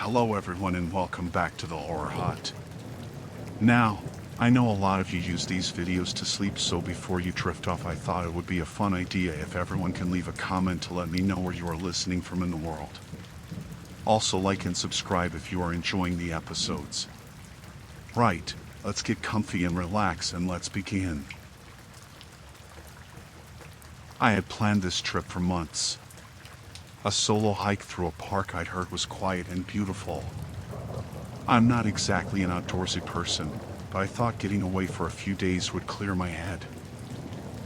Hello everyone and welcome back to the Horror Hut. Now, I know a lot of you use these videos to sleep, so before you drift off I thought it would be a fun idea if everyone can leave a comment to let me know where you are listening from in the world. Also like and subscribe if you are enjoying the episodes. Right, let's get comfy and relax and let's begin. I had planned this trip for months. A solo hike through a park I'd heard was quiet and beautiful. I'm not exactly an outdoorsy person, but I thought getting away for a few days would clear my head.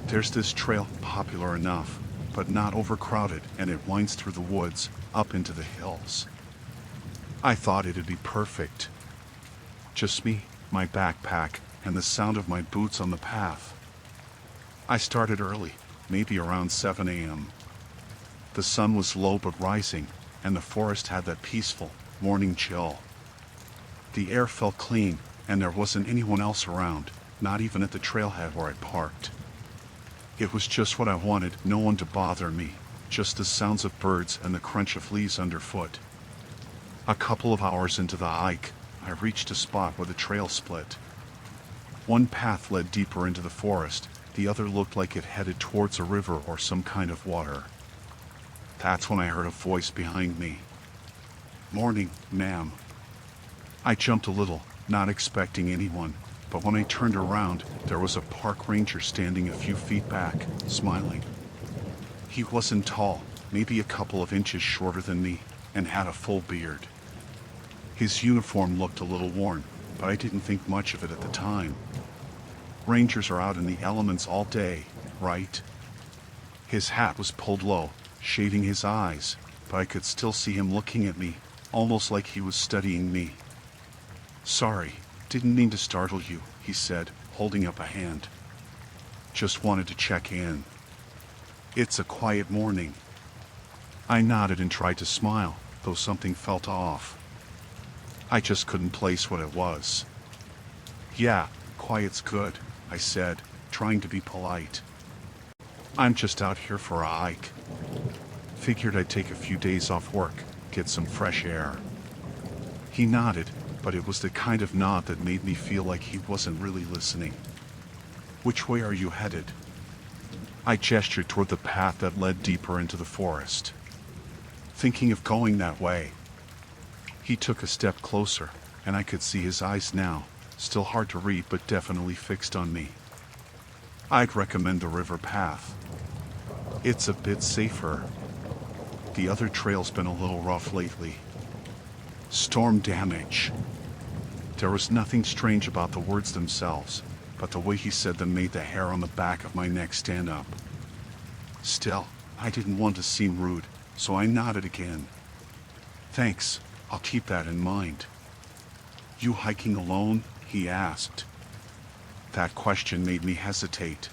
There's this trail, popular enough, but not overcrowded, and it winds through the woods, up into the hills. I thought it'd be perfect. Just me, my backpack, and the sound of my boots on the path. I started early, maybe around 7 a.m. The sun was low but rising, and the forest had that peaceful, morning chill. The air felt clean, and there wasn't anyone else around, not even at the trailhead where I parked. It was just what I wanted, no one to bother me, just the sounds of birds and the crunch of leaves underfoot. A couple of hours into the hike, I reached a spot where the trail split. One path led deeper into the forest, the other looked like it headed towards a river or some kind of water. That's when I heard a voice behind me. "Morning, ma'am." I jumped a little, not expecting anyone, but when I turned around, there was a park ranger standing a few feet back, smiling. He wasn't tall, maybe a couple of inches shorter than me, and had a full beard. His uniform looked a little worn, but I didn't think much of it at the time. Rangers are out in the elements all day, right? His hat was pulled low, shading his eyes, but I could still see him looking at me, almost like he was studying me. "Sorry, didn't mean to startle you," he said, holding up a hand. "Just wanted to check in. It's a quiet morning." I nodded and tried to smile, though something felt off. I just couldn't place what it was. "Yeah, quiet's good," I said, trying to be polite. "I'm just out here for a hike. Figured I'd take a few days off work, get some fresh air." He nodded, but it was the kind of nod that made me feel like he wasn't really listening. "Which way are you headed?" I gestured toward the path that led deeper into the forest. "Thinking of going that way." He took a step closer, and I could see his eyes now, still hard to read but definitely fixed on me. "I'd recommend the river path. It's a bit safer. The other trail's been a little rough lately. Storm damage." There was nothing strange about the words themselves, but the way he said them made the hair on the back of my neck stand up. Still, I didn't want to seem rude, so I nodded again. "Thanks, I'll keep that in mind." "You hiking alone?" he asked. That question made me hesitate.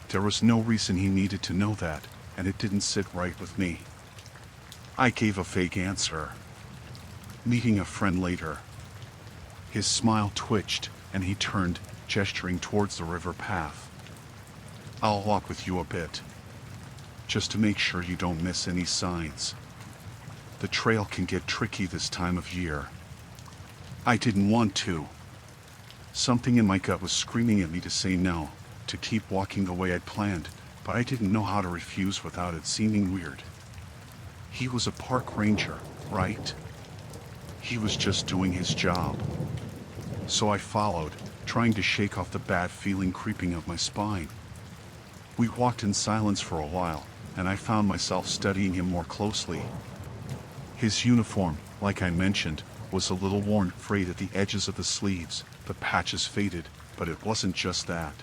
There was no reason he needed to know that, and it didn't sit right with me. I gave a vague answer. "Meeting a friend later." His smile twitched, and he turned, gesturing towards the river path. "I'll walk with you a bit, just to make sure you don't miss any signs. The trail can get tricky this time of year." I didn't want to. Something in my gut was screaming at me to say no, to keep walking the way I'd planned, but I didn't know how to refuse without it seeming weird. He was a park ranger, right? He was just doing his job. So I followed, trying to shake off the bad feeling creeping up my spine. We walked in silence for a while, and I found myself studying him more closely. His uniform, like I mentioned, was a little worn, frayed at the edges of the sleeves, the patches faded, but it wasn't just that.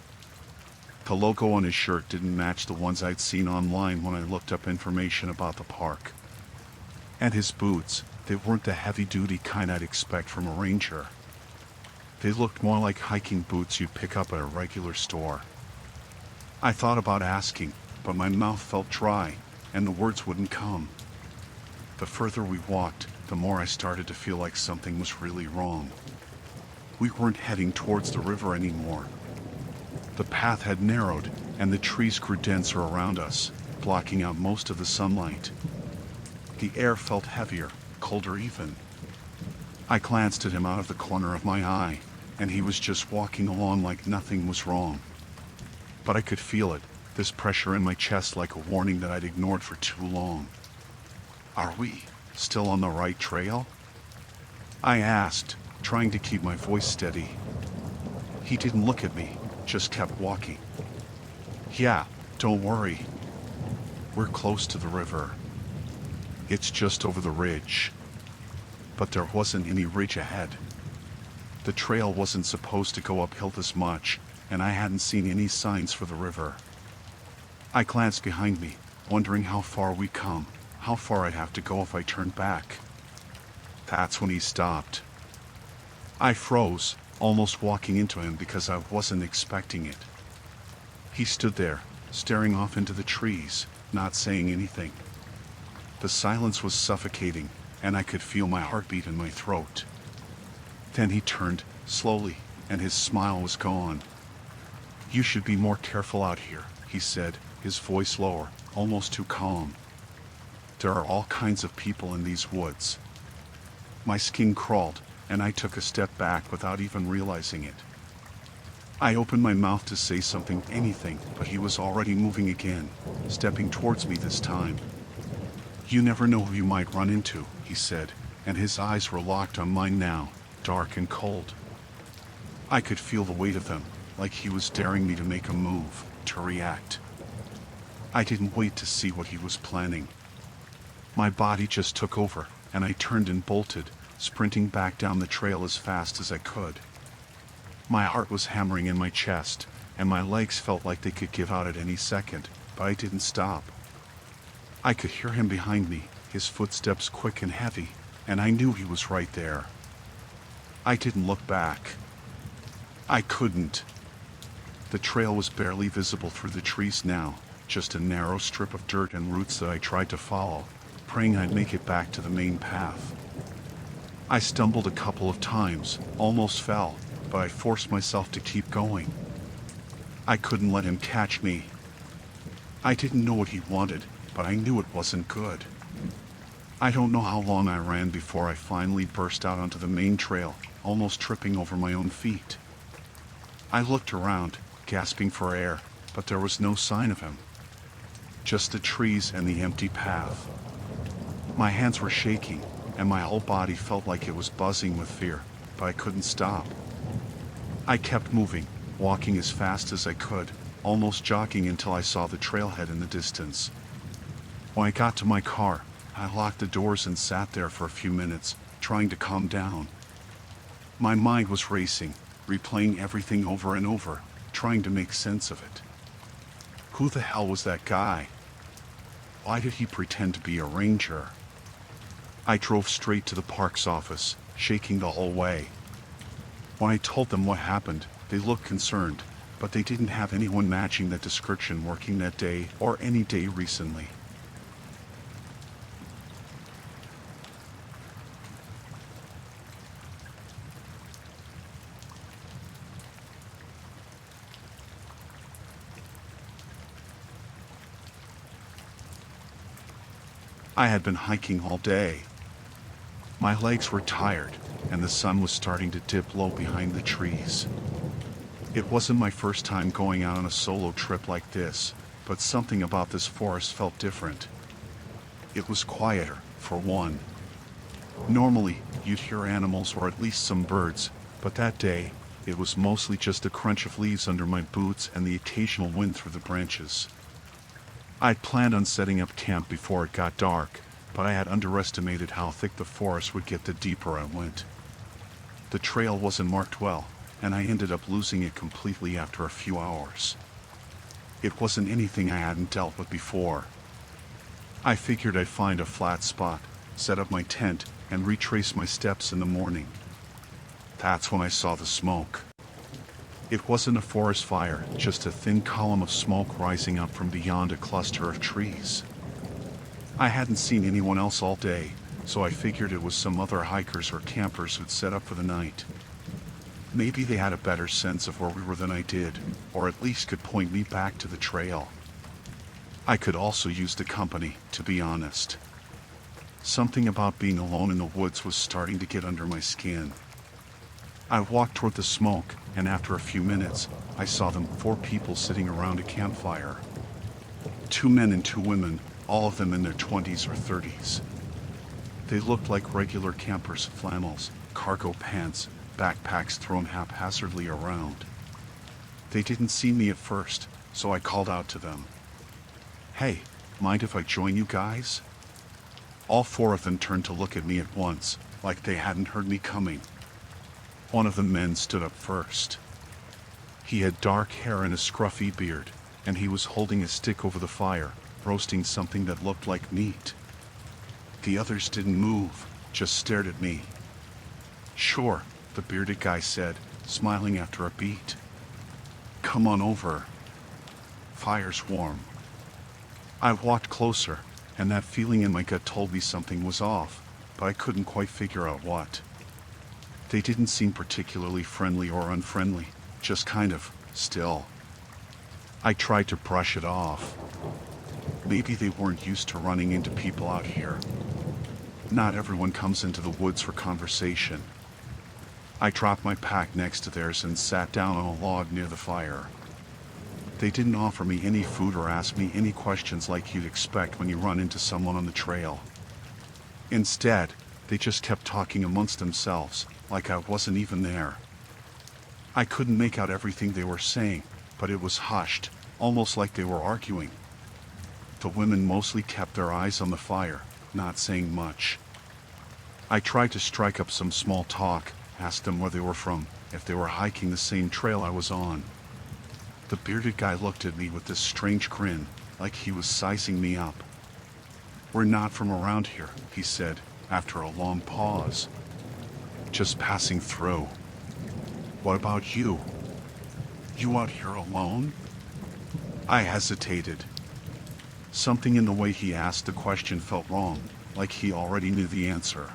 The logo on his shirt didn't match the ones I'd seen online when I looked up information about the park. And his boots, they weren't the heavy-duty kind I'd expect from a ranger. They looked more like hiking boots you'd pick up at a regular store. I thought about asking, but my mouth felt dry, and the words wouldn't come. The further we walked, the more I started to feel like something was really wrong. We weren't heading towards the river anymore. The path had narrowed, and the trees grew denser around us, blocking out most of the sunlight. The air felt heavier, colder even. I glanced at him out of the corner of my eye, and he was just walking along like nothing was wrong. But I could feel it, this pressure in my chest, like a warning that I'd ignored for too long. "Are we still on the right trail?" I asked, trying to keep my voice steady. He didn't look at me, just kept walking. "Yeah, don't worry. We're close to the river. It's just over the ridge." But there wasn't any ridge ahead. The trail wasn't supposed to go uphill this much, and I hadn't seen any signs for the river. I glanced behind me, wondering how far we'd come, how far I'd have to go if I turned back. That's when he stopped. I froze, almost walking into him because I wasn't expecting it. He stood there, staring off into the trees, not saying anything. The silence was suffocating, and I could feel my heartbeat in my throat. Then he turned, slowly, and his smile was gone. "You should be more careful out here," he said, his voice lower, almost too calm. "There are all kinds of people in these woods." My skin crawled, and I took a step back without even realizing it. I opened my mouth to say something, anything, but he was already moving again, stepping towards me this time. "You never know who you might run into," he said, and his eyes were locked on mine now, dark and cold. I could feel the weight of them, like he was daring me to make a move, to react. I didn't wait to see what he was planning. My body just took over, and I turned and bolted, sprinting back down the trail as fast as I could. My heart was hammering in my chest, and my legs felt like they could give out at any second, but I didn't stop. I could hear him behind me, his footsteps quick and heavy, and I knew he was right there. I didn't look back. I couldn't. The trail was barely visible through the trees now, just a narrow strip of dirt and roots that I tried to follow, praying I'd make it back to the main path. I stumbled a couple of times, almost fell, but I forced myself to keep going. I couldn't let him catch me. I didn't know what he wanted, but I knew it wasn't good. I don't know how long I ran before I finally burst out onto the main trail, almost tripping over my own feet. I looked around, gasping for air, but there was no sign of him. Just the trees and the empty path. My hands were shaking, and my whole body felt like it was buzzing with fear, but I couldn't stop. I kept moving, walking as fast as I could, almost jogging until I saw the trailhead in the distance. When I got to my car, I locked the doors and sat there for a few minutes, trying to calm down. My mind was racing, replaying everything over and over, trying to make sense of it. Who the hell was that guy? Why did he pretend to be a ranger? I drove straight to the park's office, shaking the whole way. When I told them what happened, they looked concerned, but they didn't have anyone matching that description working that day or any day recently. I had been hiking all day. My legs were tired, and the sun was starting to dip low behind the trees. It wasn't my first time going out on a solo trip like this, but something about this forest felt different. It was quieter, for one. Normally, you'd hear animals or at least some birds, but that day, it was mostly just the crunch of leaves under my boots and the occasional wind through the branches. I'd planned on setting up camp before it got dark, but I had underestimated how thick the forest would get the deeper I went. The trail wasn't marked well, and I ended up losing it completely after a few hours. It wasn't anything I hadn't dealt with before. I figured I'd find a flat spot, set up my tent, and retrace my steps in the morning. That's when I saw the smoke. It wasn't a forest fire, just a thin column of smoke rising up from beyond a cluster of trees. I hadn't seen anyone else all day, so I figured it was some other hikers or campers who'd set up for the night. Maybe they had a better sense of where we were than I did, or at least could point me back to the trail. I could also use the company, to be honest. Something about being alone in the woods was starting to get under my skin. I walked toward the smoke, and after a few minutes, I saw them, 4 people sitting around a campfire. 2 men and 2 women, all of them in their 20s or 30s. They looked like regular campers, flannels, cargo pants, backpacks thrown haphazardly around. They didn't see me at first, so I called out to them. "Hey, mind if I join you guys?" All 4 of them turned to look at me at once, like they hadn't heard me coming. One of the men stood up first. He had dark hair and a scruffy beard, and he was holding a stick over the fire, roasting something that looked like meat. The others didn't move, just stared at me. "Sure," the bearded guy said, smiling after a beat. "Come on over. Fire's warm." I walked closer, and that feeling in my gut told me something was off, but I couldn't quite figure out what. They didn't seem particularly friendly or unfriendly, just kind of still. I tried to brush it off. Maybe they weren't used to running into people out here. Not everyone comes into the woods for conversation. I dropped my pack next to theirs and sat down on a log near the fire. They didn't offer me any food or ask me any questions like you'd expect when you run into someone on the trail. Instead, they just kept talking amongst themselves, like I wasn't even there. I couldn't make out everything they were saying, but it was hushed, almost like they were arguing. The women mostly kept their eyes on the fire, not saying much. I tried to strike up some small talk, asked them where they were from, if they were hiking the same trail I was on. The bearded guy looked at me with this strange grin, like he was sizing me up. "We're not from around here," he said, after a long pause. "Just passing through." "What about you? You out here alone?" I hesitated. Something in the way he asked the question felt wrong, like he already knew the answer.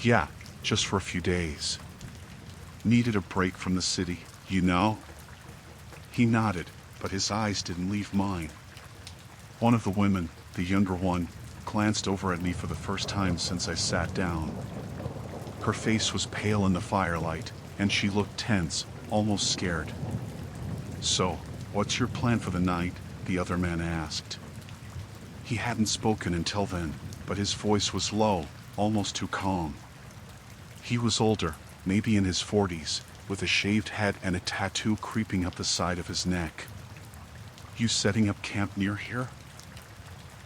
"Yeah, just for a few days. Needed a break from the city, you know?" He nodded, but his eyes didn't leave mine. One of the women, the younger one, glanced over at me for the first time since I sat down. Her face was pale in the firelight, and she looked tense, almost scared. "So, what's your plan for the night?" the other man asked. He hadn't spoken until then, but his voice was low, almost too calm. He was older, maybe in his 40s, with a shaved head and a tattoo creeping up the side of his neck. "You setting up camp near here?"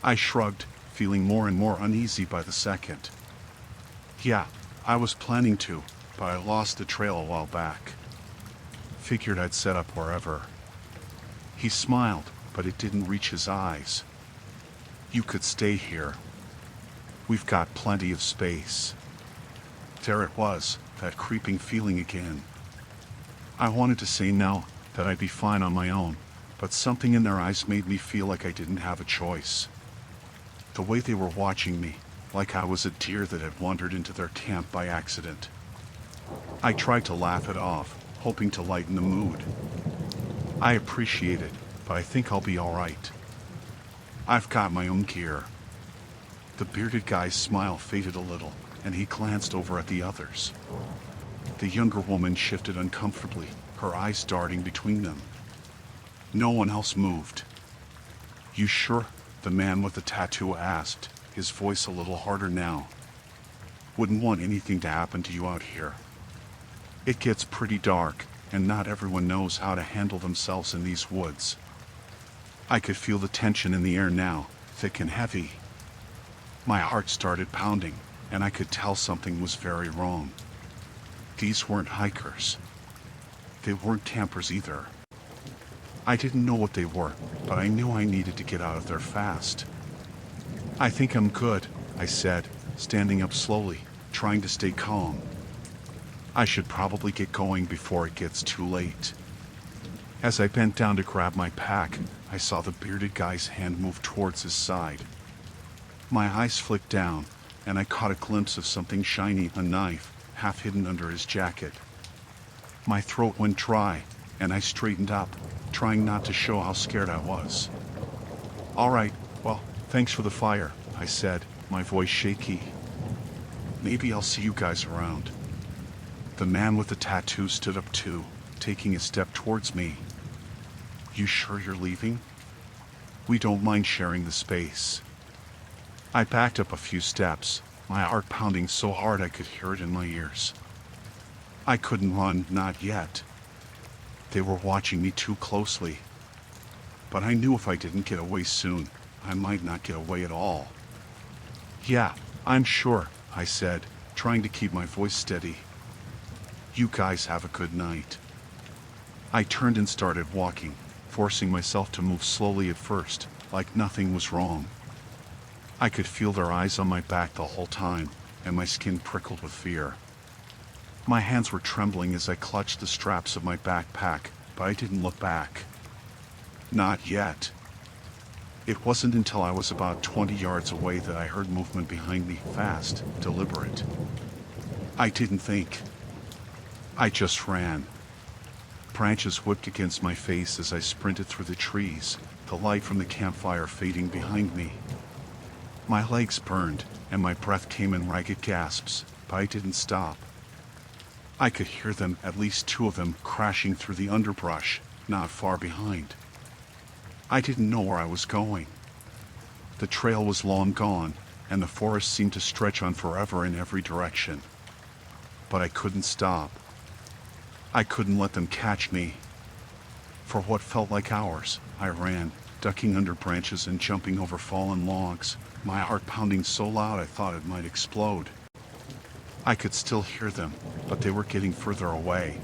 I shrugged, feeling more and more uneasy by the second. "Yeah, I was planning to, but I lost the trail a while back. Figured I'd set up wherever." He smiled, but it didn't reach his eyes. "You could stay here. We've got plenty of space." There it was, that creeping feeling again. I wanted to say no, that I'd be fine on my own, but something in their eyes made me feel like I didn't have a choice. The way they were watching me, like I was a deer that had wandered into their camp by accident. I tried to laugh it off, hoping to lighten the mood. "I appreciate it, but I think I'll be all right. I've got my own gear." The bearded guy's smile faded a little, and he glanced over at the others. The younger woman shifted uncomfortably, her eyes darting between them. No one else moved. "You sure?" the man with the tattoo asked, his voice a little harder now. "Wouldn't want anything to happen to you out here. It gets pretty dark, and not everyone knows how to handle themselves in these woods." I could feel the tension in the air now, thick and heavy. My heart started pounding, and I could tell something was very wrong. These weren't hikers. They weren't campers either. I didn't know what they were, but I knew I needed to get out of there fast. "I think I'm good," I said, standing up slowly, trying to stay calm. "I should probably get going before it gets too late." As I bent down to grab my pack, I saw the bearded guy's hand move towards his side. My eyes flicked down, and I caught a glimpse of something shiny, a knife, half hidden under his jacket. My throat went dry, and I straightened up, trying not to show how scared I was. "All right, well, thanks for the fire," I said, my voice shaky. "Maybe I'll see you guys around." The man with the tattoo stood up too, taking a step towards me. "You sure you're leaving? We don't mind sharing the space." I backed up a few steps, my heart pounding so hard I could hear it in my ears. I couldn't run, not yet. They were watching me too closely. But I knew if I didn't get away soon, I might not get away at all. "Yeah, I'm sure," I said, trying to keep my voice steady. "You guys have a good night." I turned and started walking, forcing myself to move slowly at first, like nothing was wrong. I could feel their eyes on my back the whole time, and my skin prickled with fear. My hands were trembling as I clutched the straps of my backpack, but I didn't look back. Not yet. It wasn't until I was about 20 yards away that I heard movement behind me, fast, deliberate. I didn't think. I just ran. Branches whipped against my face as I sprinted through the trees, the light from the campfire fading behind me. My legs burned, and my breath came in ragged gasps, but I didn't stop. I could hear them, at least two of them, crashing through the underbrush, not far behind. I didn't know where I was going. The trail was long gone, and the forest seemed to stretch on forever in every direction. But I couldn't stop. I couldn't let them catch me. For what felt like hours, I ran, ducking under branches and jumping over fallen logs, my heart pounding so loud I thought it might explode. I could still hear them, but they were getting further away.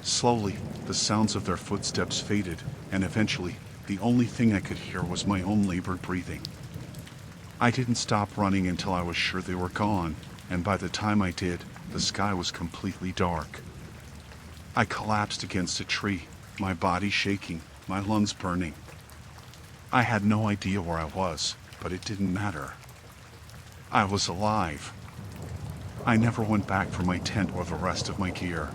Slowly, the sounds of their footsteps faded, and eventually, the only thing I could hear was my own labored breathing. I didn't stop running until I was sure they were gone, and by the time I did, the sky was completely dark. I collapsed against a tree, my body shaking, my lungs burning. I had no idea where I was, but it didn't matter. I was alive. I never went back for my tent or the rest of my gear.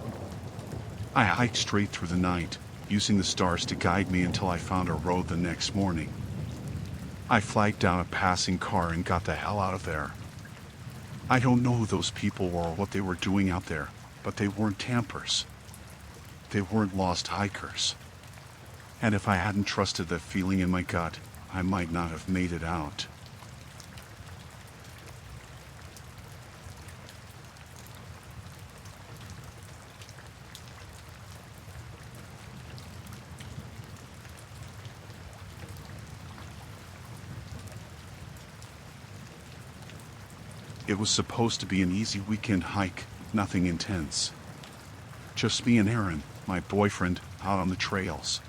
I hiked straight through the night, using the stars to guide me until I found a road the next morning. I flagged down a passing car and got the hell out of there. I don't know who those people were or what they were doing out there, but they weren't campers. They weren't lost hikers. And if I hadn't trusted that feeling in my gut, I might not have made it out. It was supposed to be an easy weekend hike, nothing intense. Just me and Aaron, my boyfriend, out on the trails.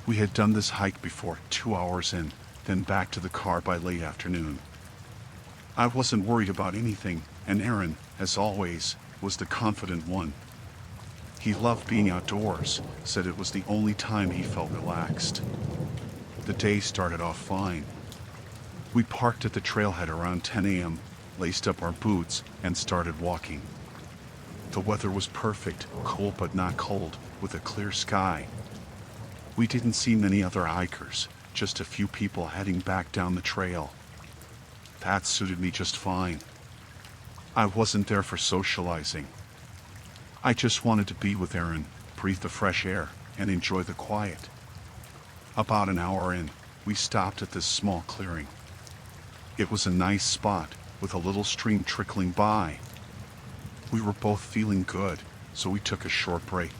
We had done this hike before, 2 hours in, then back to the car by late afternoon. I wasn't worried about anything, and Aaron, as always, was the confident one. He loved being outdoors, said it was the only time he felt relaxed. The day started off fine. We parked at the trailhead around 10 a.m., laced up our boots, and started walking. The weather was perfect, cool but not cold, with a clear sky. We didn't see many other hikers, just a few people heading back down the trail. That suited me just fine. I wasn't there for socializing. I just wanted to be with Aaron, breathe the fresh air, and enjoy the quiet. About an hour in, we stopped at this small clearing. It was a nice spot, with a little stream trickling by. We were both feeling good, so we took a short break.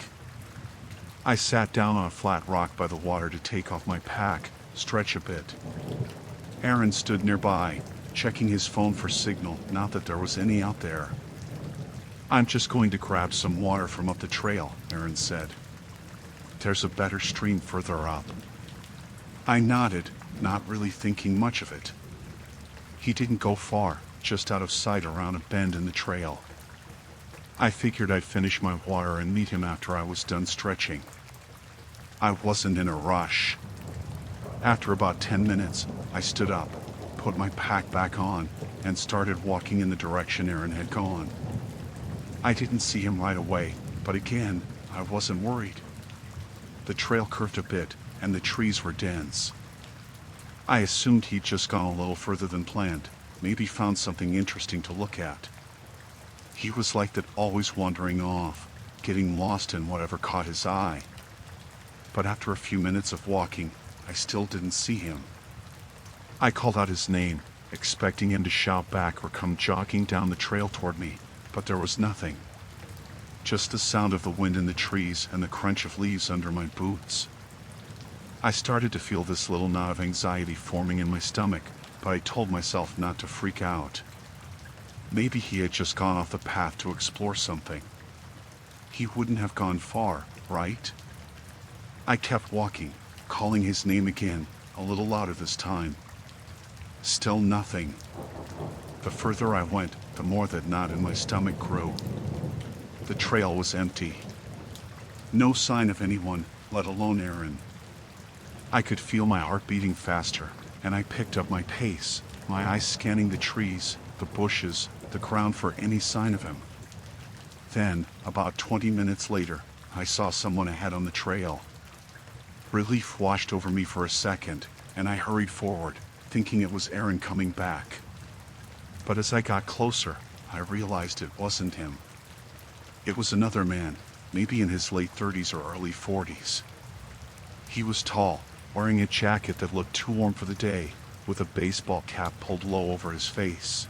I sat down on a flat rock by the water to take off my pack, stretch a bit. Aaron stood nearby, checking his phone for signal, not that there was any out there. "I'm just going to grab some water from up the trail," Aaron said. "There's a better stream further up." I nodded, not really thinking much of it. He didn't go far, just out of sight around a bend in the trail. I figured I'd finish my water and meet him after I was done stretching. I wasn't in a rush. After about 10 minutes, I stood up, put my pack back on, and started walking in the direction Aaron had gone. I didn't see him right away, but again, I wasn't worried. The trail curved a bit, and the trees were dense. I assumed he'd just gone a little further than planned, maybe found something interesting to look at. He was like that, always wandering off, getting lost in whatever caught his eye. But after a few minutes of walking, I still didn't see him. I called out his name, expecting him to shout back or come jogging down the trail toward me, but there was nothing. Just the sound of the wind in the trees and the crunch of leaves under my boots. I started to feel this little knot of anxiety forming in my stomach, but I told myself not to freak out. Maybe he had just gone off the path to explore something. He wouldn't have gone far, right? I kept walking, calling his name again, a little louder this time. Still nothing. The further I went, the more that knot in my stomach grew. The trail was empty. No sign of anyone, let alone Aaron. I could feel my heart beating faster, and I picked up my pace, my eyes scanning the trees, the bushes, the ground for any sign of him. Then, about 20 minutes later, I saw someone ahead on the trail. Relief washed over me for a second, and I hurried forward, thinking it was Aaron coming back. But as I got closer, I realized it wasn't him. It was another man, maybe in his late 30s or early 40s. He was tall, wearing a jacket that looked too warm for the day, with a baseball cap pulled low over his face.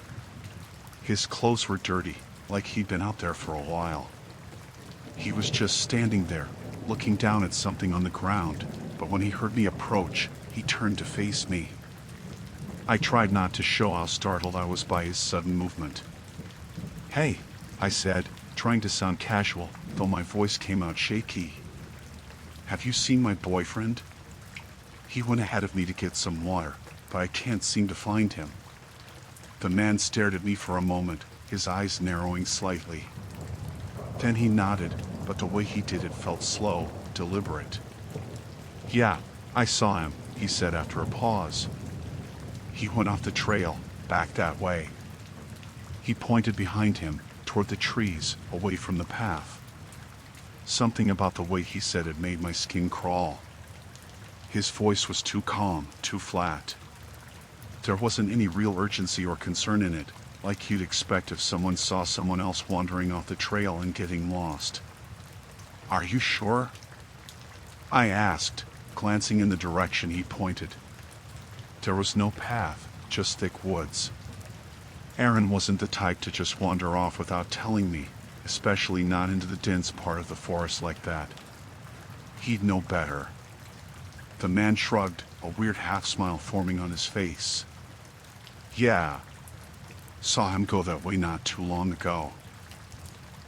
His clothes were dirty, like he'd been out there for a while. He was just standing there, looking down at something on the ground, but when he heard me approach, he turned to face me. I tried not to show how startled I was by his sudden movement. "Hey," I said, trying to sound casual, though my voice came out shaky. "Have you seen my boyfriend?" He went ahead of me to get some water, but I can't seem to find him. The man stared at me for a moment, his eyes narrowing slightly. Then he nodded, but the way he did it felt slow, deliberate. "Yeah, I saw him," he said after a pause. "He went off the trail, back that way." He pointed behind him, toward the trees, away from the path. Something about the way he said it made my skin crawl. His voice was too calm, too flat. There wasn't any real urgency or concern in it, like you'd expect if someone saw someone else wandering off the trail and getting lost. "Are you sure?" I asked, glancing in the direction he pointed. There was no path, just thick woods. Aaron wasn't the type to just wander off without telling me, especially not into the dense part of the forest like that. He'd know better. The man shrugged, a weird half-smile forming on his face. "Yeah. Saw him go that way not too long ago.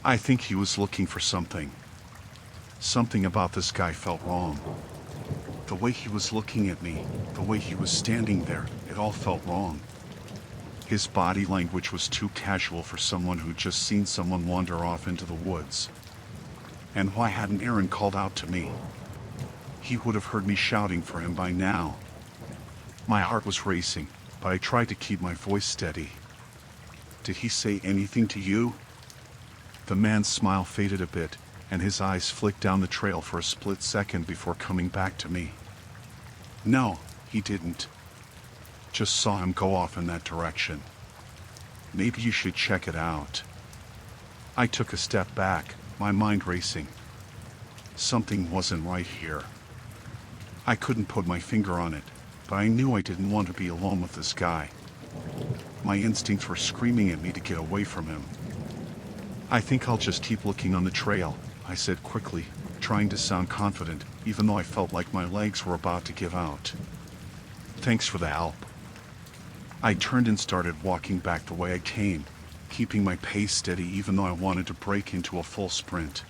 I think he was looking for something. Something about this guy felt wrong. The way he was looking at me, the way he was standing there, it all felt wrong. His body language was too casual for someone who'd just seen someone wander off into the woods. And why hadn't Aaron called out to me? He would have heard me shouting for him by now. My heart was racing, but I tried to keep my voice steady. "Did he say anything to you?" The man's smile faded a bit, and his eyes flicked down the trail for a split second before coming back to me. "No, he didn't. Just saw him go off in that direction. Maybe you should check it out." I took a step back, my mind racing. Something wasn't right here. I couldn't put my finger on it, but I knew I didn't want to be alone with this guy. My instincts were screaming at me to get away from him. "I think I'll just keep looking on the trail," I said quickly, trying to sound confident, even though I felt like my legs were about to give out. "Thanks for the help." I turned and started walking back the way I came, keeping my pace steady even though I wanted to break into a full sprint.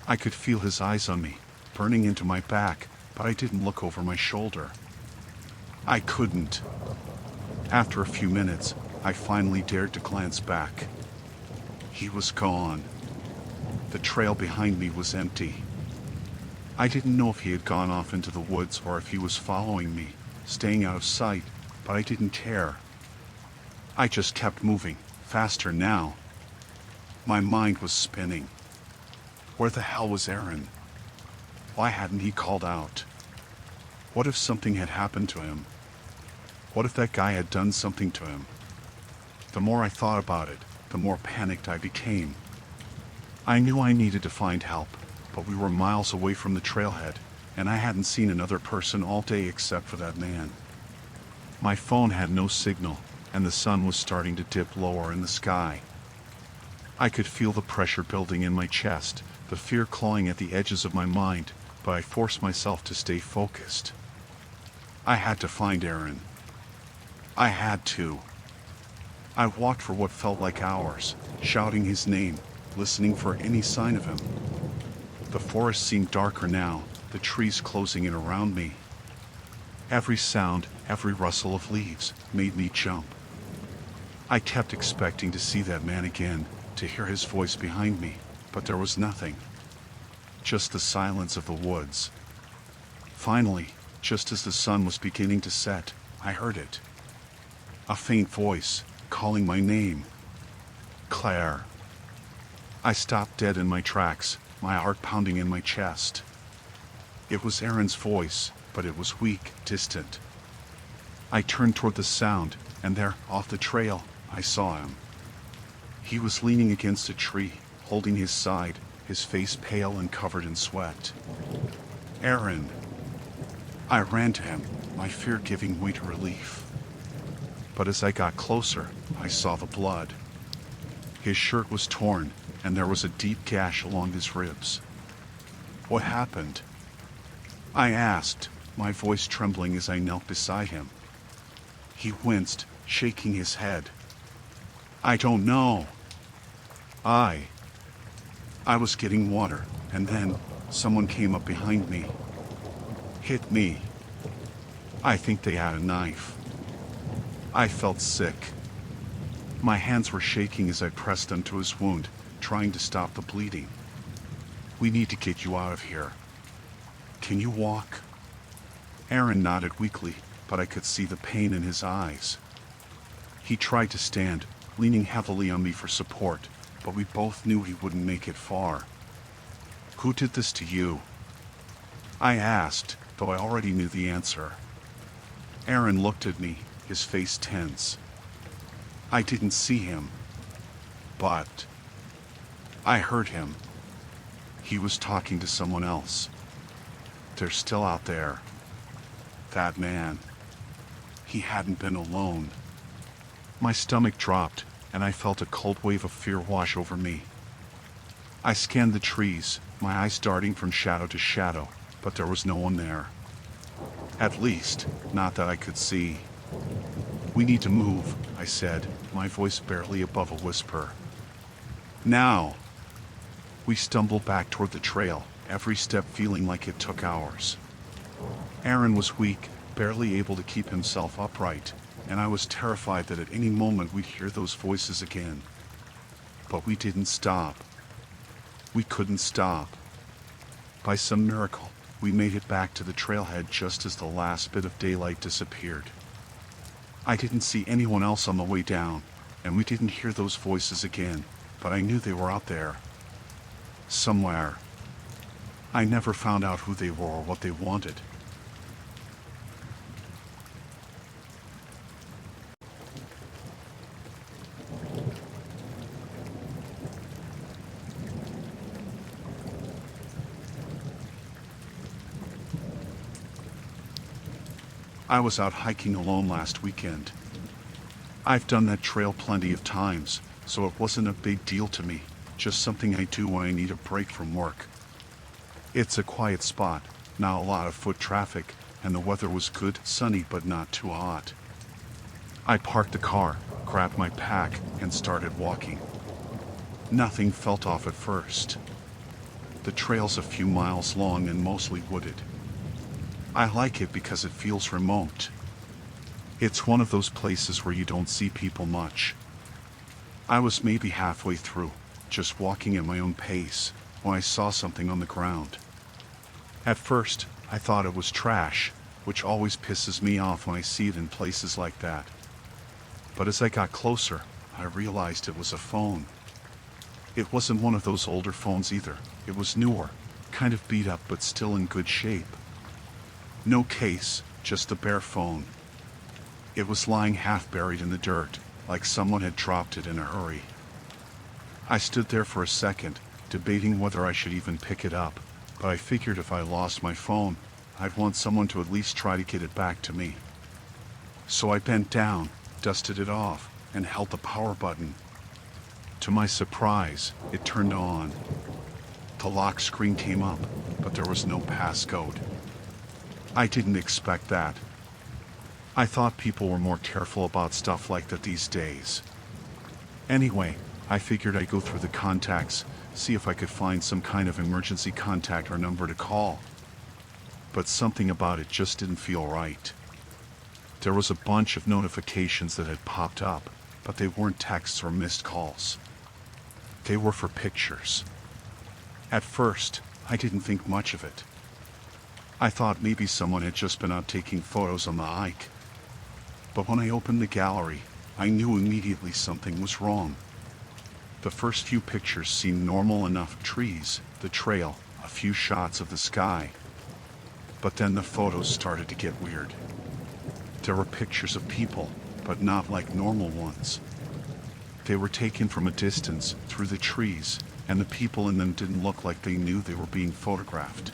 I could feel his eyes on me, burning into my back, but I didn't look over my shoulder. I couldn't. After a few minutes, I finally dared to glance back. He was gone. The trail behind me was empty. I didn't know if he had gone off into the woods or if he was following me, staying out of sight, but I didn't care. I just kept moving, faster now. My mind was spinning. Where the hell was Aaron? Why hadn't he called out? What if something had happened to him? What if that guy had done something to him? The more I thought about it, the more panicked I became. I knew I needed to find help, but we were miles away from the trailhead, and I hadn't seen another person all day except for that man. My phone had no signal, and the sun was starting to dip lower in the sky. I could feel the pressure building in my chest, the fear clawing at the edges of my mind, but I forced myself to stay focused. I had to find Aaron. I had to. I walked for what felt like hours, shouting his name, listening for any sign of him. The forest seemed darker now, the trees closing in around me. Every sound, every rustle of leaves, made me jump. I kept expecting to see that man again, to hear his voice behind me, but there was nothing. Just the silence of the woods. Finally, just as the sun was beginning to set, I heard it. A faint voice, calling my name. Claire. I stopped dead in my tracks, my heart pounding in my chest. It was Aaron's voice, but it was weak, distant. I turned toward the sound, and there, off the trail, I saw him. He was leaning against a tree, holding his side, his face pale and covered in sweat. Aaron. I ran to him, my fear giving way to relief. But as I got closer, I saw the blood. His shirt was torn, and there was a deep gash along his ribs. What happened? I asked, my voice trembling as I knelt beside him. He winced, shaking his head. I don't know. I was getting water, and then someone came up behind me. Hit me. I think they had a knife. I felt sick. My hands were shaking as I pressed them to his wound, trying to stop the bleeding. We need to get you out of here. Can you walk? Aaron nodded weakly, but I could see the pain in his eyes. He tried to stand, leaning heavily on me for support, but we both knew he wouldn't make it far. Who did this to you? I asked, though I already knew the answer. Aaron looked at me, his face tense. I didn't see him, but I heard him. He was talking to someone else. They're still out there. That man. He hadn't been alone. My stomach dropped, and I felt a cold wave of fear wash over me. I scanned the trees, my eyes darting from shadow to shadow, but there was no one there. At least, not that I could see. We need to move, I said, my voice barely above a whisper. Now! We stumbled back toward the trail, every step feeling like it took hours. Aaron was weak, barely able to keep himself upright, and I was terrified that at any moment we'd hear those voices again. But we didn't stop. We couldn't stop. By some miracle, we made it back to the trailhead just as the last bit of daylight disappeared. I didn't see anyone else on the way down, and we didn't hear those voices again, but I knew they were out there. Somewhere. I never found out who they were or what they wanted. I was out hiking alone last weekend. I've done that trail plenty of times, so it wasn't a big deal to me, just something I do when I need a break from work. It's a quiet spot, not a lot of foot traffic, and the weather was good, sunny but not too hot. I parked the car, grabbed my pack, and started walking. Nothing felt off at first. The trail's a few miles long and mostly wooded. I like it because it feels remote. It's one of those places where you don't see people much. I was maybe halfway through, just walking at my own pace, when I saw something on the ground. At first, I thought it was trash, which always pisses me off when I see it in places like that. But as I got closer, I realized it was a phone. It wasn't one of those older phones either. It was newer, kind of beat up but still in good shape. No case, just a bare phone. It was lying half buried in the dirt, like someone had dropped it in a hurry. I stood there for a second, debating whether I should even pick it up, but I figured if I lost my phone, I'd want someone to at least try to get it back to me. So I bent down, dusted it off, and held the power button. To my surprise, it turned on. The lock screen came up, but there was no passcode. I didn't expect that. I thought people were more careful about stuff like that these days. Anyway, I figured I'd go through the contacts, see if I could find some kind of emergency contact or number to call. But something about it just didn't feel right. There was a bunch of notifications that had popped up, but they weren't texts or missed calls. They were for pictures. At first, I didn't think much of it. I thought maybe someone had just been out taking photos on the hike. But when I opened the gallery, I knew immediately something was wrong. The first few pictures seemed normal enough: trees, the trail, a few shots of the sky. But then the photos started to get weird. There were pictures of people, but not like normal ones. They were taken from a distance, through the trees, and the people in them didn't look like they knew they were being photographed.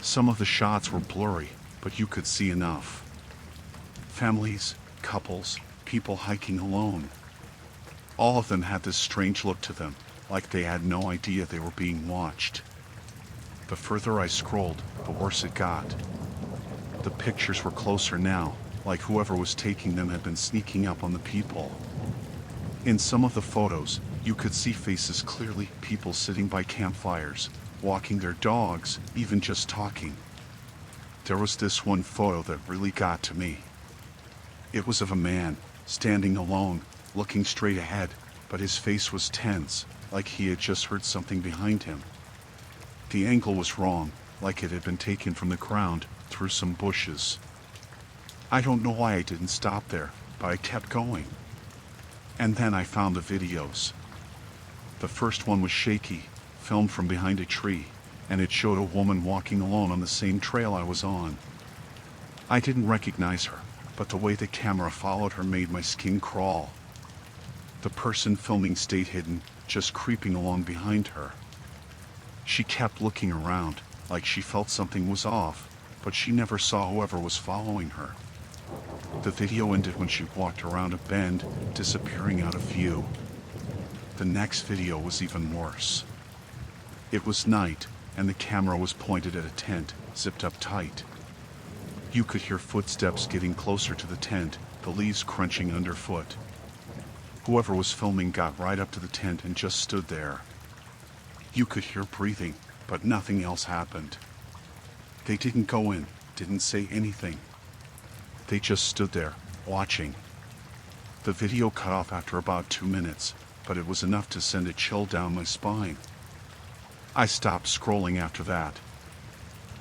Some of the shots were blurry, but you could see enough. Families, couples, people hiking alone. All of them had this strange look to them, like they had no idea they were being watched. The further I scrolled, the worse it got. The pictures were closer now, like whoever was taking them had been sneaking up on the people. In some of the photos, you could see faces clearly, people sitting by campfires, walking their dogs, even just talking. There was this one photo that really got to me. It was of a man, standing alone, looking straight ahead, but his face was tense, like he had just heard something behind him. The angle was wrong, like it had been taken from the ground, through some bushes. I don't know why I didn't stop there, but I kept going. And then I found the videos. The first one was shaky, filmed from behind a tree, and it showed a woman walking alone on the same trail I was on. I didn't recognize her, but the way the camera followed her made my skin crawl. The person filming stayed hidden, just creeping along behind her. She kept looking around, like she felt something was off, but she never saw whoever was following her. The video ended when she walked around a bend, disappearing out of view. The next video was even worse. It was night, and the camera was pointed at a tent, zipped up tight. You could hear footsteps getting closer to the tent, the leaves crunching underfoot. Whoever was filming got right up to the tent and just stood there. You could hear breathing, but nothing else happened. They didn't go in, didn't say anything. They just stood there, watching. The video cut off after about 2 minutes, but it was enough to send a chill down my spine. I stopped scrolling after that.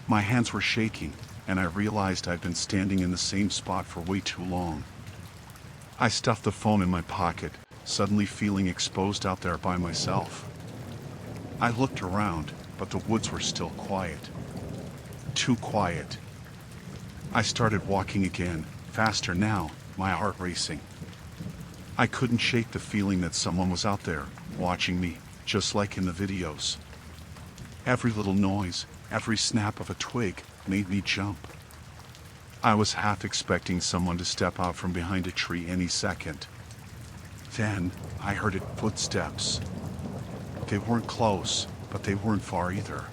My hands were shaking, and I realized I'd been standing in the same spot for way too long. I stuffed the phone in my pocket, suddenly feeling exposed out there by myself. I looked around, but the woods were still quiet. Too quiet. I started walking again, faster now, my heart racing. I couldn't shake the feeling that someone was out there, watching me, just like in the videos. Every little noise, every snap of a twig, made me jump. I was half expecting someone to step out from behind a tree any second. Then, I heard footsteps. They weren't close, but they weren't far either.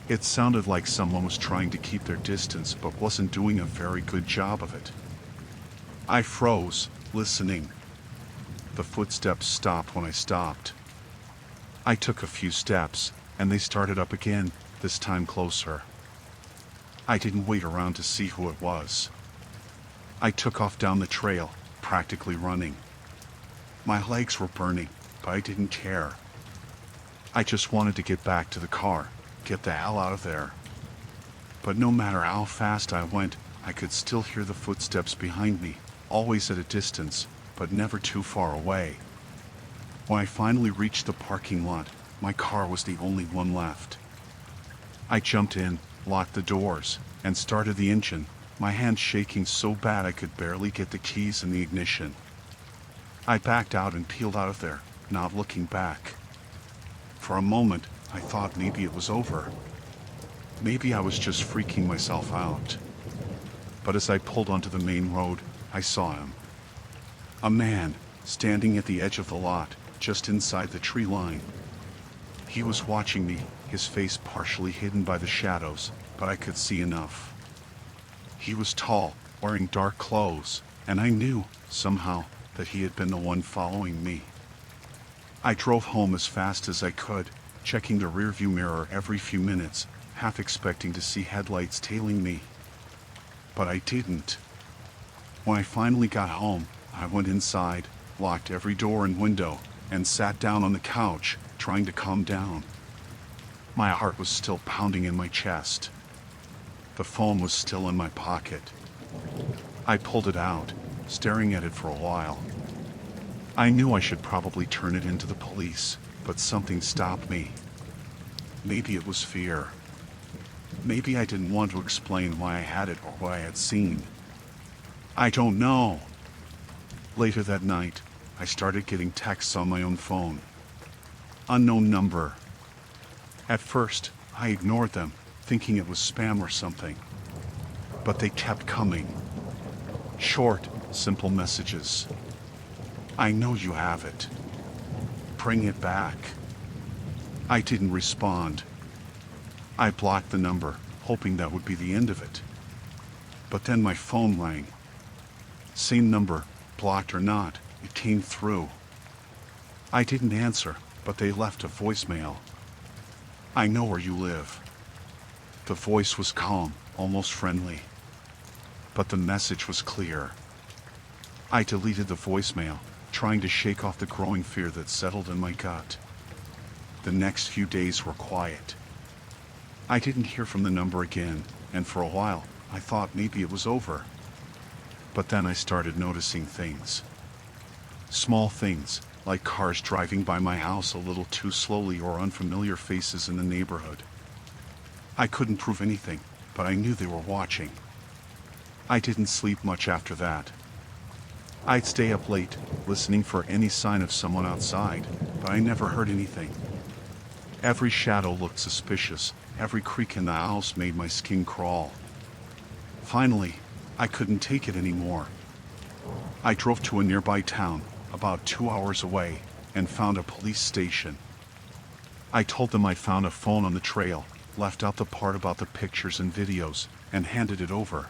It sounded like someone was trying to keep their distance but wasn't doing a very good job of it. I froze, listening. The footsteps stopped when I stopped. I took a few steps, and they started up again, this time closer. I didn't wait around to see who it was. I took off down the trail, practically running. My legs were burning, but I didn't care. I just wanted to get back to the car, get the hell out of there. But no matter how fast I went, I could still hear the footsteps behind me, always at a distance, but never too far away. When I finally reached the parking lot, my car was the only one left. I jumped in, locked the doors, and started the engine, my hands shaking so bad I could barely get the keys in the ignition. I backed out and peeled out of there, not looking back. For a moment, I thought maybe it was over. Maybe I was just freaking myself out. But as I pulled onto the main road, I saw him. A man, standing at the edge of the lot, just inside the tree line. He was watching me, his face partially hidden by the shadows, but I could see enough. He was tall, wearing dark clothes, and I knew, somehow, that he had been the one following me. I drove home as fast as I could, checking the rearview mirror every few minutes, half expecting to see headlights tailing me. But I didn't. When I finally got home, I went inside, locked every door and window, and sat down on the couch, trying to calm down. My heart was still pounding in my chest. The phone was still in my pocket. I pulled it out, staring at it for a while. I knew I should probably turn it into the police, but something stopped me. Maybe it was fear. Maybe I didn't want to explain why I had it or what I had seen. I don't know. Later that night, I started getting texts on my own phone. Unknown number. At first, I ignored them, thinking it was spam or something. But they kept coming. Short, simple messages. I know you have it. Bring it back. I didn't respond. I blocked the number, hoping that would be the end of it. But then my phone rang. Same number, blocked or not, it came through. I didn't answer, but they left a voicemail. I know where you live. The voice was calm, almost friendly. But the message was clear. I deleted the voicemail, trying to shake off the growing fear that settled in my gut. The next few days were quiet. I didn't hear from the number again, and for a while, I thought maybe it was over. But then I started noticing things. Small things, like cars driving by my house a little too slowly or unfamiliar faces in the neighborhood. I couldn't prove anything, but I knew they were watching. I didn't sleep much after that. I'd stay up late, listening for any sign of someone outside, but I never heard anything. Every shadow looked suspicious, every creak in the house made my skin crawl. Finally, I couldn't take it anymore. I drove to a nearby town, about 2 hours away, and found a police station. I told them I found a phone on the trail, left out the part about the pictures and videos, and handed it over.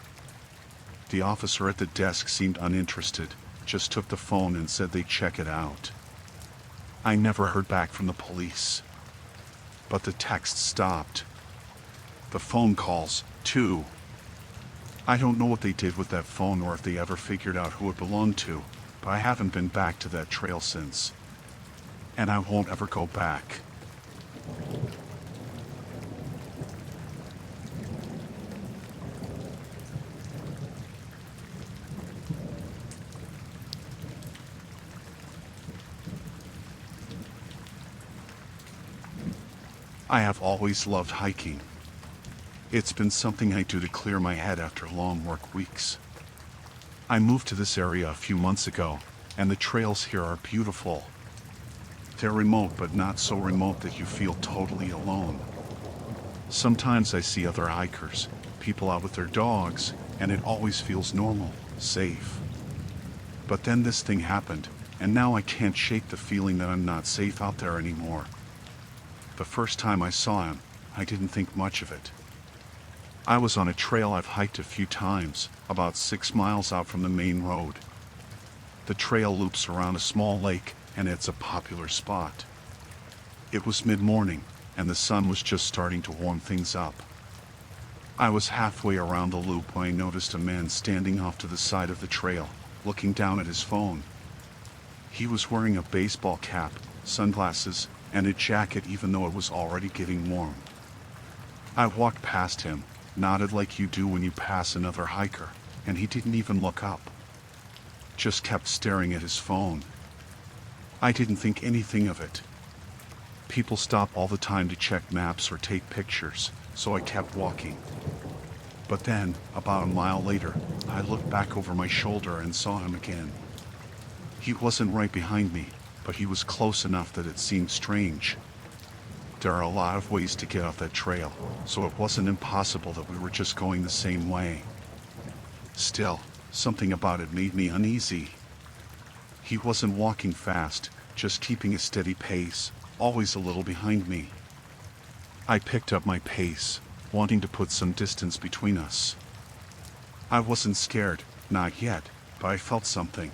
The officer at the desk seemed uninterested, just took the phone and said they'd check it out. I never heard back from the police. But the texts stopped. The phone calls, too. I don't know what they did with that phone or if they ever figured out who it belonged to, but I haven't been back to that trail since. And I won't ever go back. I have always loved hiking. It's been something I do to clear my head after long work weeks. I moved to this area a few months ago, and the trails here are beautiful. They're remote, but not so remote that you feel totally alone. Sometimes I see other hikers, people out with their dogs, and it always feels normal, safe. But then this thing happened, and now I can't shake the feeling that I'm not safe out there anymore. The first time I saw him, I didn't think much of it. I was on a trail I've hiked a few times, about 6 miles out from the main road. The trail loops around a small lake, and it's a popular spot. It was mid-morning, and the sun was just starting to warm things up. I was halfway around the loop when I noticed a man standing off to the side of the trail, looking down at his phone. He was wearing a baseball cap, sunglasses, and a jacket even though it was already getting warm. I walked past him, nodded like you do when you pass another hiker, and he didn't even look up. Just kept staring at his phone. I didn't think anything of it. People stop all the time to check maps or take pictures, so I kept walking. But then, about a mile later, I looked back over my shoulder and saw him again. He wasn't right behind me, but he was close enough that it seemed strange. There are a lot of ways to get off that trail, so it wasn't impossible that we were just going the same way. Still, something about it made me uneasy. He wasn't walking fast, just keeping a steady pace, always a little behind me. I picked up my pace, wanting to put some distance between us. I wasn't scared, not yet, but I felt something.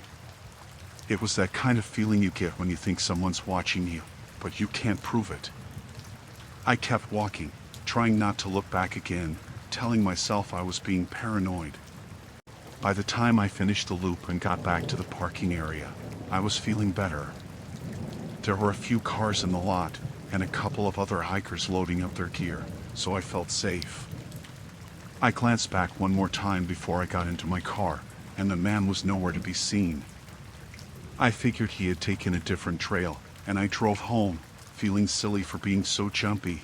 It was that kind of feeling you get when you think someone's watching you, but you can't prove it. I kept walking, trying not to look back again, telling myself I was being paranoid. By the time I finished the loop and got back to the parking area, I was feeling better. There were a few cars in the lot, and a couple of other hikers loading up their gear, so I felt safe. I glanced back one more time before I got into my car, and the man was nowhere to be seen. I figured he had taken a different trail, and I drove home, feeling silly for being so jumpy.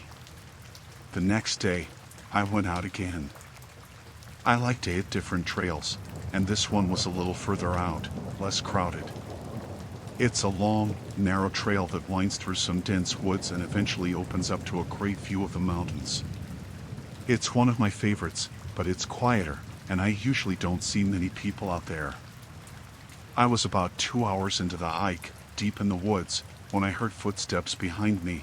The next day, I went out again. I like to hit different trails, and this one was a little further out, less crowded. It's a long, narrow trail that winds through some dense woods and eventually opens up to a great view of the mountains. It's one of my favorites, but it's quieter, and I usually don't see many people out there. I was about 2 hours into the hike, deep in the woods, when I heard footsteps behind me.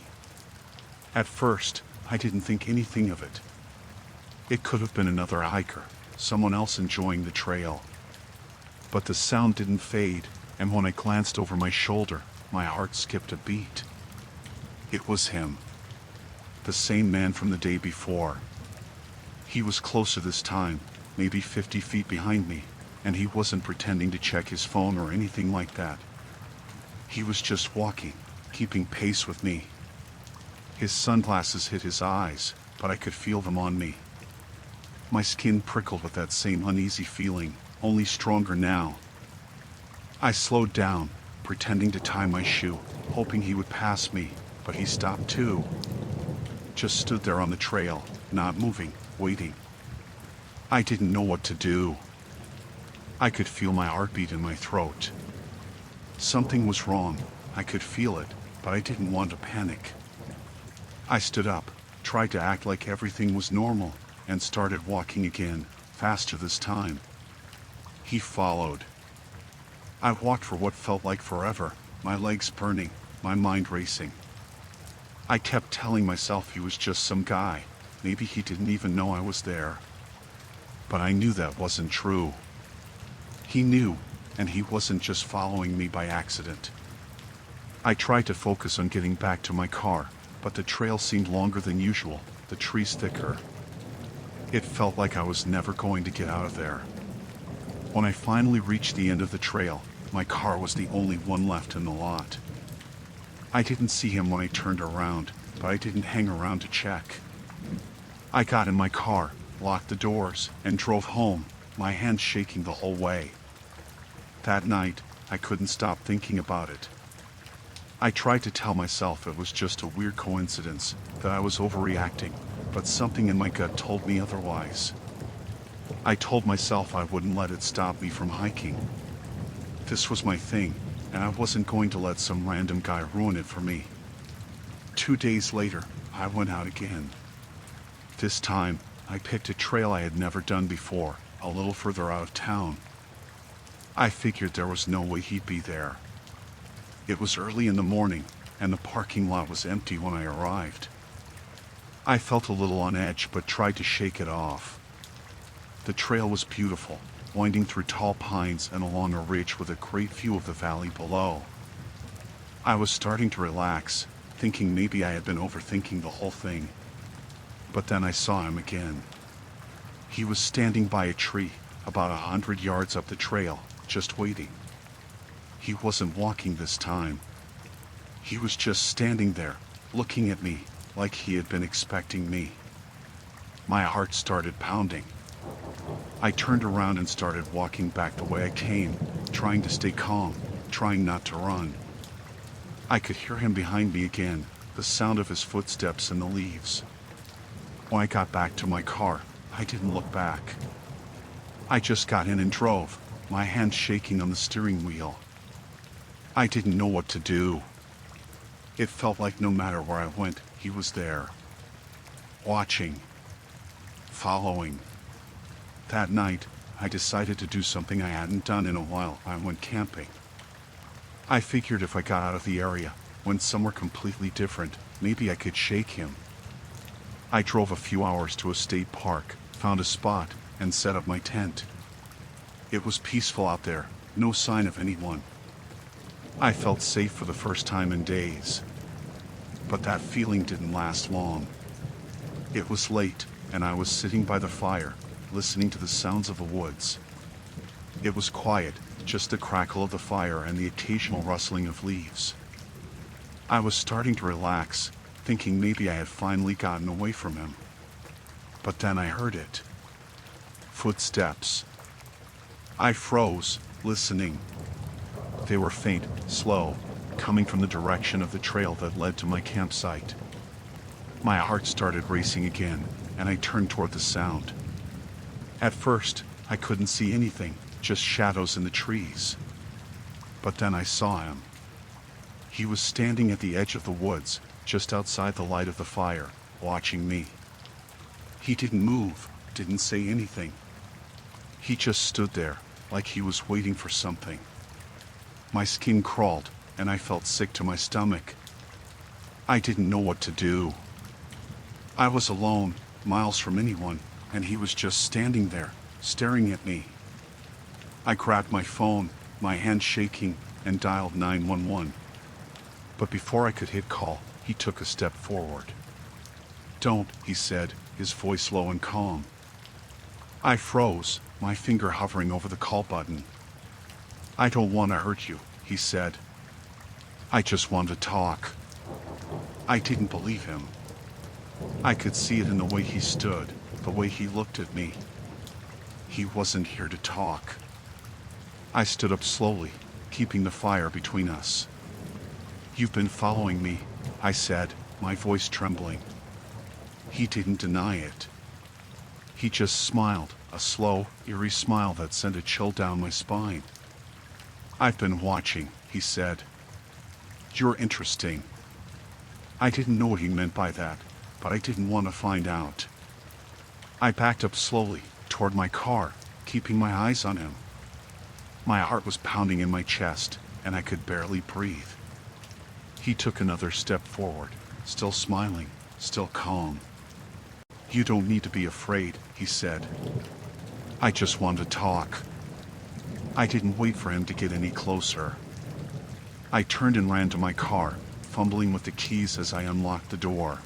At first, I didn't think anything of it. It could have been another hiker, someone else enjoying the trail. But the sound didn't fade, and when I glanced over my shoulder, my heart skipped a beat. It was him. The same man from the day before. He was closer this time, maybe 50 feet behind me, and he wasn't pretending to check his phone or anything like that. He was just walking, keeping pace with me. His sunglasses hit his eyes, but I could feel them on me. My skin prickled with that same uneasy feeling, only stronger now. I slowed down, pretending to tie my shoe, hoping he would pass me, but he stopped too. Just stood there on the trail, not moving, waiting. I didn't know what to do. I could feel my heartbeat in my throat. Something was wrong. I could feel it, but I didn't want to panic. I stood up, tried to act like everything was normal, and started walking again, faster this time. He followed. I walked for what felt like forever, my legs burning, my mind racing. I kept telling myself he was just some guy. Maybe he didn't even know I was there. But I knew that wasn't true. He knew, and he wasn't just following me by accident. I tried to focus on getting back to my car, but the trail seemed longer than usual, the trees thicker. It felt like I was never going to get out of there. When I finally reached the end of the trail, my car was the only one left in the lot. I didn't see him when I turned around, but I didn't hang around to check. I got in my car, locked the doors, and drove home, my hands shaking the whole way. That night, I couldn't stop thinking about it. I tried to tell myself it was just a weird coincidence, that I was overreacting, but something in my gut told me otherwise. I told myself I wouldn't let it stop me from hiking. This was my thing, and I wasn't going to let some random guy ruin it for me. 2 days later, I went out again. This time, I picked a trail I had never done before, a little further out of town. I figured there was no way he'd be there. It was early in the morning, and the parking lot was empty when I arrived. I felt a little on edge, but tried to shake it off. The trail was beautiful, winding through tall pines and along a ridge with a great view of the valley below. I was starting to relax, thinking maybe I had been overthinking the whole thing. But then I saw him again. He was standing by a tree, about 100 yards up the trail, just waiting. He wasn't walking this time. He was just standing there, looking at me, like he had been expecting me. My heart started pounding. I turned around and started walking back the way I came, trying to stay calm, trying not to run. I could hear him behind me again, the sound of his footsteps in the leaves. When I got back to my car, I didn't look back. I just got in and drove, my hands shaking on the steering wheel. I didn't know what to do. It felt like no matter where I went, he was there. Watching. Following. That night, I decided to do something I hadn't done in a while. I went camping. I figured if I got out of the area, went somewhere completely different, maybe I could shake him. I drove a few hours to a state park, found a spot, and set up my tent. It was peaceful out there, no sign of anyone. I felt safe for the first time in days. But that feeling didn't last long. It was late, and I was sitting by the fire, listening to the sounds of the woods. It was quiet, just the crackle of the fire and the occasional rustling of leaves. I was starting to relax, thinking maybe I had finally gotten away from him. But then I heard it. Footsteps. I froze, listening. They were faint, slow, coming from the direction of the trail that led to my campsite. My heart started racing again, and I turned toward the sound. At first, I couldn't see anything, just shadows in the trees. But then I saw him. He was standing at the edge of the woods, just outside the light of the fire, watching me. He didn't move, didn't say anything. He just stood there, like he was waiting for something. My skin crawled, and I felt sick to my stomach. I didn't know what to do. I was alone, miles from anyone, and he was just standing there, staring at me. I grabbed my phone, my hand shaking, and dialed 911. But before I could hit call, he took a step forward. "Don't," he said, his voice low and calm. I froze, my finger hovering over the call button. "I don't want to hurt you," he said. "I just want to talk." I didn't believe him. I could see it in the way he stood, the way he looked at me. He wasn't here to talk. I stood up slowly, keeping the fire between us. "You've been following me," I said, my voice trembling. He didn't deny it. He just smiled, a slow, eerie smile that sent a chill down my spine. "I've been watching," he said. "You're interesting." I didn't know what he meant by that, but I didn't want to find out. I backed up slowly, toward my car, keeping my eyes on him. My heart was pounding in my chest, and I could barely breathe. He took another step forward, still smiling, still calm. "You don't need to be afraid," he said. "I just want to talk." I didn't wait for him to get any closer. I turned and ran to my car, fumbling with the keys as I unlocked the door.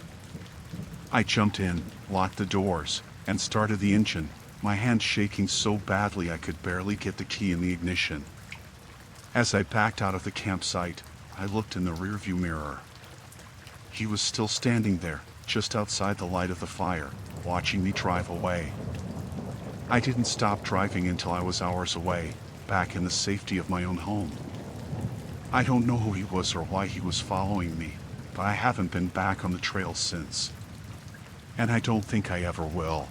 I jumped in, locked the doors, and started the engine, my hand shaking so badly I could barely get the key in the ignition. As I backed out of the campsite, I looked in the rearview mirror. He was still standing there, just outside the light of the fire, watching me drive away. I didn't stop driving until I was hours away, back in the safety of my own home. I don't know who he was or why he was following me, but I haven't been back on the trail since. And I don't think I ever will.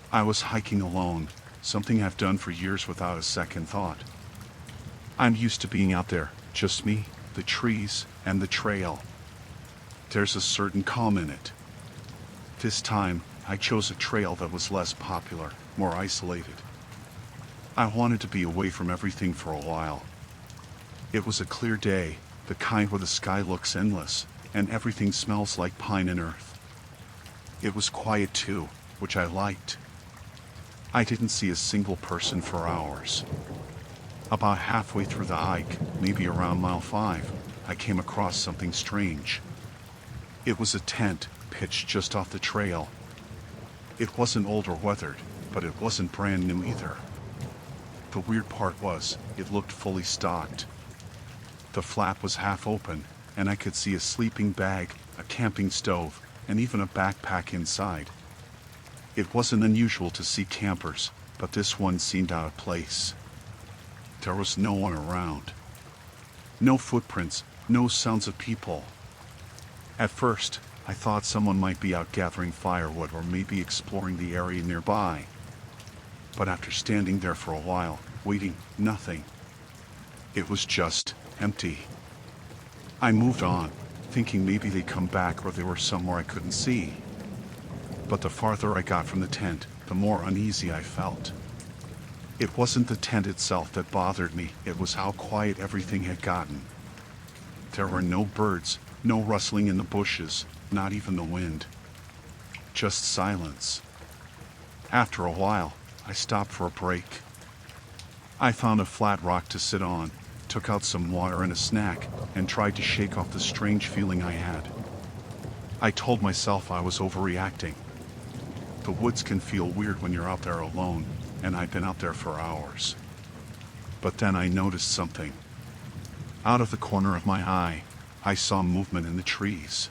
I was hiking alone, something I've done for years without a second thought. I'm used to being out there, just me, the trees, and the trail. There's a certain calm in it. This time, I chose a trail that was less popular, more isolated. I wanted to be away from everything for a while. It was a clear day, the kind where the sky looks endless, and everything smells like pine and earth. It was quiet too, which I liked. I didn't see a single person for hours. About halfway through the hike, maybe around mile 5, I came across something strange. It was a tent, pitched just off the trail. It wasn't old or weathered, but it wasn't brand new either. The weird part was, it looked fully stocked. The flap was half open, and I could see a sleeping bag, a camping stove, and even a backpack inside. It wasn't unusual to see campers, but this one seemed out of place. There was no one around. No footprints, no sounds of people. At first, I thought someone might be out gathering firewood or maybe exploring the area nearby. But after standing there for a while, waiting, nothing. It was just empty. I moved on, thinking maybe they'd come back or they were somewhere I couldn't see. But the farther I got from the tent, the more uneasy I felt. It wasn't the tent itself that bothered me, it was how quiet everything had gotten. There were no birds, no rustling in the bushes, not even the wind. Just silence. After a while, I stopped for a break. I found a flat rock to sit on, took out some water and a snack, and tried to shake off the strange feeling I had. I told myself I was overreacting. The woods can feel weird when you're out there alone, and I'd been out there for hours. But then I noticed something. Out of the corner of my eye, I saw movement in the trees.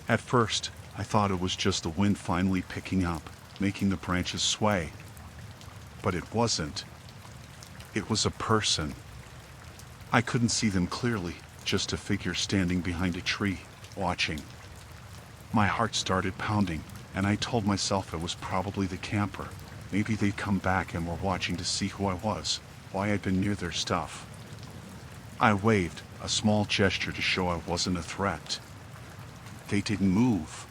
At first, I thought it was just the wind finally picking up, making the branches sway. But it wasn't. It was a person. I couldn't see them clearly, just a figure standing behind a tree, watching. My heart started pounding, and I told myself it was probably the camper. Maybe they'd come back and were watching to see who I was, why I'd been near their stuff. I waved, a small gesture to show I wasn't a threat. They didn't move.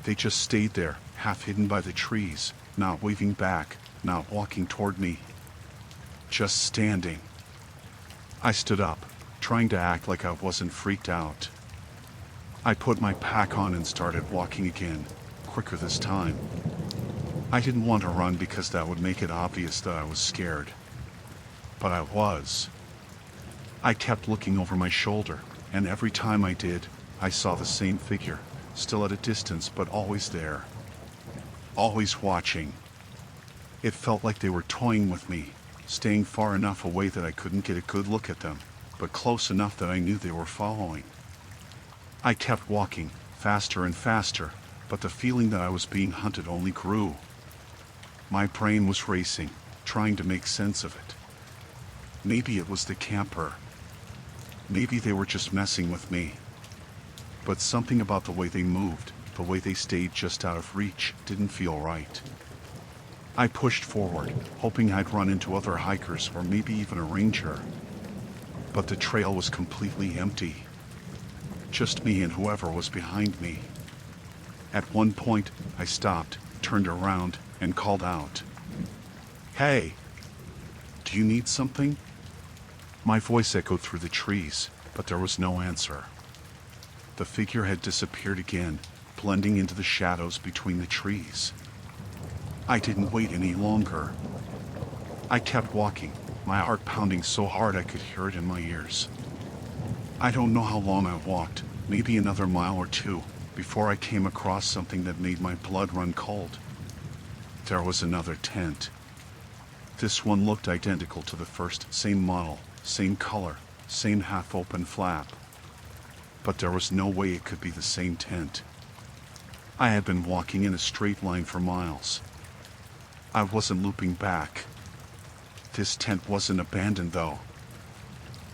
They just stayed there, half hidden by the trees, not waving back, not walking toward me. Just standing. I stood up, trying to act like I wasn't freaked out. I put my pack on and started walking again, quicker this time. I didn't want to run because that would make it obvious that I was scared. But I was. I kept looking over my shoulder, and every time I did, I saw the same figure, still at a distance but always there. Always watching. It felt like they were toying with me, staying far enough away that I couldn't get a good look at them, but close enough that I knew they were following. I kept walking, faster and faster, but the feeling that I was being hunted only grew. My brain was racing, trying to make sense of it. Maybe it was the camper. Maybe they were just messing with me. But something about the way they moved, the way they stayed just out of reach, didn't feel right. I pushed forward, hoping I'd run into other hikers or maybe even a ranger. But the trail was completely empty. Just me and whoever was behind me. At one point, I stopped, turned around, and called out. "Hey! Do you need something?" My voice echoed through the trees, but there was no answer. The figure had disappeared again, blending into the shadows between the trees. I didn't wait any longer. I kept walking, my heart pounding so hard I could hear it in my ears. I don't know how long I walked, maybe another mile or two, before I came across something that made my blood run cold. There was another tent. This one looked identical to the first, same model, same color, same half-open flap. But there was no way it could be the same tent. I had been walking in a straight line for miles. I wasn't looping back. This tent wasn't abandoned though.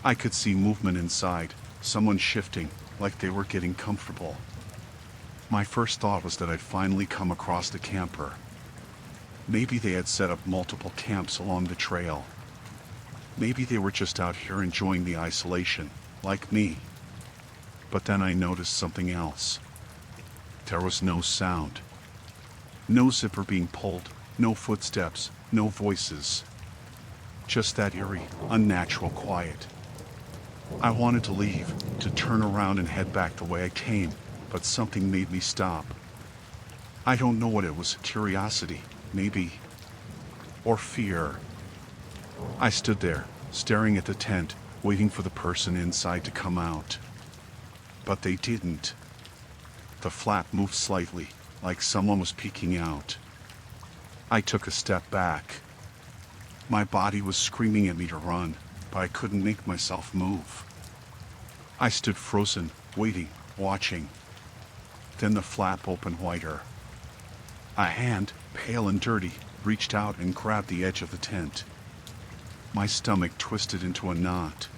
I could see movement inside, someone shifting, like they were getting comfortable. My first thought was that I'd finally come across the camper. Maybe they had set up multiple camps along the trail. Maybe they were just out here enjoying the isolation, like me. But then I noticed something else. There was no sound. No zipper being pulled, no footsteps, no voices. Just that eerie, unnatural quiet. I wanted to leave, to turn around and head back the way I came, but something made me stop. I don't know what it was, curiosity, maybe, or fear. I stood there, staring at the tent, waiting for the person inside to come out. But they didn't. The flap moved slightly, like someone was peeking out. I took a step back. My body was screaming at me to run, but I couldn't make myself move. I stood frozen, waiting, watching. Then the flap opened wider. A hand, pale and dirty, reached out and grabbed the edge of the tent. My stomach twisted into a knot.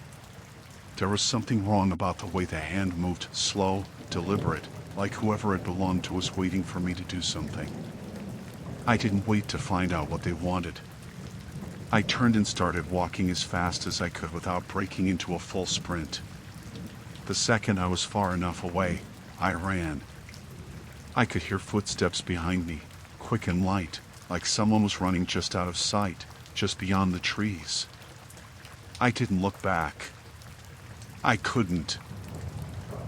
There was something wrong about the way the hand moved, slow, deliberate, like whoever it belonged to was waiting for me to do something. I didn't wait to find out what they wanted. I turned and started walking as fast as I could without breaking into a full sprint. The second I was far enough away, I ran. I could hear footsteps behind me, quick and light, like someone was running just out of sight, just beyond the trees. I didn't look back. I couldn't.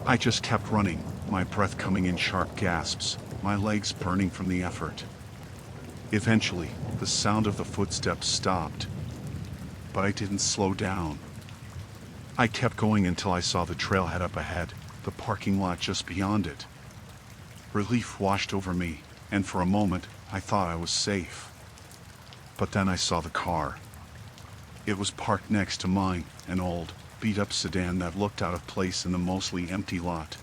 I just kept running, my breath coming in sharp gasps, my legs burning from the effort. Eventually, the sound of the footsteps stopped, but I didn't slow down. I kept going until I saw the trailhead up ahead, the parking lot just beyond it. Relief washed over me, and for a moment, I thought I was safe. But then I saw the car. It was parked next to mine, an old, beat-up sedan that looked out of place in the mostly empty lot.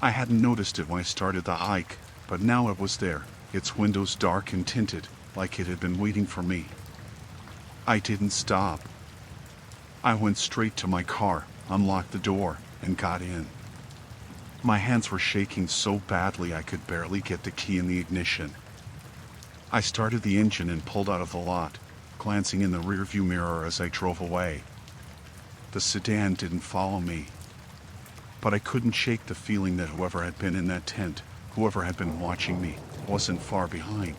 I hadn't noticed it when I started the hike, but now it was there, its windows dark and tinted, like it had been waiting for me. I didn't stop. I went straight to my car, unlocked the door, and got in. My hands were shaking so badly I could barely get the key in the ignition. I started the engine and pulled out of the lot, glancing in the rearview mirror as I drove away. The sedan didn't follow me. But I couldn't shake the feeling that whoever had been in that tent, whoever had been watching me, wasn't far behind.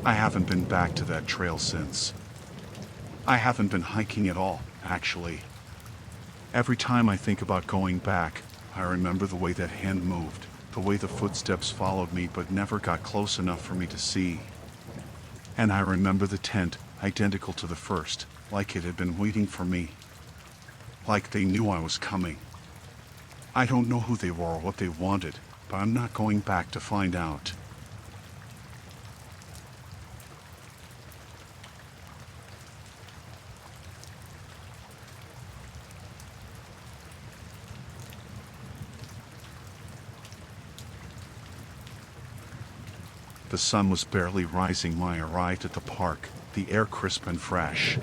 I haven't been back to that trail since. I haven't been hiking at all, actually. Every time I think about going back, I remember the way that hand moved, the way the footsteps followed me but never got close enough for me to see. And I remember the tent, identical to the first, like it had been waiting for me. Like they knew I was coming. I don't know who they were or what they wanted, but I'm not going back to find out. The sun was barely rising when I arrived at the park, the air crisp and fresh.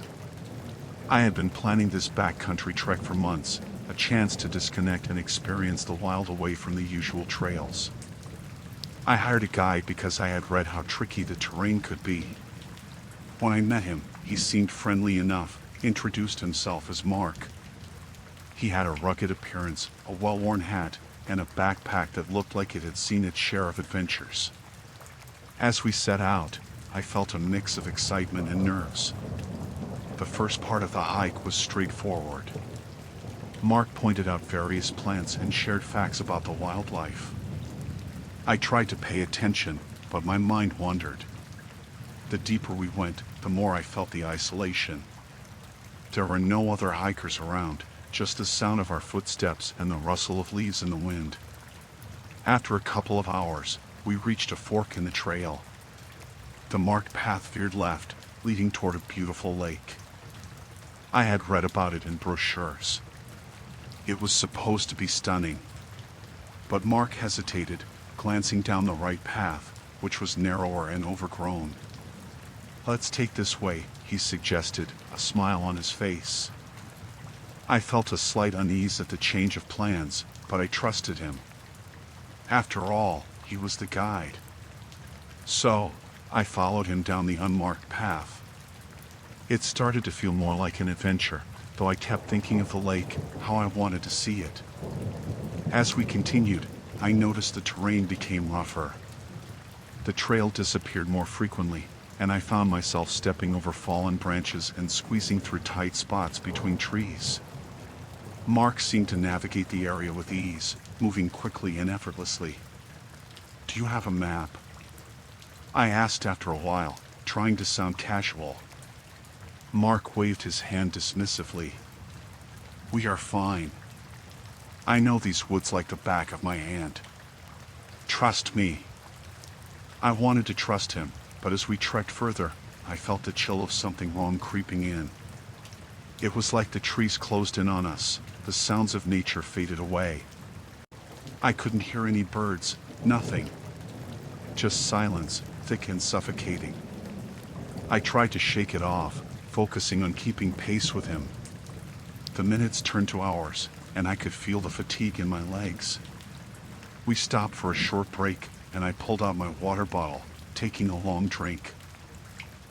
I had been planning this backcountry trek for months, a chance to disconnect and experience the wild away from the usual trails. I hired a guide because I had read how tricky the terrain could be. When I met him, he seemed friendly enough, introduced himself as Mark. He had a rugged appearance, a well-worn hat, and a backpack that looked like it had seen its share of adventures. As we set out, I felt a mix of excitement and nerves. The first part of the hike was straightforward. Mark pointed out various plants and shared facts about the wildlife. I tried to pay attention, but my mind wandered. The deeper we went, the more I felt the isolation. There were no other hikers around, just the sound of our footsteps and the rustle of leaves in the wind. After a couple of hours, we reached a fork in the trail. The marked path veered left, leading toward a beautiful lake. I had read about it in brochures. It was supposed to be stunning. But Mark hesitated, glancing down the right path, which was narrower and overgrown. "Let's take this way," he suggested, a smile on his face. I felt a slight unease at the change of plans, but I trusted him. After all, he was the guide. So, I followed him down the unmarked path. It started to feel more like an adventure, though I kept thinking of the lake, how I wanted to see it. As we continued, I noticed the terrain became rougher. The trail disappeared more frequently, and I found myself stepping over fallen branches and squeezing through tight spots between trees. Mark seemed to navigate the area with ease, moving quickly and effortlessly. "Do you have a map?" I asked after a while, trying to sound casual. Mark waved his hand dismissively. "We are fine. I know these woods like the back of my hand. Trust me." I wanted to trust him, but as we trekked further, I felt the chill of something wrong creeping in. It was like the trees closed in on us, the sounds of nature faded away. I couldn't hear any birds, nothing. Just silence, thick and suffocating. I tried to shake it off, focusing on keeping pace with him. The minutes turned to hours, and I could feel the fatigue in my legs. We stopped for a short break, and I pulled out my water bottle, taking a long drink.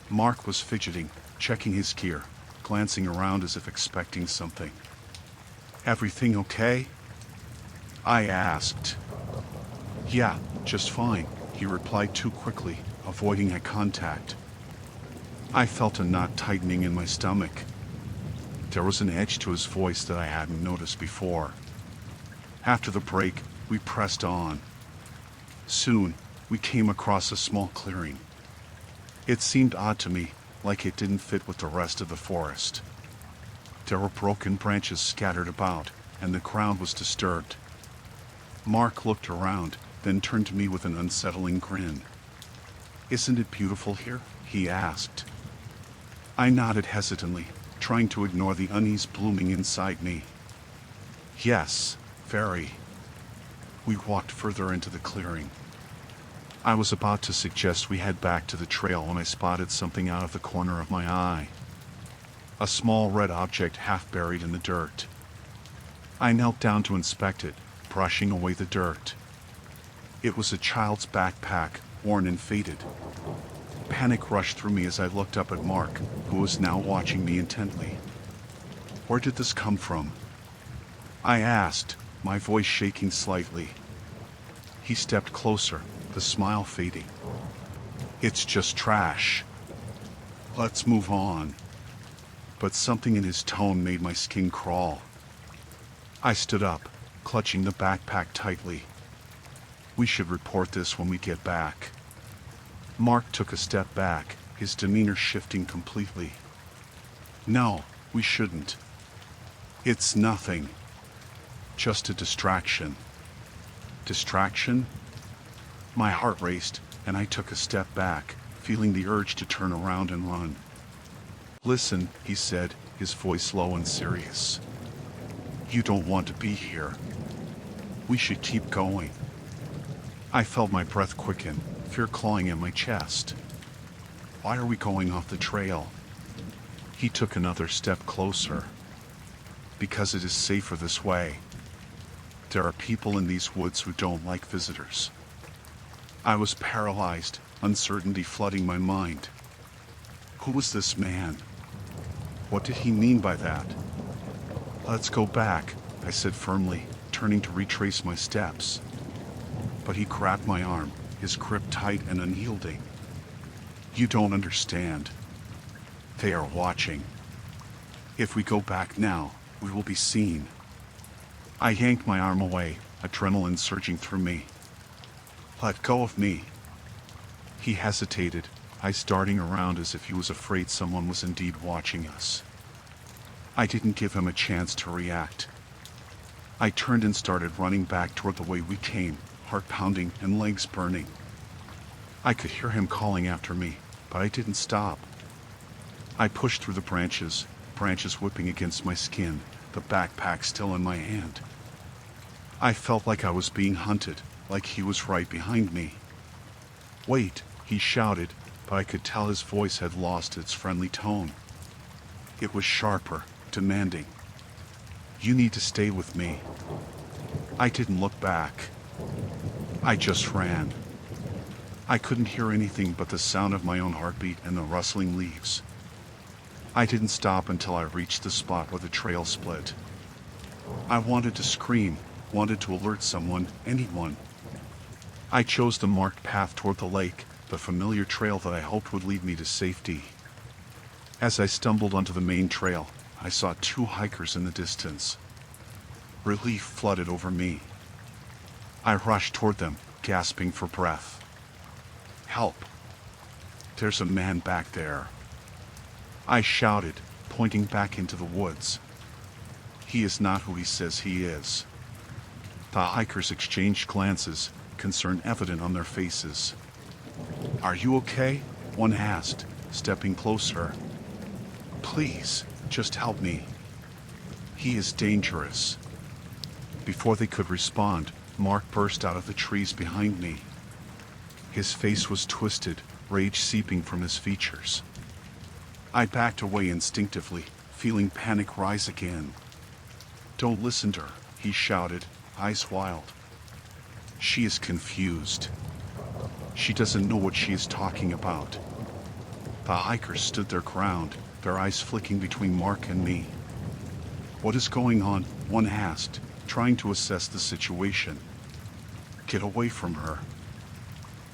Mark was fidgeting, checking his gear, glancing around as if expecting something. "Everything okay?" I asked. "Yeah, just fine," he replied too quickly, avoiding eye contact. I felt a knot tightening in my stomach. There was an edge to his voice that I hadn't noticed before. After the break, we pressed on. Soon, we came across a small clearing. It seemed odd to me, like it didn't fit with the rest of the forest. There were broken branches scattered about, and the ground was disturbed. Mark looked around, then turned to me with an unsettling grin. "Isn't it beautiful here?" he asked. I nodded hesitantly, trying to ignore the unease blooming inside me. "Yes, very." We walked further into the clearing. I was about to suggest we head back to the trail when I spotted something out of the corner of my eye. A small red object half buried in the dirt. I knelt down to inspect it, brushing away the dirt. It was a child's backpack, worn and faded. Panic rushed through me as I looked up at Mark, who was now watching me intently. "Where did this come from?" I asked, my voice shaking slightly. He stepped closer, the smile fading. "It's just trash. Let's move on." But something in his tone made my skin crawl. I stood up, clutching the backpack tightly. "We should report this when we get back." Mark took a step back, his demeanor shifting completely. "No, we shouldn't. It's nothing. Just a distraction." "Distraction?" My heart raced, and I took a step back, feeling the urge to turn around and run. "Listen," he said, his voice low and serious. "You don't want to be here. We should keep going." I felt my breath quicken, fear clawing at my chest. "Why are we going off the trail?" He took another step closer. "Because it is safer this way. There are people in these woods who don't like visitors." I was paralyzed, uncertainty flooding my mind. Who was this man? What did he mean by that? "Let's go back," I said firmly, turning to retrace my steps. But he grabbed my arm, his grip tight and unyielding. "You don't understand. They are watching. If we go back now, we will be seen." I yanked my arm away, adrenaline surging through me. "Let go of me." He hesitated, eyes darting around as if he was afraid someone was indeed watching us. I didn't give him a chance to react. I turned and started running back toward the way we came, heart pounding and legs burning. I could hear him calling after me, but I didn't stop. I pushed through the branches whipping against my skin, the backpack still in my hand. I felt like I was being hunted, like he was right behind me. "Wait," he shouted, but I could tell his voice had lost its friendly tone. It was sharper, demanding. "You need to stay with me." I didn't look back. I just ran. I couldn't hear anything but the sound of my own heartbeat and the rustling leaves. I didn't stop until I reached the spot where the trail split. I wanted to scream, wanted to alert someone, anyone. I chose the marked path toward the lake, the familiar trail that I hoped would lead me to safety. As I stumbled onto the main trail, I saw two hikers in the distance. Relief flooded over me. I rushed toward them, gasping for breath. "Help! There's a man back there!" I shouted, pointing back into the woods. "He is not who he says he is." The hikers exchanged glances, concern evident on their faces. "Are you okay?" one asked, stepping closer. "Please, just help me. He is dangerous." Before they could respond, Mark burst out of the trees behind me. His face was twisted, rage seeping from his features. I backed away instinctively, feeling panic rise again. Don't listen to her, he shouted, eyes wild. She is confused. She doesn't know what she is talking about. The hikers stood their ground, their eyes flicking between Mark and me. What is going on? One asked, trying to assess the situation. Get away from her.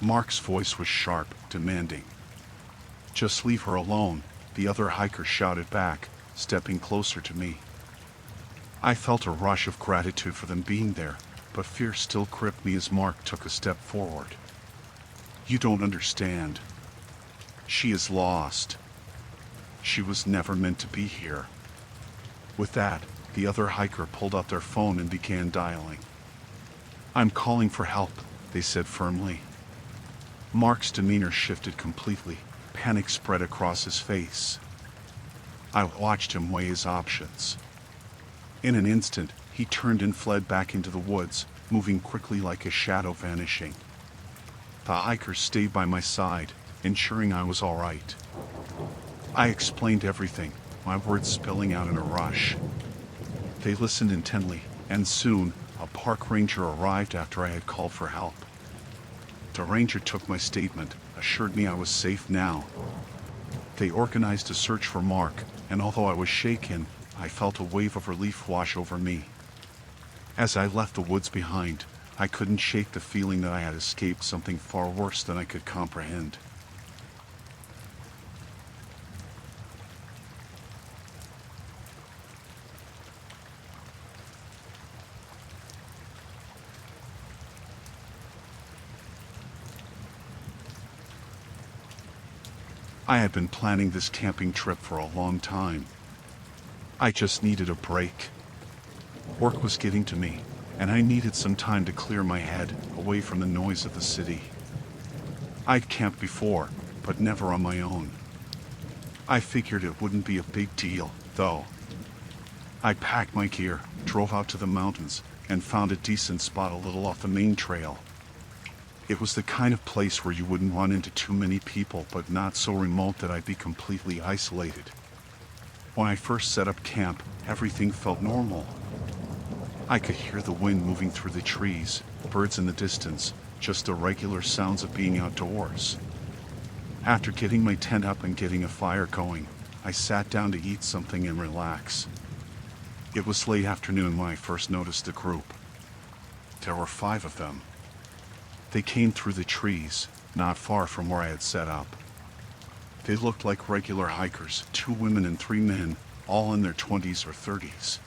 Mark's voice was sharp, demanding. Just leave her alone, the other hiker shouted back, stepping closer to me. I felt a rush of gratitude for them being there, but fear still gripped me as Mark took a step forward. You don't understand. She is lost. She was never meant to be here. With that, the other hiker pulled out their phone and began dialing. I'm calling for help, they said firmly. Mark's demeanor shifted completely. Panic spread across his face. I watched him weigh his options. In an instant, he turned and fled back into the woods, moving quickly like a shadow vanishing. The hikers stayed by my side, ensuring I was all right. I explained everything, my words spilling out in a rush. They listened intently, and soon, a park ranger arrived after I had called for help. The ranger took my statement, assured me I was safe now. They organized a search for Mark, and although I was shaken, I felt a wave of relief wash over me. As I left the woods behind, I couldn't shake the feeling that I had escaped something far worse than I could comprehend. I had been planning this camping trip for a long time. I just needed a break. Work was getting to me, and I needed some time to clear my head away from the noise of the city. I'd camped before, but never on my own. I figured it wouldn't be a big deal, though. I packed my gear, drove out to the mountains, and found a decent spot a little off the main trail. It was the kind of place where you wouldn't run into too many people, but not so remote that I'd be completely isolated. When I first set up camp, everything felt normal. I could hear the wind moving through the trees, birds in the distance, just the regular sounds of being outdoors. After getting my tent up and getting a fire going, I sat down to eat something and relax. It was late afternoon when I first noticed the group. There were 5 of them. They came through the trees, not far from where I had set up. They looked like regular hikers, 2 women and 3 men, all in their 20s or 30s.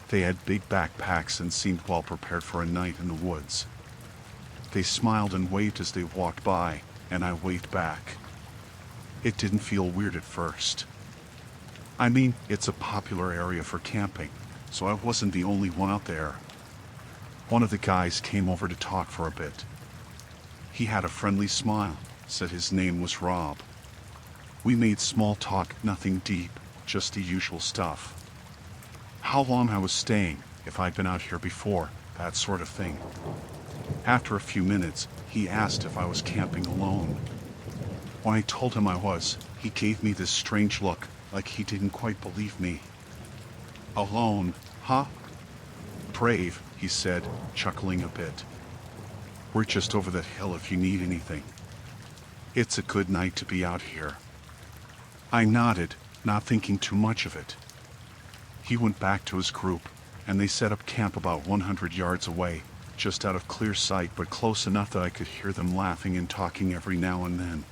They had big backpacks and seemed well prepared for a night in the woods. They smiled and waved as they walked by, and I waved back. It didn't feel weird at first. I mean, it's a popular area for camping, so I wasn't the only one out there. One of the guys came over to talk for a bit. He had a friendly smile, said his name was Rob. We made small talk, nothing deep, just the usual stuff. How long I was staying, if I'd been out here before, that sort of thing. After a few minutes, he asked if I was camping alone. When I told him I was, he gave me this strange look, like he didn't quite believe me. Alone, huh? Brave, he said, chuckling a bit. We're just over that hill if you need anything. It's a good night to be out here. I nodded, not thinking too much of it. He went back to his group, and they set up camp about 100 yards away, just out of clear sight but close enough that I could hear them laughing and talking every now and then.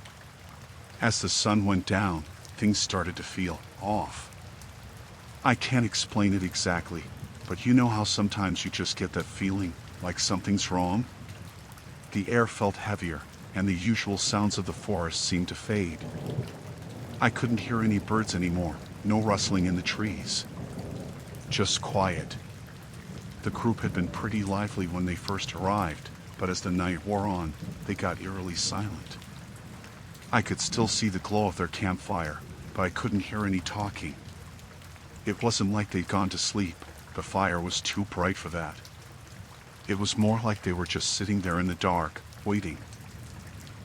As the sun went down, things started to feel off. I can't explain it exactly, but you know how sometimes you just get that feeling, like something's wrong? The air felt heavier, and the usual sounds of the forest seemed to fade. I couldn't hear any birds anymore, no rustling in the trees. Just quiet. The group had been pretty lively when they first arrived, but as the night wore on, they got eerily silent. I could still see the glow of their campfire, but I couldn't hear any talking. It wasn't like they'd gone to sleep. The fire was too bright for that. It was more like they were just sitting there in the dark, waiting.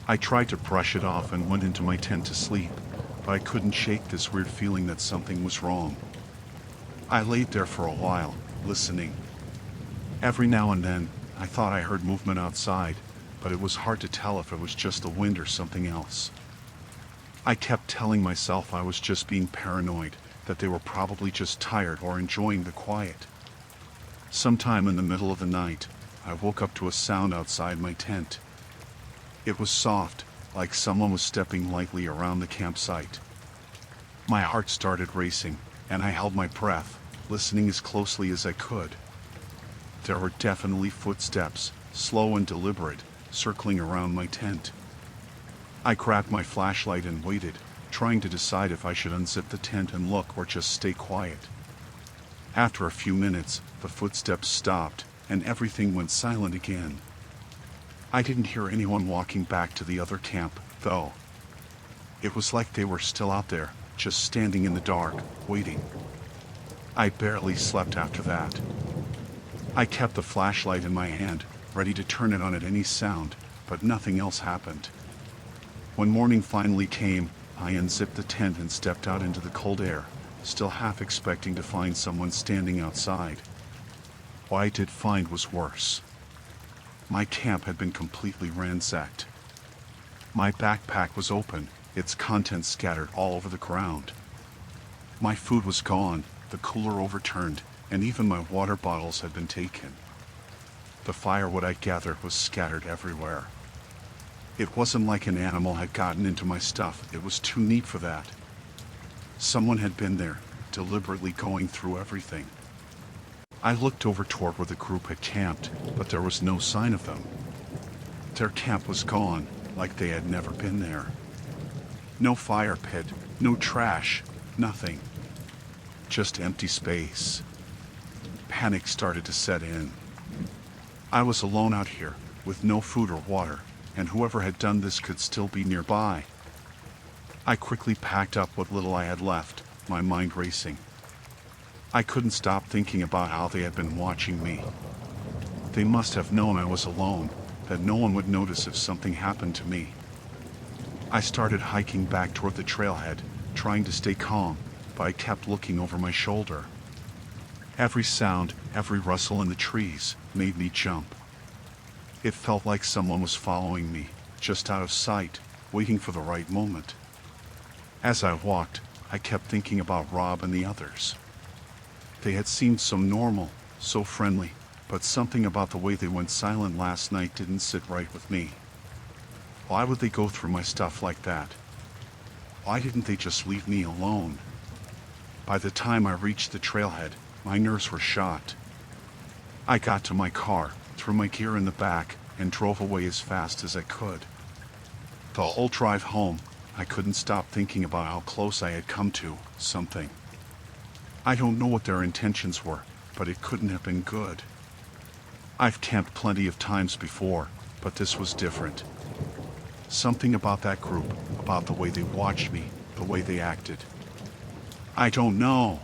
I tried to brush it off and went into my tent to sleep, but I couldn't shake this weird feeling that something was wrong. I laid there for a while, listening. Every now and then, I thought I heard movement outside, but it was hard to tell if it was just the wind or something else. I kept telling myself I was just being paranoid, that they were probably just tired or enjoying the quiet. Sometime in the middle of the night, I woke up to a sound outside my tent. It was soft, like someone was stepping lightly around the campsite. My heart started racing, and I held my breath, listening as closely as I could. There were definitely footsteps, slow and deliberate, circling around my tent. I grabbed my flashlight and waited, trying to decide if I should unzip the tent and look or just stay quiet. After a few minutes, the footsteps stopped, and everything went silent again. I didn't hear anyone walking back to the other camp, though. It was like they were still out there, just standing in the dark, waiting. I barely slept after that. I kept the flashlight in my hand, ready to turn it on at any sound, but nothing else happened. When morning finally came, I unzipped the tent and stepped out into the cold air, still half expecting to find someone standing outside. What I did find was worse. My camp had been completely ransacked. My backpack was open, its contents scattered all over the ground. My food was gone, the cooler overturned, and even my water bottles had been taken. The firewood I gathered was scattered everywhere. It wasn't like an animal had gotten into my stuff, it was too neat for that. Someone had been there, deliberately going through everything. I looked over toward where the group had camped, but there was no sign of them. Their camp was gone, like they had never been there. No fire pit, no trash, nothing. Just empty space. Panic started to set in. I was alone out here, with no food or water, and whoever had done this could still be nearby. I quickly packed up what little I had left, my mind racing. I couldn't stop thinking about how they had been watching me. They must have known I was alone, that no one would notice if something happened to me. I started hiking back toward the trailhead, trying to stay calm, but I kept looking over my shoulder. Every sound, every rustle in the trees, made me jump. It felt like someone was following me, just out of sight, waiting for the right moment. As I walked, I kept thinking about Rob and the others. They had seemed so normal, so friendly, but something about the way they went silent last night didn't sit right with me. Why would they go through my stuff like that? Why didn't they just leave me alone? By the time I reached the trailhead, my nerves were shot. I got to my car, threw my gear in the back, and drove away as fast as I could. The whole drive home, I couldn't stop thinking about how close I had come to something. I don't know what their intentions were, but it couldn't have been good. I've camped plenty of times before, but this was different. Something about that group, about the way they watched me, the way they acted. I don't know.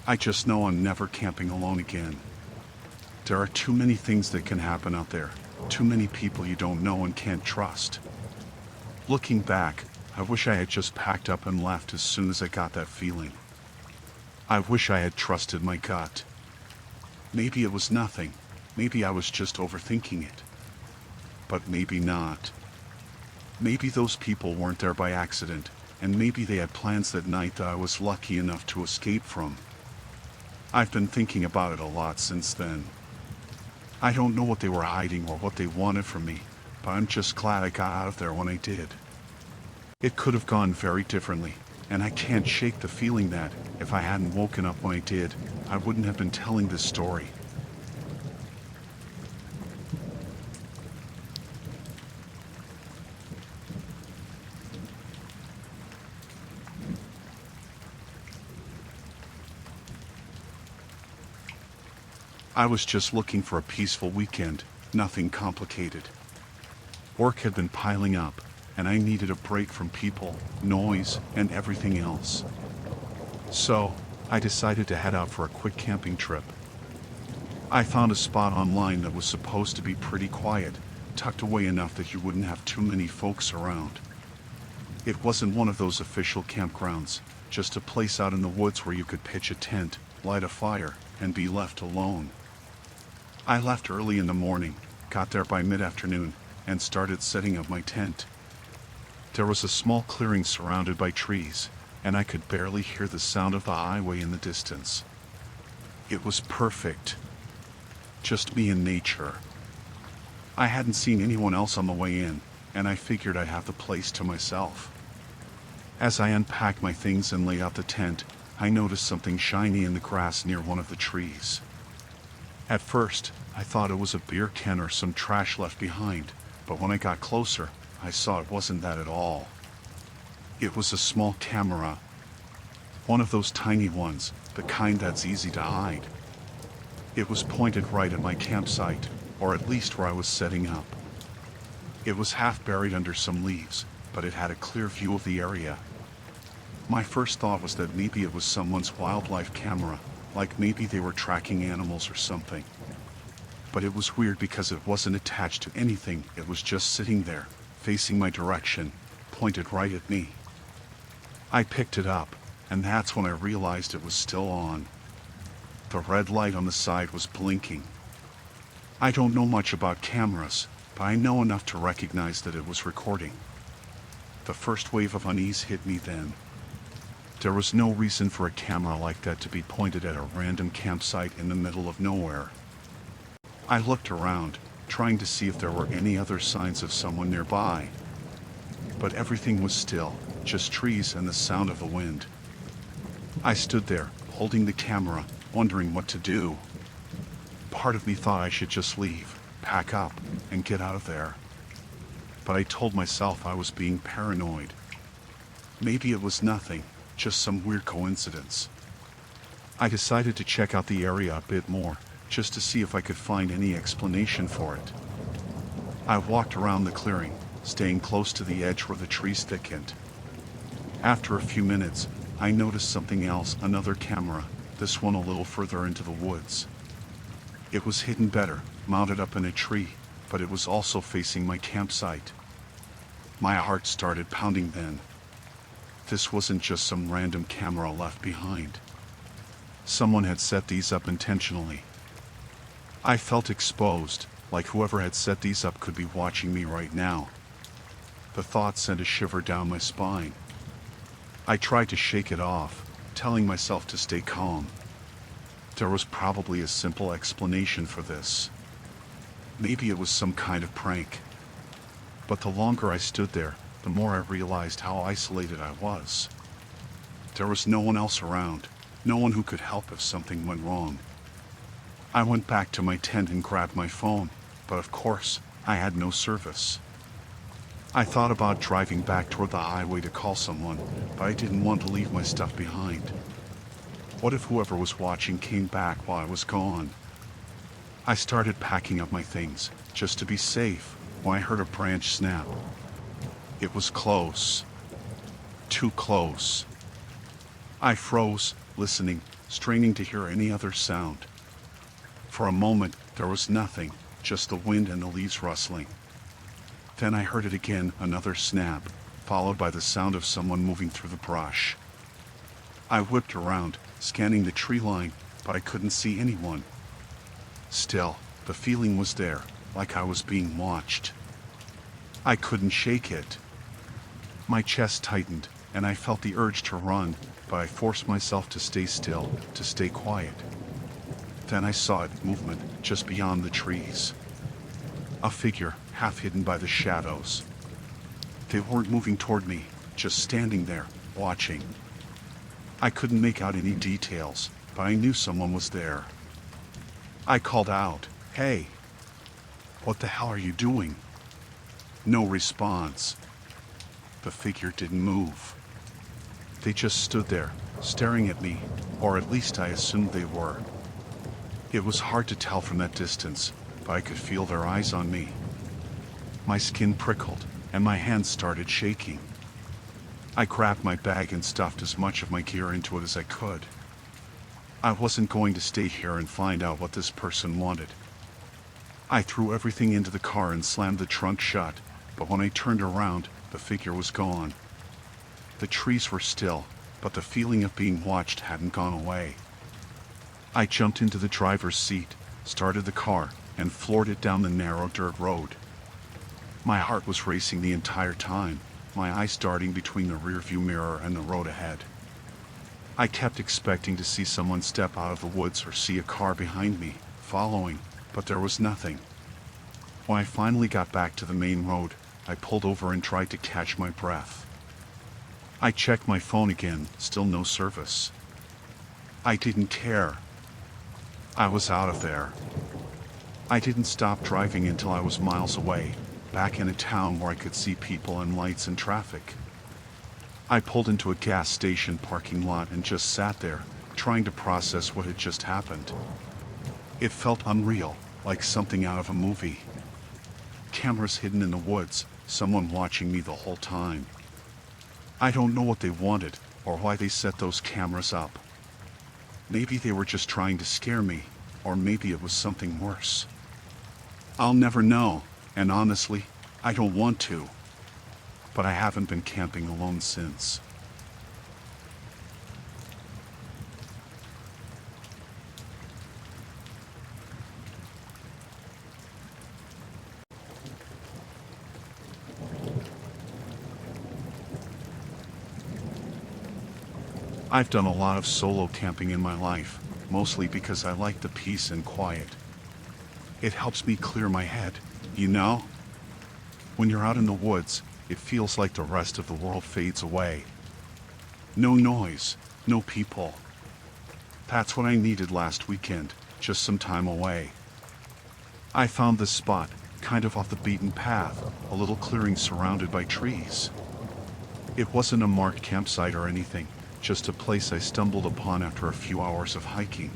I just know I'm never camping alone again. There are too many things that can happen out there, too many people you don't know and can't trust. Looking back, I wish I had just packed up and left as soon as I got that feeling. I wish I had trusted my gut. Maybe it was nothing. Maybe I was just overthinking it. But maybe not. Maybe those people weren't there by accident, and maybe they had plans that night that I was lucky enough to escape from. I've been thinking about it a lot since then. I don't know what they were hiding or what they wanted from me, but I'm just glad I got out of there when I did. It could have gone very differently, and I can't shake the feeling that, if I hadn't woken up when I did, I wouldn't have been telling this story. I was just looking for a peaceful weekend, nothing complicated. Work had been piling up, and I needed a break from people, noise, and everything else. So, I decided to head out for a quick camping trip. I found a spot online that was supposed to be pretty quiet, tucked away enough that you wouldn't have too many folks around. It wasn't one of those official campgrounds, just a place out in the woods where you could pitch a tent, light a fire, and be left alone. I left early in the morning, got there by mid-afternoon, and started setting up my tent. There was a small clearing surrounded by trees, and I could barely hear the sound of the highway in the distance. It was perfect. Just me and nature. I hadn't seen anyone else on the way in, and I figured I'd have the place to myself. As I unpacked my things and laid out the tent, I noticed something shiny in the grass near one of the trees. At first, I thought it was a beer can or some trash left behind, but when I got closer, I saw it wasn't that at all. It was a small camera. One of those tiny ones, the kind that's easy to hide. It was pointed right at my campsite, or at least where I was setting up. It was half buried under some leaves, but it had a clear view of the area. My first thought was that maybe it was someone's wildlife camera, like maybe they were tracking animals or something. But it was weird because it wasn't attached to anything, it was just sitting there, facing my direction, pointed right at me. I picked it up, and that's when I realized it was still on. The red light on the side was blinking. I don't know much about cameras, but I know enough to recognize that it was recording. The first wave of unease hit me then. There was no reason for a camera like that to be pointed at a random campsite in the middle of nowhere. I looked around, trying to see if there were any other signs of someone nearby. But everything was still, just trees and the sound of the wind. I stood there, holding the camera, wondering what to do. Part of me thought I should just leave, pack up, and get out of there. But I told myself I was being paranoid. Maybe it was nothing, just some weird coincidence. I decided to check out the area a bit more, just to see if I could find any explanation for it. I walked around the clearing, staying close to the edge where the trees thickened. After a few minutes, I noticed something else, another camera, this one a little further into the woods. It was hidden better, mounted up in a tree, but it was also facing my campsite. My heart started pounding then. This wasn't just some random camera left behind. Someone had set these up intentionally. I felt exposed, like whoever had set these up could be watching me right now. The thought sent a shiver down my spine. I tried to shake it off, telling myself to stay calm. There was probably a simple explanation for this. Maybe it was some kind of prank. But the longer I stood there, the more I realized how isolated I was. There was no one else around, no one who could help if something went wrong. I went back to my tent and grabbed my phone, but of course, I had no service. I thought about driving back toward the highway to call someone, but I didn't want to leave my stuff behind. What if whoever was watching came back while I was gone? I started packing up my things, just to be safe, when I heard a branch snap. It was close. Too close. I froze, listening, straining to hear any other sound. For a moment, there was nothing, just the wind and the leaves rustling. Then I heard it again, another snap, followed by the sound of someone moving through the brush. I whipped around, scanning the tree line, but I couldn't see anyone. Still, the feeling was there, like I was being watched. I couldn't shake it. My chest tightened, and I felt the urge to run, but I forced myself to stay still, to stay quiet. Then I saw it, movement, just beyond the trees. A figure, half hidden by the shadows. They weren't moving toward me, just standing there, watching. I couldn't make out any details, but I knew someone was there. I called out, "Hey! What the hell are you doing?" No response. The figure didn't move. They just stood there, staring at me, or at least I assumed they were. It was hard to tell from that distance, but I could feel their eyes on me. My skin prickled, and my hands started shaking. I grabbed my bag and stuffed as much of my gear into it as I could. I wasn't going to stay here and find out what this person wanted. I threw everything into the car and slammed the trunk shut, but when I turned around, the figure was gone. The trees were still, but the feeling of being watched hadn't gone away. I jumped into the driver's seat, started the car, and floored it down the narrow dirt road. My heart was racing the entire time, my eyes darting between the rearview mirror and the road ahead. I kept expecting to see someone step out of the woods or see a car behind me, following, but there was nothing. When I finally got back to the main road, I pulled over and tried to catch my breath. I checked my phone again, still no service. I didn't care. I was out of there. I didn't stop driving until I was miles away, back in a town where I could see people and lights and traffic. I pulled into a gas station parking lot and just sat there, trying to process what had just happened. It felt unreal, like something out of a movie. Cameras hidden in the woods, someone watching me the whole time. I don't know what they wanted, or why they set those cameras up. Maybe they were just trying to scare me, or maybe it was something worse. I'll never know, and honestly, I don't want to. But I haven't been camping alone since. I've done a lot of solo camping in my life, mostly because I like the peace and quiet. It helps me clear my head, you know? When you're out in the woods, it feels like the rest of the world fades away. No noise, no people. That's what I needed last weekend, just some time away. I found this spot, kind of off the beaten path, a little clearing surrounded by trees. It wasn't a marked campsite or anything, just a place I stumbled upon after a few hours of hiking.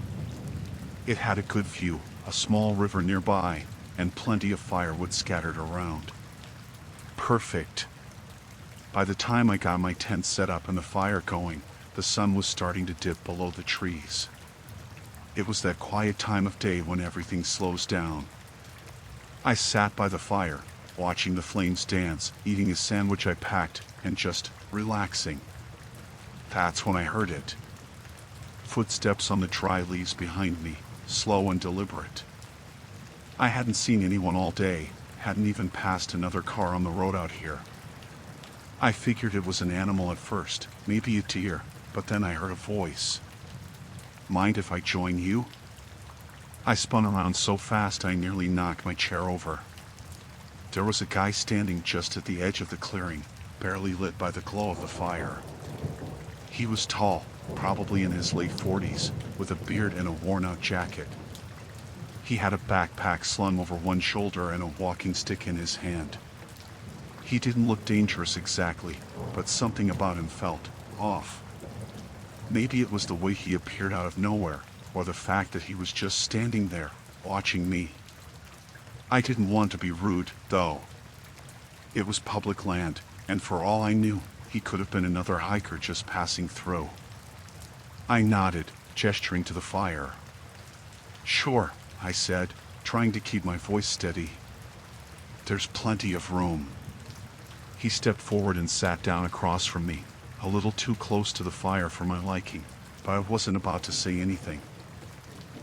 It had a good view, a small river nearby, and plenty of firewood scattered around. Perfect. By the time I got my tent set up and the fire going, the sun was starting to dip below the trees. It was that quiet time of day when everything slows down. I sat by the fire, watching the flames dance, eating a sandwich I packed, and just relaxing. That's when I heard it. Footsteps on the dry leaves behind me, slow and deliberate. I hadn't seen anyone all day, hadn't even passed another car on the road out here. I figured it was an animal at first, maybe a deer, but then I heard a voice. Mind if I join you? I spun around so fast I nearly knocked my chair over. There was a guy standing just at the edge of the clearing, barely lit by the glow of the fire. He was tall, probably in his late 40s, with a beard and a worn-out jacket. He had a backpack slung over one shoulder and a walking stick in his hand. He didn't look dangerous exactly, but something about him felt off. Maybe it was the way he appeared out of nowhere, or the fact that he was just standing there, watching me. I didn't want to be rude, though. It was public land, and for all I knew, he could have been another hiker just passing through. I nodded, gesturing to the fire. Sure, I said, trying to keep my voice steady. There's plenty of room. He stepped forward and sat down across from me, a little too close to the fire for my liking, but I wasn't about to say anything.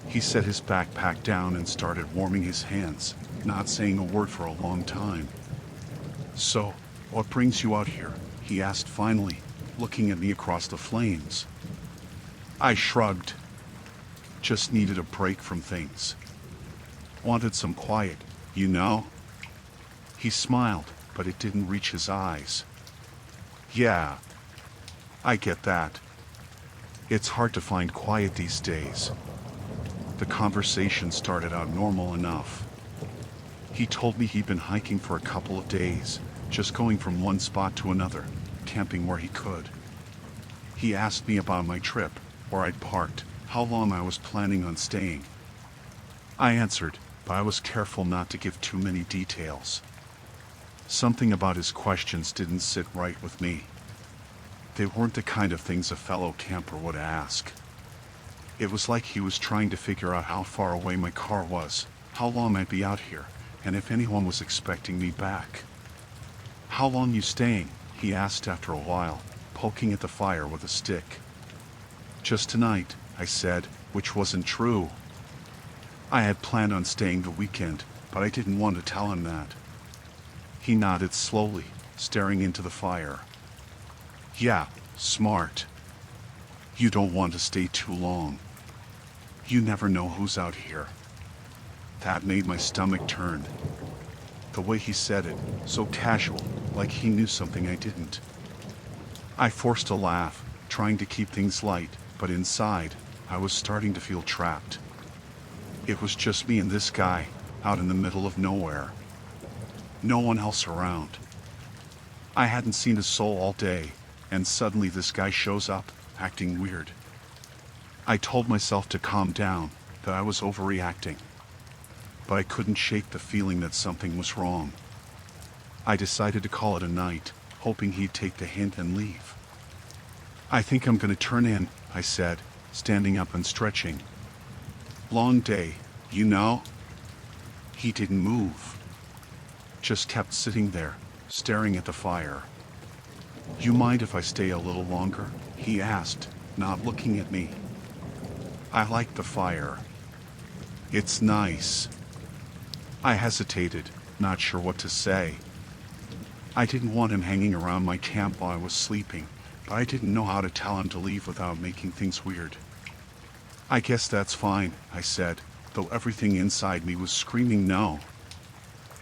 He set his backpack down and started warming his hands, not saying a word for a long time. So, what brings you out here? He asked finally, looking at me across the flames. I shrugged. Just needed a break from things. Wanted some quiet, you know? He smiled, but it didn't reach his eyes. Yeah, I get that. It's hard to find quiet these days. The conversation started out normal enough. He told me he'd been hiking for a couple of days, just going from one spot to another, camping where he could. He asked me about my trip, where I'd parked, how long I was planning on staying. I answered, but I was careful not to give too many details. Something about his questions didn't sit right with me. They weren't the kind of things a fellow camper would ask. It was like he was trying to figure out how far away my car was, how long I'd be out here, and if anyone was expecting me back. How long you staying? He asked after a while, poking at the fire with a stick. Just tonight, I said, which wasn't true. I had planned on staying the weekend, but I didn't want to tell him that. He nodded slowly, staring into the fire. Yeah, smart. You don't want to stay too long. You never know who's out here. That made my stomach turn. The way he said it, so casual, like he knew something I didn't. I forced a laugh, trying to keep things light, but inside, I was starting to feel trapped. It was just me and this guy, out in the middle of nowhere. No one else around. I hadn't seen a soul all day, and suddenly this guy shows up, acting weird. I told myself to calm down, that I was overreacting. But I couldn't shake the feeling that something was wrong. I decided to call it a night, hoping he'd take the hint and leave. I think I'm gonna turn in, I said, standing up and stretching. Long day, you know? He didn't move. Just kept sitting there, staring at the fire. You mind if I stay a little longer? He asked, not looking at me. I like the fire. It's nice. I hesitated, not sure what to say. I didn't want him hanging around my camp while I was sleeping, but I didn't know how to tell him to leave without making things weird. I guess that's fine, I said, though everything inside me was screaming no.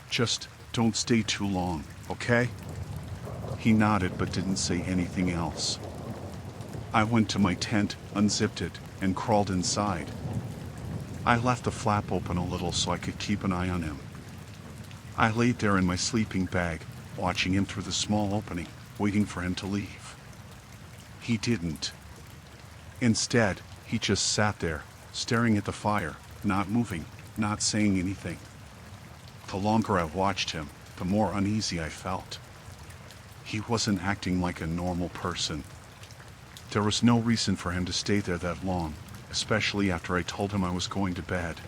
Just don't stay too long, okay? He nodded but didn't say anything else. I went to my tent, unzipped it, and crawled inside. I left the flap open a little so I could keep an eye on him. I laid there in my sleeping bag, watching him through the small opening, waiting for him to leave. He didn't. Instead, he just sat there, staring at the fire, not moving, not saying anything. The longer I watched him, the more uneasy I felt. He wasn't acting like a normal person. There was no reason for him to stay there that long, especially after I told him I was going to bed.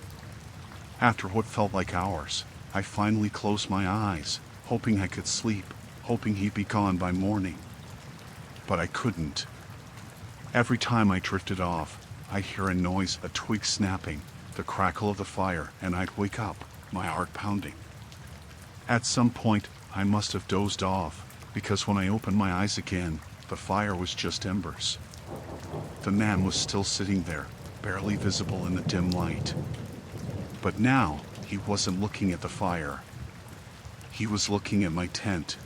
After what felt like hours, I finally closed my eyes, hoping I could sleep, hoping he'd be gone by morning. But I couldn't. Every time I drifted off, I'd hear a noise, a twig snapping, the crackle of the fire, and I'd wake up, my heart pounding. At some point, I must have dozed off, because when I opened my eyes again, the fire was just embers. The man was still sitting there, barely visible in the dim light. But now, he wasn't looking at the fire. He was looking at my tent.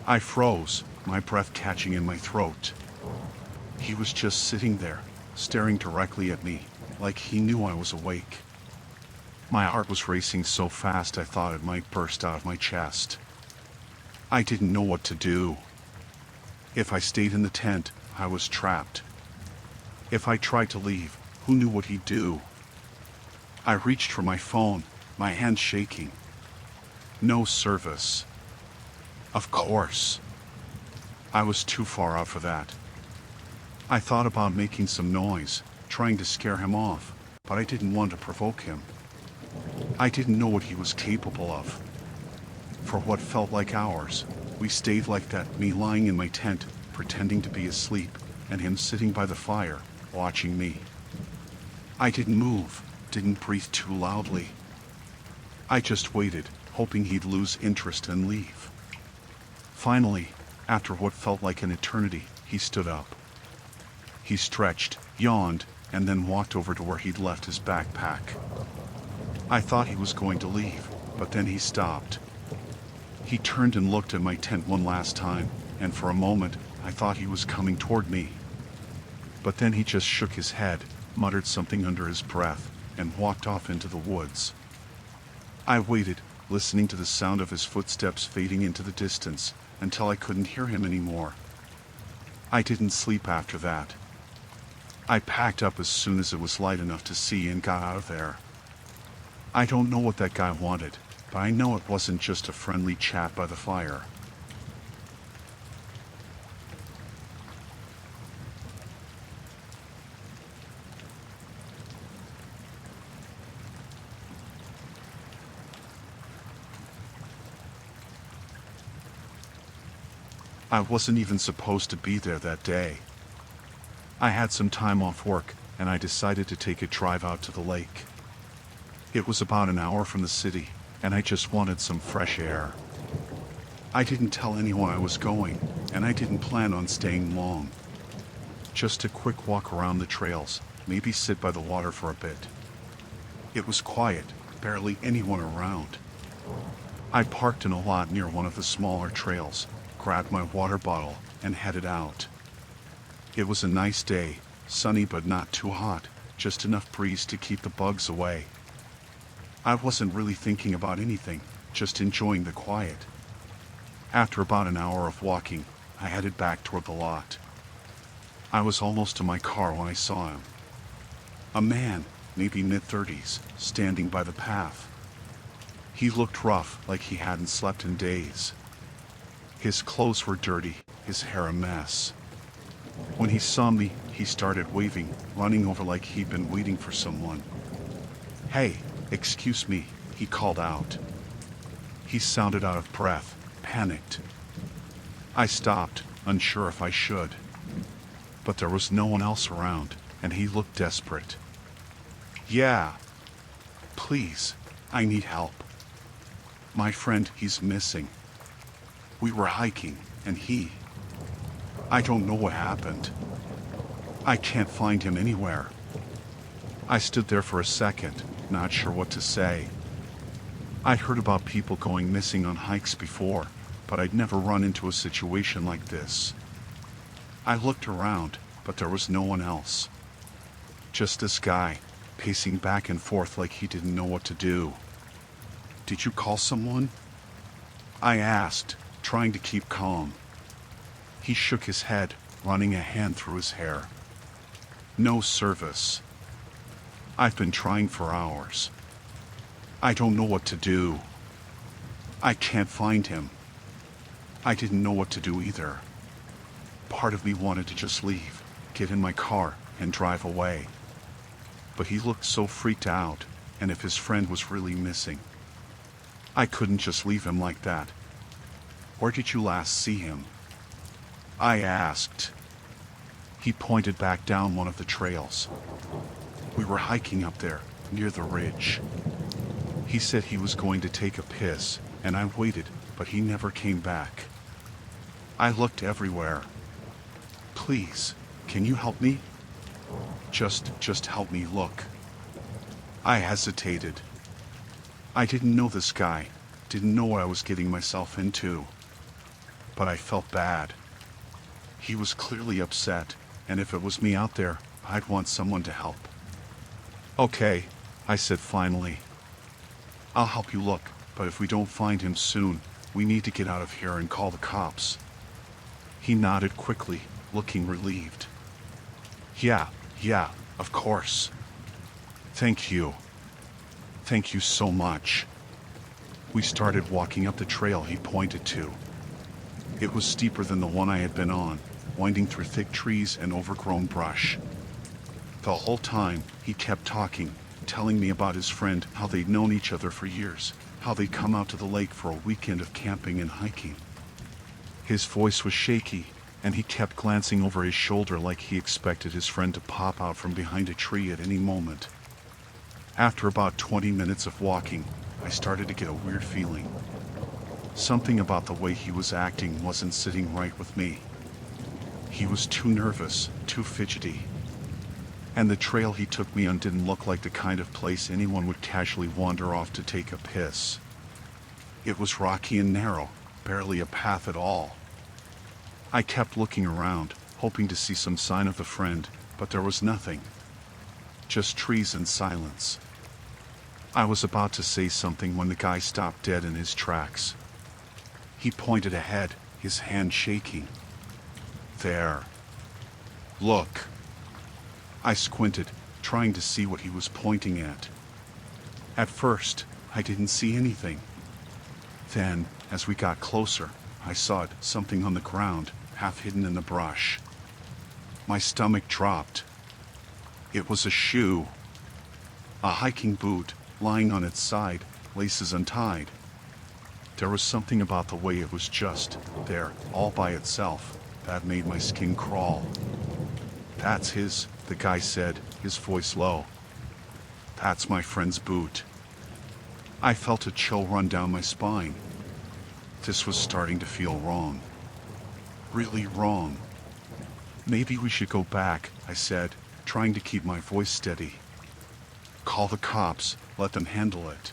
I froze, my breath catching in my throat. He was just sitting there, staring directly at me, like he knew I was awake. My heart was racing so fast I thought it might burst out of my chest. I didn't know what to do. If I stayed in the tent, I was trapped. If I tried to leave, who knew what he'd do? I reached for my phone, my hand shaking. No service. Of course. I was too far out for that. I thought about making some noise, trying to scare him off, but I didn't want to provoke him. I didn't know what he was capable of. For what felt like hours, we stayed like that, me lying in my tent, pretending to be asleep, and him sitting by the fire, watching me. I didn't move, didn't breathe too loudly. I just waited, hoping he'd lose interest and leave. Finally, after what felt like an eternity, he stood up. He stretched, yawned, and then walked over to where he'd left his backpack. I thought he was going to leave, but then he stopped. He turned and looked at my tent one last time, and for a moment, I thought he was coming toward me. But then he just shook his head, muttered something under his breath, and walked off into the woods. I waited, listening to the sound of his footsteps fading into the distance, until I couldn't hear him anymore. I didn't sleep after that. I packed up as soon as it was light enough to see and got out of there. I don't know what that guy wanted, but I know it wasn't just a friendly chat by the fire. I wasn't even supposed to be there that day. I had some time off work, and I decided to take a drive out to the lake. It was about an hour from the city, and I just wanted some fresh air. I didn't tell anyone I was going, and I didn't plan on staying long. Just a quick walk around the trails, maybe sit by the water for a bit. It was quiet, barely anyone around. I parked in a lot near one of the smaller trails, grabbed my water bottle, and headed out. It was a nice day, sunny but not too hot, just enough breeze to keep the bugs away. I wasn't really thinking about anything, just enjoying the quiet. After about an hour of walking, I headed back toward the lot. I was almost to my car when I saw him. A man, maybe mid-30s, standing by the path. He looked rough, like he hadn't slept in days. His clothes were dirty, his hair a mess. When he saw me, he started waving, running over like he'd been waiting for someone. "Hey, excuse me," he called out. He sounded out of breath, panicked. I stopped, unsure if I should. But there was no one else around, and he looked desperate. "Yeah. Please, I need help. My friend, he's missing. We were hiking, and I don't know what happened. I can't find him anywhere." I stood there for a second, not sure what to say. I'd heard about people going missing on hikes before, but I'd never run into a situation like this. I looked around, but there was no one else. Just this guy, pacing back and forth like he didn't know what to do. "Did you call someone?" I asked, trying to keep calm. He shook his head, running a hand through his hair. "No service. I've been trying for hours. I don't know what to do. I can't find him." I didn't know what to do either. Part of me wanted to just leave, get in my car, and drive away. But he looked so freaked out, and if his friend was really missing, I couldn't just leave him like that. "Where did you last see him?" I asked. He pointed back down one of the trails. "We were hiking up there, near the ridge." He said he was going to take a piss, and I waited, but he never came back. I looked everywhere. "Please, can you help me? Just help me look." I hesitated. I didn't know this guy, didn't know what I was getting myself into. But I felt bad. He was clearly upset, and if it was me out there, I'd want someone to help. "Okay," I said finally. "I'll help you look, but if we don't find him soon, we need to get out of here and call the cops." He nodded quickly, looking relieved. Yeah, of course. Thank you. Thank you so much." We started walking up the trail he pointed to. It was steeper than the one I had been on, winding through thick trees and overgrown brush. The whole time, he kept talking, telling me about his friend, how they'd known each other for years, how they'd come out to the lake for a weekend of camping and hiking. His voice was shaky, and he kept glancing over his shoulder like he expected his friend to pop out from behind a tree at any moment. After about 20 minutes of walking, I started to get a weird feeling. Something about the way he was acting wasn't sitting right with me. He was too nervous, too fidgety. And the trail he took me on didn't look like the kind of place anyone would casually wander off to take a piss. It was rocky and narrow, barely a path at all. I kept looking around, hoping to see some sign of the friend, but there was nothing. Just trees and silence. I was about to say something when the guy stopped dead in his tracks. He pointed ahead, his hand shaking. "There. Look." I squinted, trying to see what he was pointing at. At first, I didn't see anything. Then, as we got closer, I saw something on the ground, half hidden in the brush. My stomach dropped. It was a shoe. A hiking boot, lying on its side, laces untied. There was something about the way it was just there, all by itself, that made my skin crawl. "That's his," the guy said, his voice low. That's my friend's boot. I felt a chill run down my spine. This was starting to feel wrong. Really wrong. Maybe we should go back, I said, trying to keep my voice steady. Call the cops, let them handle it.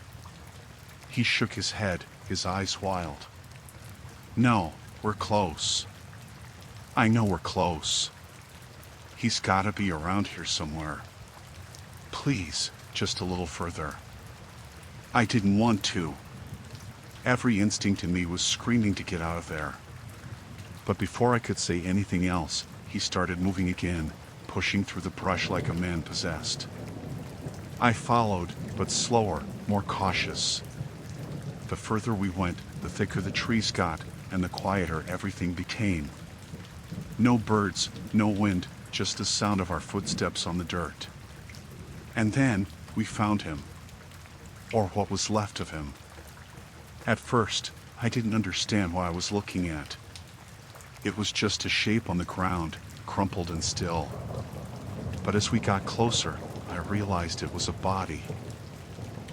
He shook his head, his eyes wild. No, we're close. I know we're close. He's gotta be around here somewhere. Please, just a little further. I didn't want to. Every instinct in me was screaming to get out of there. But before I could say anything else, he started moving again, pushing through the brush like a man possessed. I followed, but slower, more cautious. The further we went, the thicker the trees got, and the quieter everything became. No birds, no wind, just the sound of our footsteps on the dirt. And then, we found him. Or what was left of him. At first, I didn't understand what I was looking at. It was just a shape on the ground, crumpled and still. But as we got closer, I realized it was a body.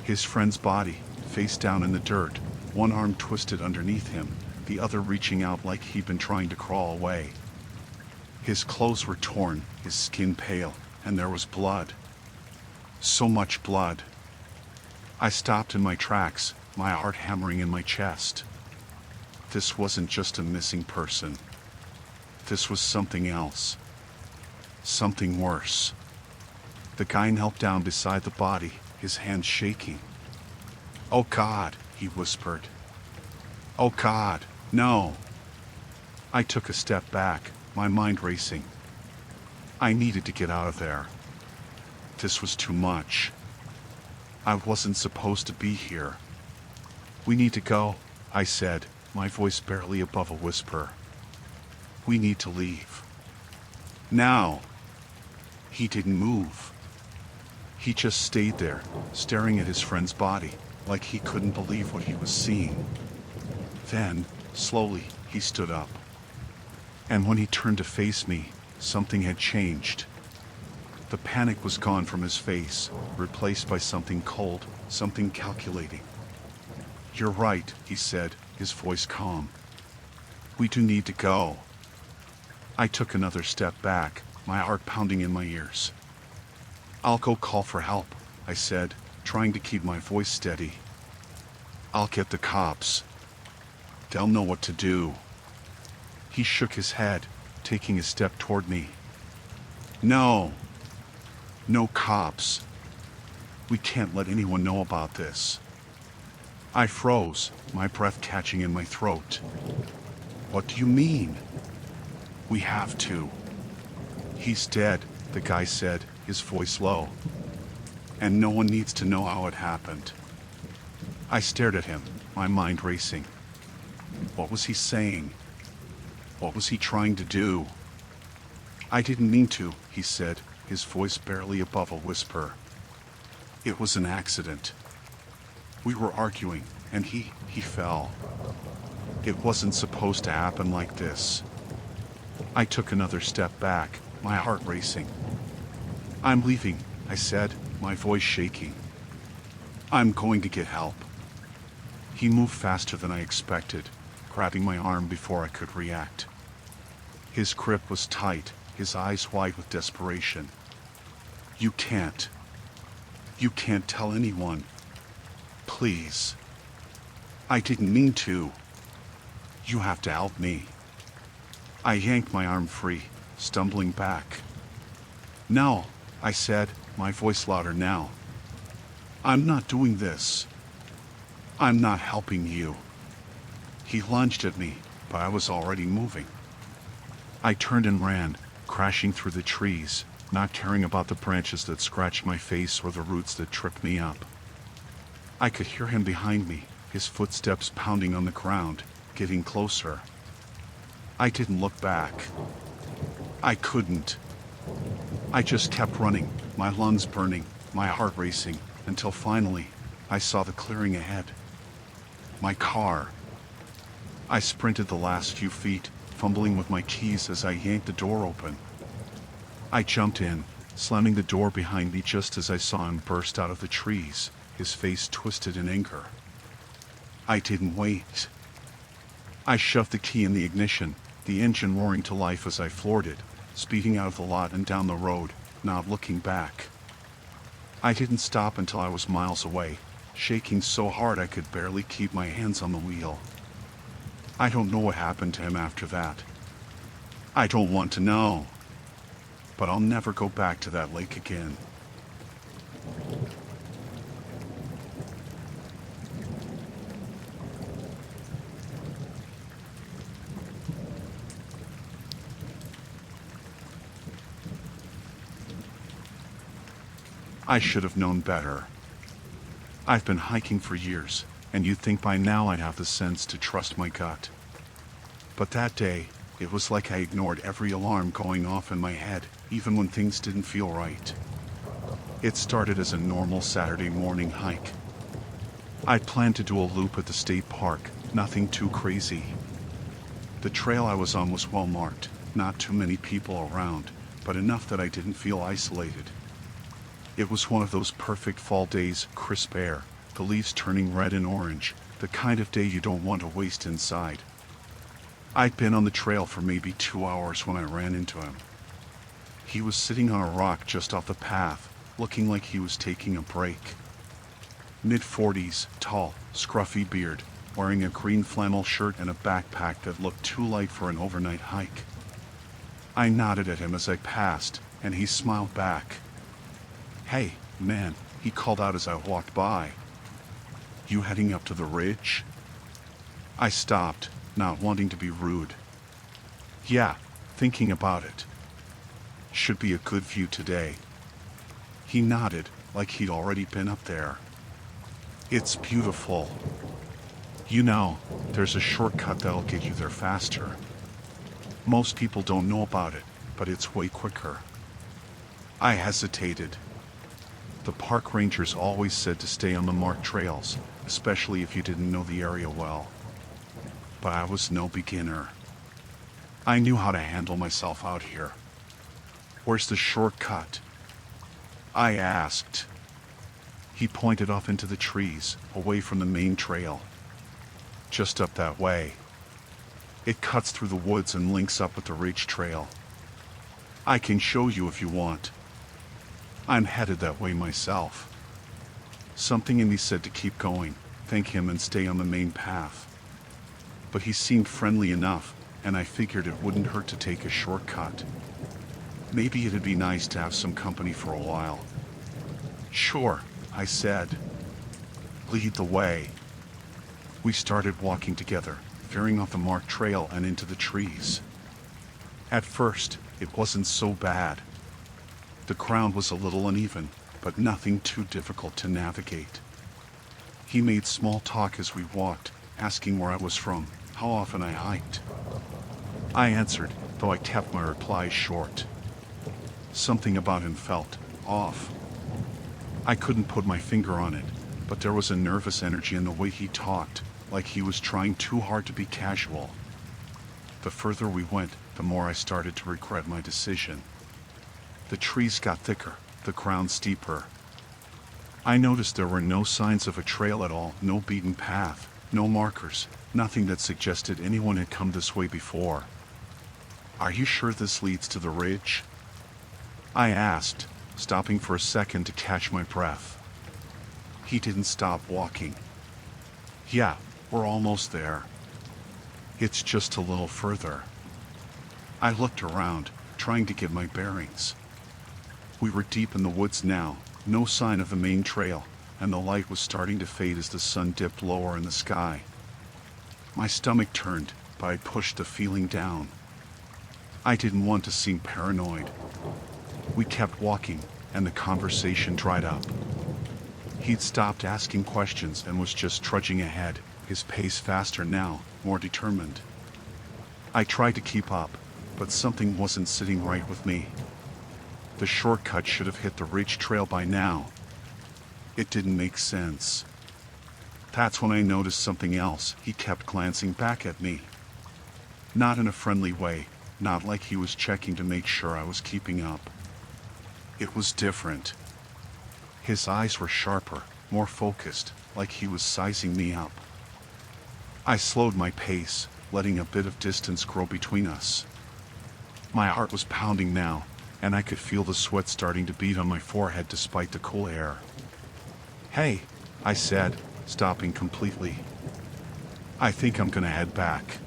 His friend's body, face down in the dirt, one arm twisted underneath him, the other reaching out like he'd been trying to crawl away. His clothes were torn, his skin pale, and there was blood. So much blood. I stopped in my tracks, my heart hammering in my chest. This wasn't just a missing person. This was something else. Something worse. The guy knelt down beside the body, his hands shaking. "Oh God," he whispered. "Oh God, no." I took a step back, my mind racing. I needed to get out of there. This was too much. I wasn't supposed to be here. "We need to go," I said, my voice barely above a whisper. "We need to leave. Now." He didn't move. He just stayed there, staring at his friend's body, like he couldn't believe what he was seeing. Then, slowly, he stood up. And when he turned to face me, something had changed. The panic was gone from his face, replaced by something cold, something calculating. "You're right," he said, his voice calm. "We do need to go." I took another step back, my heart pounding in my ears. "I'll go call for help," I said, trying to keep my voice steady. "I'll get the cops. They'll know what to do." He shook his head, taking a step toward me. "No. No cops. We can't let anyone know about this." I froze, my breath catching in my throat. "What do you mean?" "We have to." "He's dead," the guy said, his voice low. "And no one needs to know how it happened." I stared at him, my mind racing. What was he saying? What was he trying to do? "I didn't mean to," he said, his voice barely above a whisper. "It was an accident. We were arguing, and he fell. It wasn't supposed to happen like this." I took another step back, my heart racing. "I'm leaving," I said, my voice shaking. "I'm going to get help." He moved faster than I expected, grabbing my arm before I could react. His grip was tight, his eyes wide with desperation. You can't tell anyone. Please. I didn't mean to. You have to help me." I yanked my arm free, stumbling back. "No," I said, my voice louder now. "I'm not doing this. I'm not helping you." He lunged at me, but I was already moving. I turned and ran, crashing through the trees, not caring about the branches that scratched my face or the roots that tripped me up. I could hear him behind me, his footsteps pounding on the ground, getting closer. I didn't look back. I couldn't. I just kept running, my lungs burning, my heart racing, until finally, I saw the clearing ahead. My car. I sprinted the last few feet, fumbling with my keys as I yanked the door open. I jumped in, slamming the door behind me just as I saw him burst out of the trees, his face twisted in anger. I didn't wait. I shoved the key in the ignition, the engine roaring to life as I floored it, speeding out of the lot and down the road, not looking back. I didn't stop until I was miles away, shaking so hard I could barely keep my hands on the wheel. I don't know what happened to him after that. I don't want to know. But I'll never go back to that lake again. I should have known better. I've been hiking for years, and you'd think by now I'd have the sense to trust my gut. But that day, it was like I ignored every alarm going off in my head, even when things didn't feel right. It started as a normal Saturday morning hike. I'd planned to do a loop at the state park, nothing too crazy. The trail I was on was well marked, not too many people around, but enough that I didn't feel isolated. It was one of those perfect fall days, crisp air, the leaves turning red and orange, the kind of day you don't want to waste inside. I'd been on the trail for maybe 2 hours when I ran into him. He was sitting on a rock just off the path, looking like he was taking a break. Mid-40s, tall, scruffy beard, wearing a green flannel shirt and a backpack that looked too light for an overnight hike. I nodded at him as I passed, and he smiled back. "Hey, man," he called out as I walked by. "You heading up to the ridge?" I stopped, not wanting to be rude. "Yeah, thinking about it. Should be a good view today." He nodded, like he'd already been up there. "It's beautiful. You know, there's a shortcut that'll get you there faster. Most people don't know about it, but it's way quicker." I hesitated. The park rangers always said to stay on the marked trails, especially if you didn't know the area well. But I was no beginner. I knew how to handle myself out here. "Where's the shortcut?" I asked. He pointed off into the trees, away from the main trail. "Just up that way. It cuts through the woods and links up with the ridge trail. I can show you if you want. I'm headed that way myself." Something in me said to keep going, thank him and stay on the main path. But he seemed friendly enough, and I figured it wouldn't hurt to take a shortcut. Maybe it'd be nice to have some company for a while. "Sure," I said. "Lead the way." We started walking together, veering off the marked trail and into the trees. At first, it wasn't so bad. The ground was a little uneven, but nothing too difficult to navigate. He made small talk as we walked, asking where I was from, how often I hiked. I answered, though I kept my replies short. Something about him felt off. I couldn't put my finger on it, but there was a nervous energy in the way he talked, like he was trying too hard to be casual. The further we went, the more I started to regret my decision. The trees got thicker, the ground steeper. I noticed there were no signs of a trail at all, no beaten path, no markers, nothing that suggested anyone had come this way before. "Are you sure this leads to the ridge?" I asked, stopping for a second to catch my breath. He didn't stop walking. "Yeah, we're almost there. It's just a little further." I looked around, trying to get my bearings. We were deep in the woods now, no sign of the main trail, and the light was starting to fade as the sun dipped lower in the sky. My stomach turned, but I pushed the feeling down. I didn't want to seem paranoid. We kept walking, and the conversation dried up. He'd stopped asking questions and was just trudging ahead, his pace faster now, more determined. I tried to keep up, but something wasn't sitting right with me. The shortcut should have hit the ridge trail by now. It didn't make sense. That's when I noticed something else. He kept glancing back at me. Not in a friendly way, not like he was checking to make sure I was keeping up. It was different. His eyes were sharper, more focused, like he was sizing me up. I slowed my pace, letting a bit of distance grow between us. My heart was pounding now, and I could feel the sweat starting to bead on my forehead despite the cool air. "Hey," I said, stopping completely. "I think I'm gonna head back.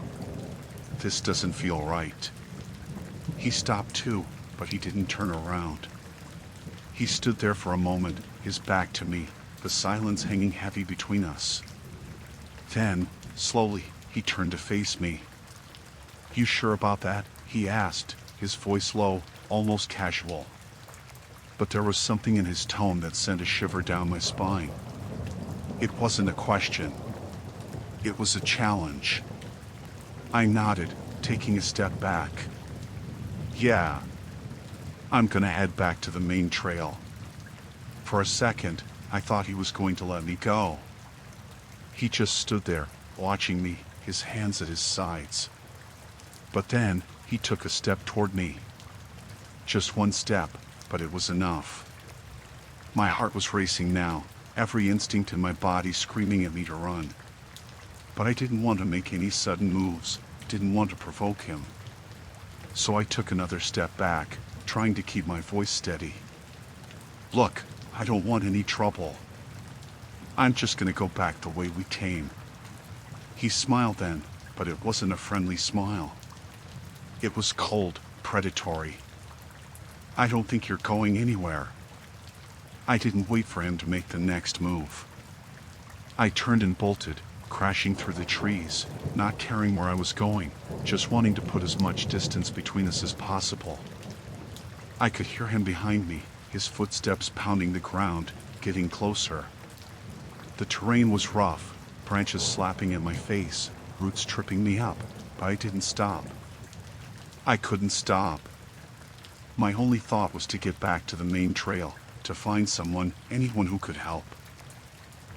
This doesn't feel right." He stopped too, but he didn't turn around. He stood there for a moment, his back to me, the silence hanging heavy between us. Then, slowly, he turned to face me. "You sure about that?" he asked, his voice low, almost casual. But there was something in his tone that sent a shiver down my spine. It wasn't a question. It was a challenge. I nodded, taking a step back. "Yeah. I'm gonna head back to the main trail." For a second, I thought he was going to let me go. He just stood there, watching me, his hands at his sides. But then, he took a step toward me. Just one step, but it was enough. My heart was racing now, every instinct in my body screaming at me to run. But I didn't want to make any sudden moves, didn't want to provoke him. So I took another step back, trying to keep my voice steady. "Look, I don't want any trouble. I'm just gonna go back the way we came." He smiled then, but it wasn't a friendly smile. It was cold, predatory. "I don't think you're going anywhere." I didn't wait for him to make the next move. I turned and bolted, crashing through the trees, not caring where I was going, just wanting to put as much distance between us as possible. I could hear him behind me, his footsteps pounding the ground, getting closer. The terrain was rough, branches slapping at my face, roots tripping me up, but I didn't stop. I couldn't stop. My only thought was to get back to the main trail, to find someone, anyone who could help.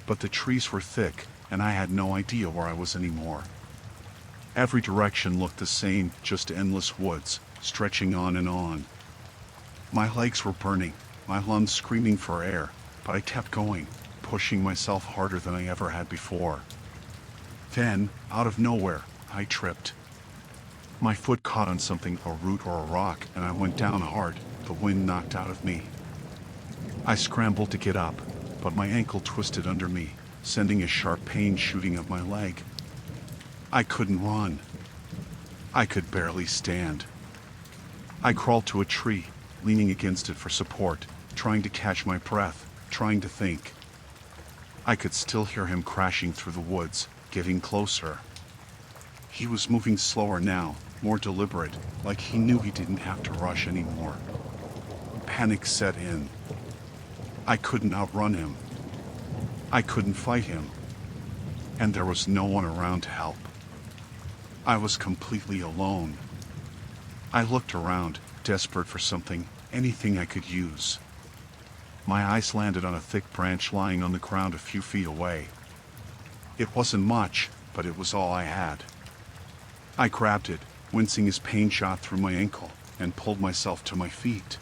But the trees were thick, and I had no idea where I was anymore. Every direction looked the same, just endless woods, stretching on and on. My legs were burning, my lungs screaming for air, but I kept going, pushing myself harder than I ever had before. Then, out of nowhere, I tripped. My foot caught on something, a root or a rock, and I went down hard, the wind knocked out of me. I scrambled to get up, but my ankle twisted under me, sending a sharp pain shooting up my leg. I couldn't run. I could barely stand. I crawled to a tree, leaning against it for support, trying to catch my breath, trying to think. I could still hear him crashing through the woods, getting closer. He was moving slower now, more deliberate, like he knew he didn't have to rush anymore. Panic set in. I couldn't outrun him. I couldn't fight him. And there was no one around to help. I was completely alone. I looked around, desperate for something, anything I could use. My eyes landed on a thick branch lying on the ground a few feet away. It wasn't much, but it was all I had. I grabbed it, wincing as pain shot through my ankle, and pulled myself to my feet.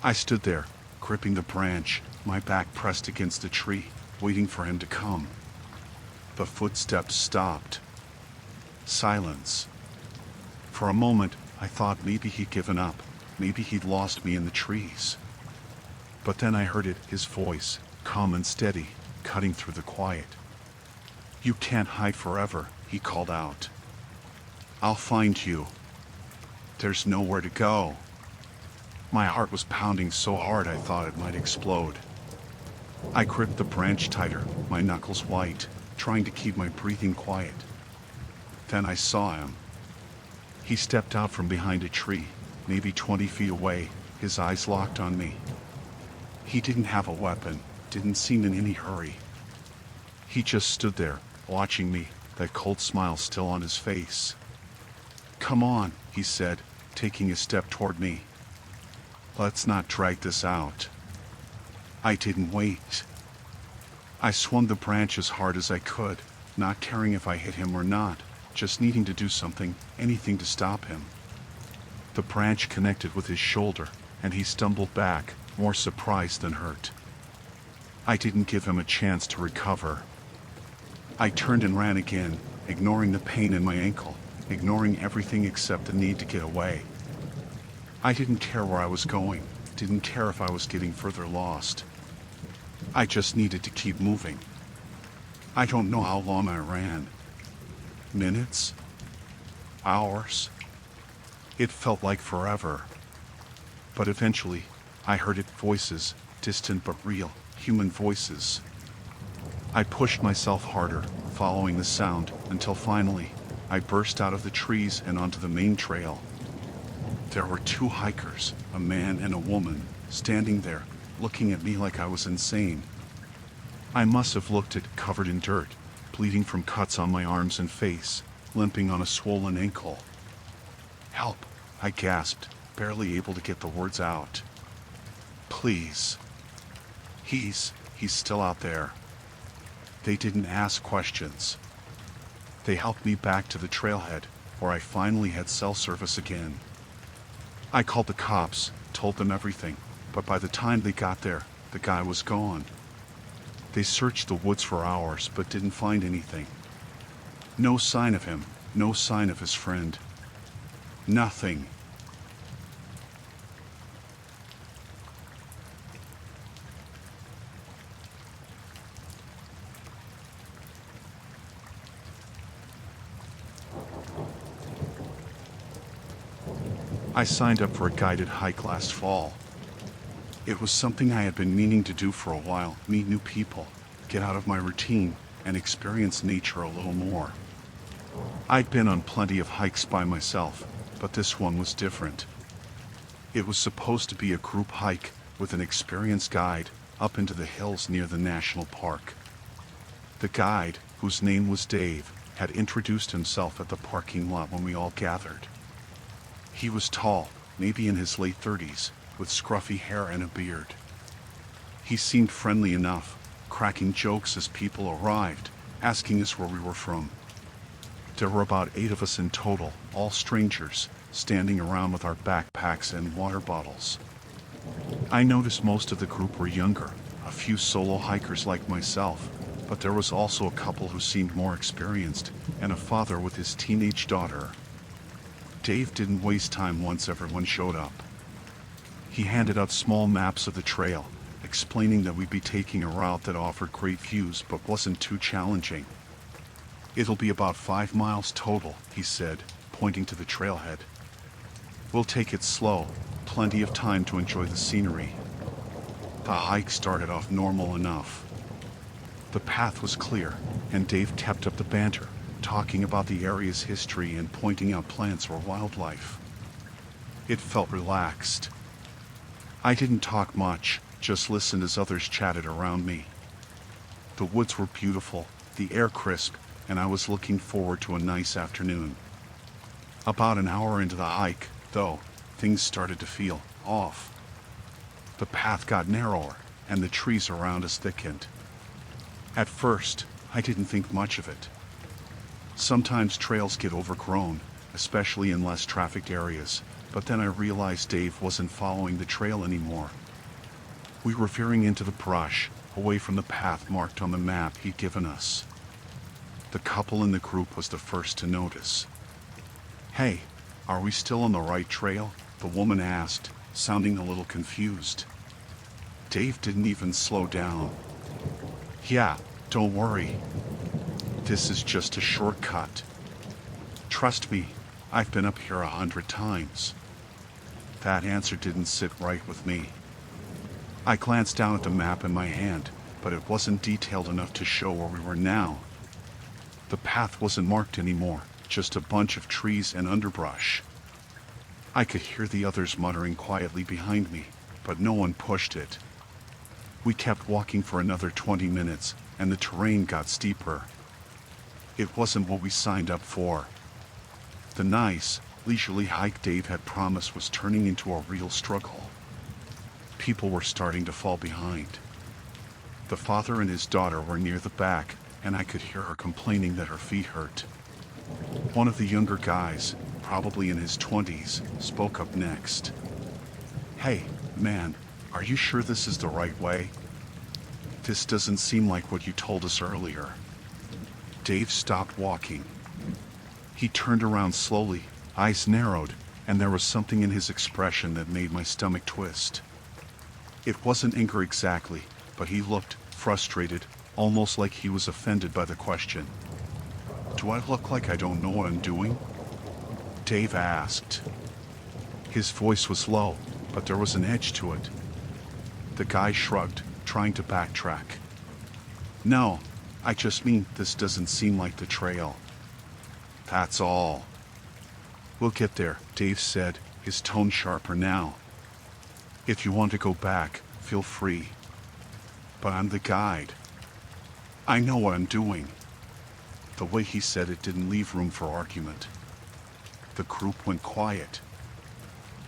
I stood there, gripping the branch, my back pressed against the tree, waiting for him to come. The footsteps stopped. Silence. For a moment, I thought maybe he'd given up, maybe he'd lost me in the trees. But then I heard it, his voice, calm and steady, cutting through the quiet. "You can't hide forever," he called out. "I'll find you. There's nowhere to go." My heart was pounding so hard I thought it might explode. I gripped the branch tighter, my knuckles white, trying to keep my breathing quiet. Then I saw him. He stepped out from behind a tree, maybe 20 feet away, his eyes locked on me. He didn't have a weapon, didn't seem in any hurry. He just stood there, watching me, that cold smile still on his face. "Come on," he said, taking a step toward me. "Let's not drag this out." I didn't wait. I swung the branch as hard as I could, not caring if I hit him or not, just needing to do something, anything to stop him. The branch connected with his shoulder, and he stumbled back, more surprised than hurt. I didn't give him a chance to recover. I turned and ran again, ignoring the pain in my ankle, ignoring everything except the need to get away. I didn't care where I was going, didn't care if I was getting further lost. I just needed to keep moving. I don't know how long I ran. Minutes? Hours? It felt like forever. But eventually, I heard it, voices, distant but real, human voices. I pushed myself harder, following the sound, until finally, I burst out of the trees and onto the main trail. There were two hikers, a man and a woman, standing there, looking at me like I was insane. I must have looked it, covered in dirt, bleeding from cuts on my arms and face, limping on a swollen ankle. "Help," I gasped, barely able to get the words out. "Please. He's still out there." They didn't ask questions. They helped me back to the trailhead, where I finally had cell service again. I called the cops, told them everything, but by the time they got there, the guy was gone. They searched the woods for hours, but didn't find anything. No sign of him, no sign of his friend. Nothing. I signed up for a guided hike last fall. It was something I had been meaning to do for a while, meet new people, get out of my routine, and experience nature a little more. I'd been on plenty of hikes by myself, but this one was different. It was supposed to be a group hike with an experienced guide up into the hills near the national park. The guide, whose name was Dave, had introduced himself at the parking lot when we all gathered. He was tall, maybe in his late 30s, with scruffy hair and a beard. He seemed friendly enough, cracking jokes as people arrived, asking us where we were from. There were about 8 of us in total, all strangers, standing around with our backpacks and water bottles. I noticed most of the group were younger, a few solo hikers like myself, but there was also a couple who seemed more experienced, and a father with his teenage daughter. Dave didn't waste time once everyone showed up. He handed out small maps of the trail, explaining that we'd be taking a route that offered great views but wasn't too challenging. "It'll be about 5 miles total," he said, pointing to the trailhead. "We'll take it slow, plenty of time to enjoy the scenery." The hike started off normal enough. The path was clear, and Dave kept up the banter, talking about the area's history and pointing out plants or wildlife. It felt relaxed. I didn't talk much, just listened as others chatted around me. The woods were beautiful, the air crisp, and I was looking forward to a nice afternoon. About an hour into the hike, though, things started to feel off. The path got narrower, and the trees around us thickened. At first, I didn't think much of it. Sometimes trails get overgrown, especially in less trafficked areas, but then I realized Dave wasn't following the trail anymore. We were veering into the brush, away from the path marked on the map he'd given us. The couple in the group was the first to notice. "Hey, are we still on the right trail?" the woman asked, sounding a little confused. Dave didn't even slow down. "Yeah, don't worry. This is just a shortcut. Trust me, I've been up here 100 times." That answer didn't sit right with me. I glanced down at the map in my hand, but it wasn't detailed enough to show where we were now. The path wasn't marked anymore, just a bunch of trees and underbrush. I could hear the others muttering quietly behind me, but no one pushed it. We kept walking for another 20 minutes, and the terrain got steeper. It wasn't what we signed up for. The nice, leisurely hike Dave had promised was turning into a real struggle. People were starting to fall behind. The father and his daughter were near the back, and I could hear her complaining that her feet hurt. One of the younger guys, probably in his 20s, spoke up next. Hey, man, are you sure this is the right way? This doesn't seem like what you told us earlier. Dave stopped walking. He turned around slowly, eyes narrowed, and there was something in his expression that made my stomach twist. It wasn't anger exactly, but he looked frustrated, almost like he was offended by the question. Do I look like I don't know what I'm doing? Dave asked. His voice was low, but there was an edge to it. The guy shrugged, trying to backtrack. No, I just mean this doesn't seem like the trail. That's all. We'll get there, Dave said, his tone sharper now. If you want to go back, feel free. But I'm the guide. I know what I'm doing. The way he said it didn't leave room for argument. The group went quiet.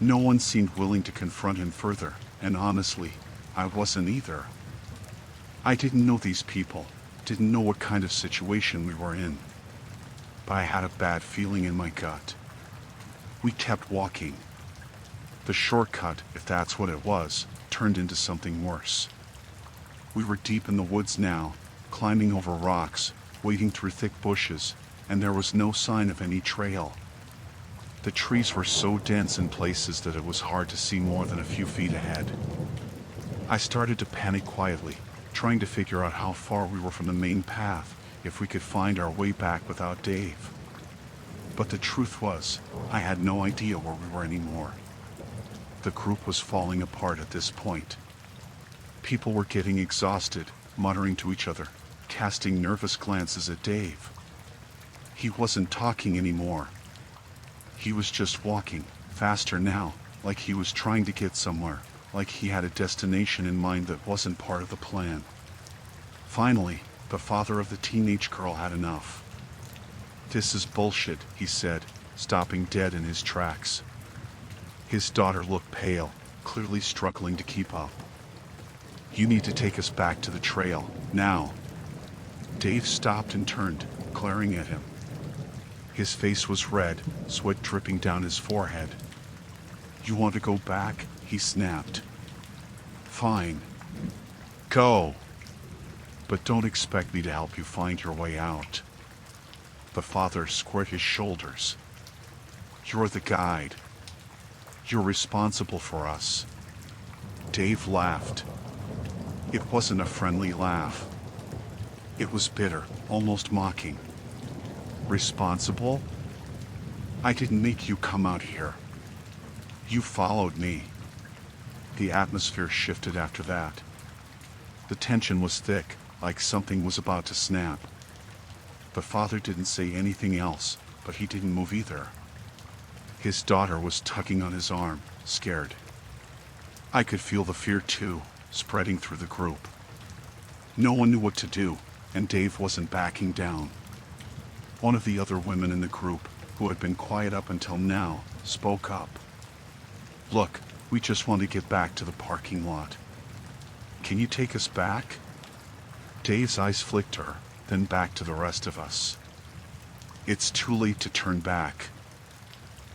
No one seemed willing to confront him further, and honestly, I wasn't either. I didn't know these people, didn't know what kind of situation we were in. But I had a bad feeling in my gut. We kept walking. The shortcut, if that's what it was, turned into something worse. We were deep in the woods now, climbing over rocks, wading through thick bushes, and there was no sign of any trail. The trees were so dense in places that it was hard to see more than a few feet ahead. I started to panic quietly, trying to figure out how far we were from the main path, if we could find our way back without Dave. But the truth was, I had no idea where we were anymore. The group was falling apart at this point. People were getting exhausted, muttering to each other, casting nervous glances at Dave. He wasn't talking anymore. He was just walking, faster now, like he was trying to get somewhere, like he had a destination in mind that wasn't part of the plan. Finally, the father of the teenage girl had enough. This is bullshit, he said, stopping dead in his tracks. His daughter looked pale, clearly struggling to keep up. You need to take us back to the trail, now. Dave stopped and turned, glaring at him. His face was red, sweat dripping down his forehead. You want to go back? He snapped. Fine. Go. But don't expect me to help you find your way out. The father squared his shoulders. You're the guide. You're responsible for us. Dave laughed. It wasn't a friendly laugh. It was bitter, almost mocking. Responsible? I didn't make you come out here. You followed me. The atmosphere shifted after that. The tension was thick, like something was about to snap. The father didn't say anything else, but he didn't move either. His daughter was tugging on his arm, scared. I could feel the fear too, spreading through the group. No one knew what to do, and Dave wasn't backing down. One of the other women in the group, who had been quiet up until now, spoke up. Look, we just want to get back to the parking lot. Can you take us back? Dave's eyes flicked her, then back to the rest of us. It's too late to turn back.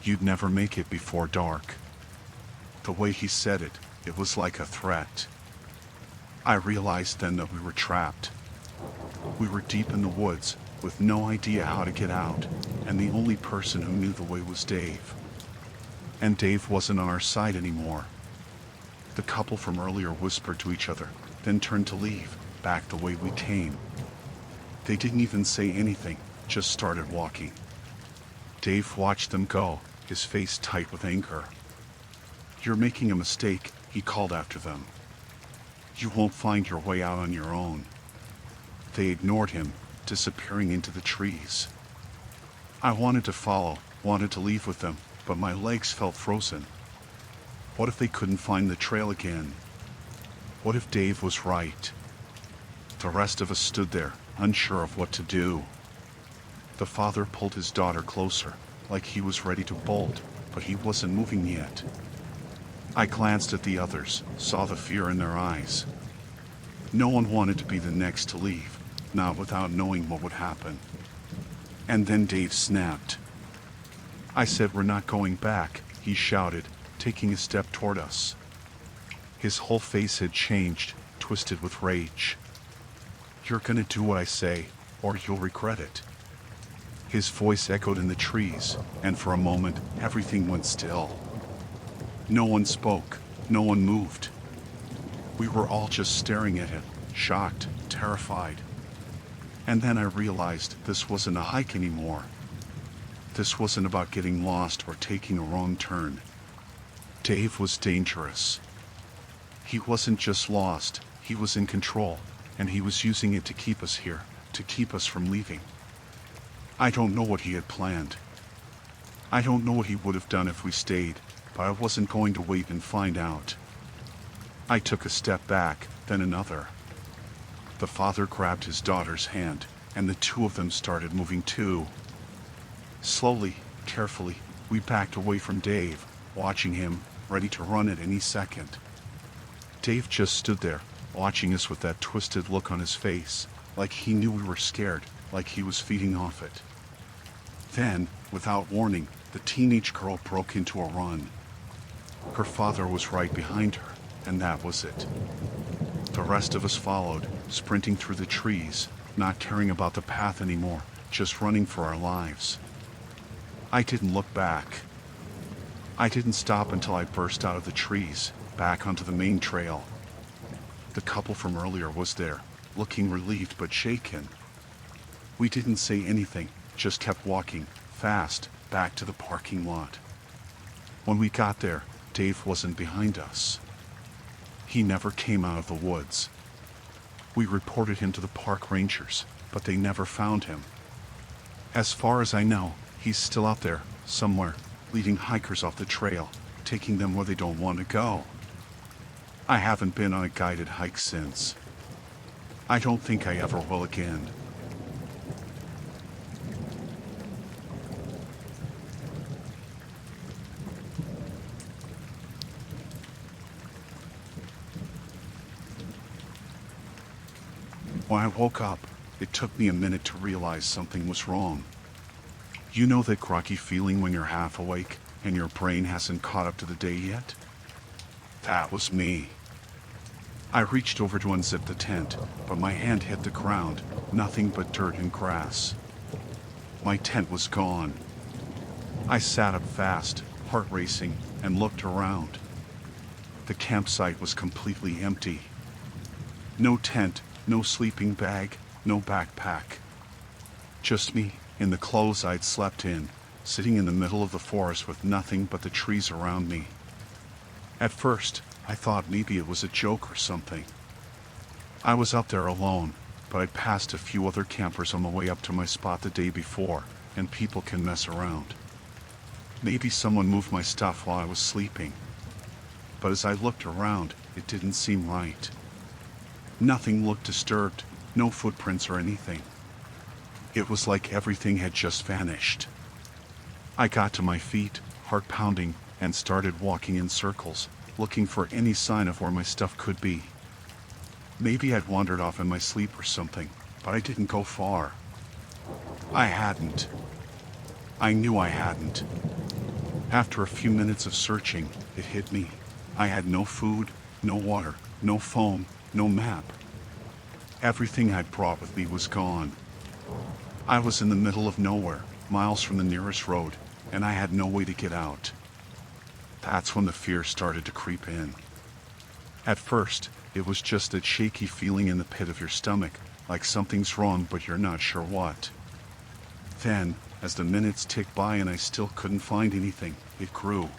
You'd never make it before dark. The way he said it, it was like a threat. I realized then that we were trapped. We were deep in the woods, with no idea how to get out, and the only person who knew the way was Dave. And Dave wasn't on our side anymore. The couple from earlier whispered to each other, then turned to leave, back the way we came. They didn't even say anything, just started walking. Dave watched them go, his face tight with anger. You're making a mistake, he called after them. You won't find your way out on your own. They ignored him, disappearing into the trees. I wanted to follow, wanted to leave with them, but my legs felt frozen. What if they couldn't find the trail again? What if Dave was right? The rest of us stood there, unsure of what to do. The father pulled his daughter closer, like he was ready to bolt, but he wasn't moving yet. I glanced at the others, saw the fear in their eyes. No one wanted to be the next to leave, not without knowing what would happen. And then Dave snapped. I said we're not going back, he shouted, taking a step toward us. His whole face had changed, twisted with rage. "You're gonna do what I say, or you'll regret it." His voice echoed in the trees, and for a moment, everything went still. No one spoke, no one moved. We were all just staring at him, shocked, terrified. And then I realized this wasn't a hike anymore. This wasn't about getting lost or taking a wrong turn. Dave was dangerous. He wasn't just lost, he was in control, and he was using it to keep us here, to keep us from leaving. I don't know what he had planned. I don't know what he would have done if we stayed, but I wasn't going to wait and find out. I took a step back, then another. The father grabbed his daughter's hand, and the two of them started moving too. Slowly, carefully, we backed away from Dave, watching him, ready to run at any second. Dave just stood there, watching us with that twisted look on his face, like he knew we were scared, like he was feeding off it. Then, without warning, the teenage girl broke into a run. Her father was right behind her, and that was it. The rest of us followed, sprinting through the trees, not caring about the path anymore, just running for our lives. I didn't look back. I didn't stop until I burst out of the trees, back onto the main trail. The couple from earlier was there, looking relieved but shaken. We didn't say anything, just kept walking, fast, back to the parking lot. When we got there, Dave wasn't behind us. He never came out of the woods. We reported him to the park rangers, but they never found him. As far as I know, he's still out there, somewhere, leading hikers off the trail, taking them where they don't want to go. I haven't been on a guided hike since. I don't think I ever will again. When I woke up, it took me a minute to realize something was wrong. You know that groggy feeling when you're half awake and your brain hasn't caught up to the day yet? That was me. I reached over to unzip the tent, but my hand hit the ground, nothing but dirt and grass. My tent was gone. I sat up fast, heart racing, and looked around. The campsite was completely empty. No tent, no sleeping bag, no backpack. Just me, in the clothes I'd slept in, sitting in the middle of the forest with nothing but the trees around me. At first, I thought maybe it was a joke or something. I was up there alone, but I'd passed a few other campers on the way up to my spot the day before, and people can mess around. Maybe someone moved my stuff while I was sleeping. But as I looked around, it didn't seem right. Nothing looked disturbed, no footprints or anything. It was like everything had just vanished. I got to my feet, heart pounding, and started walking in circles, looking for any sign of where my stuff could be. Maybe I'd wandered off in my sleep or something, but I didn't go far. I hadn't. I knew I hadn't. After a few minutes of searching, it hit me. I had no food, no water, no phone, no map. Everything I'd brought with me was gone. I was in the middle of nowhere, miles from the nearest road, and I had no way to get out. That's when the fear started to creep in. At first, it was just that shaky feeling in the pit of your stomach, like something's wrong but you're not sure what. Then, as the minutes ticked by and I still couldn't find anything, it grew.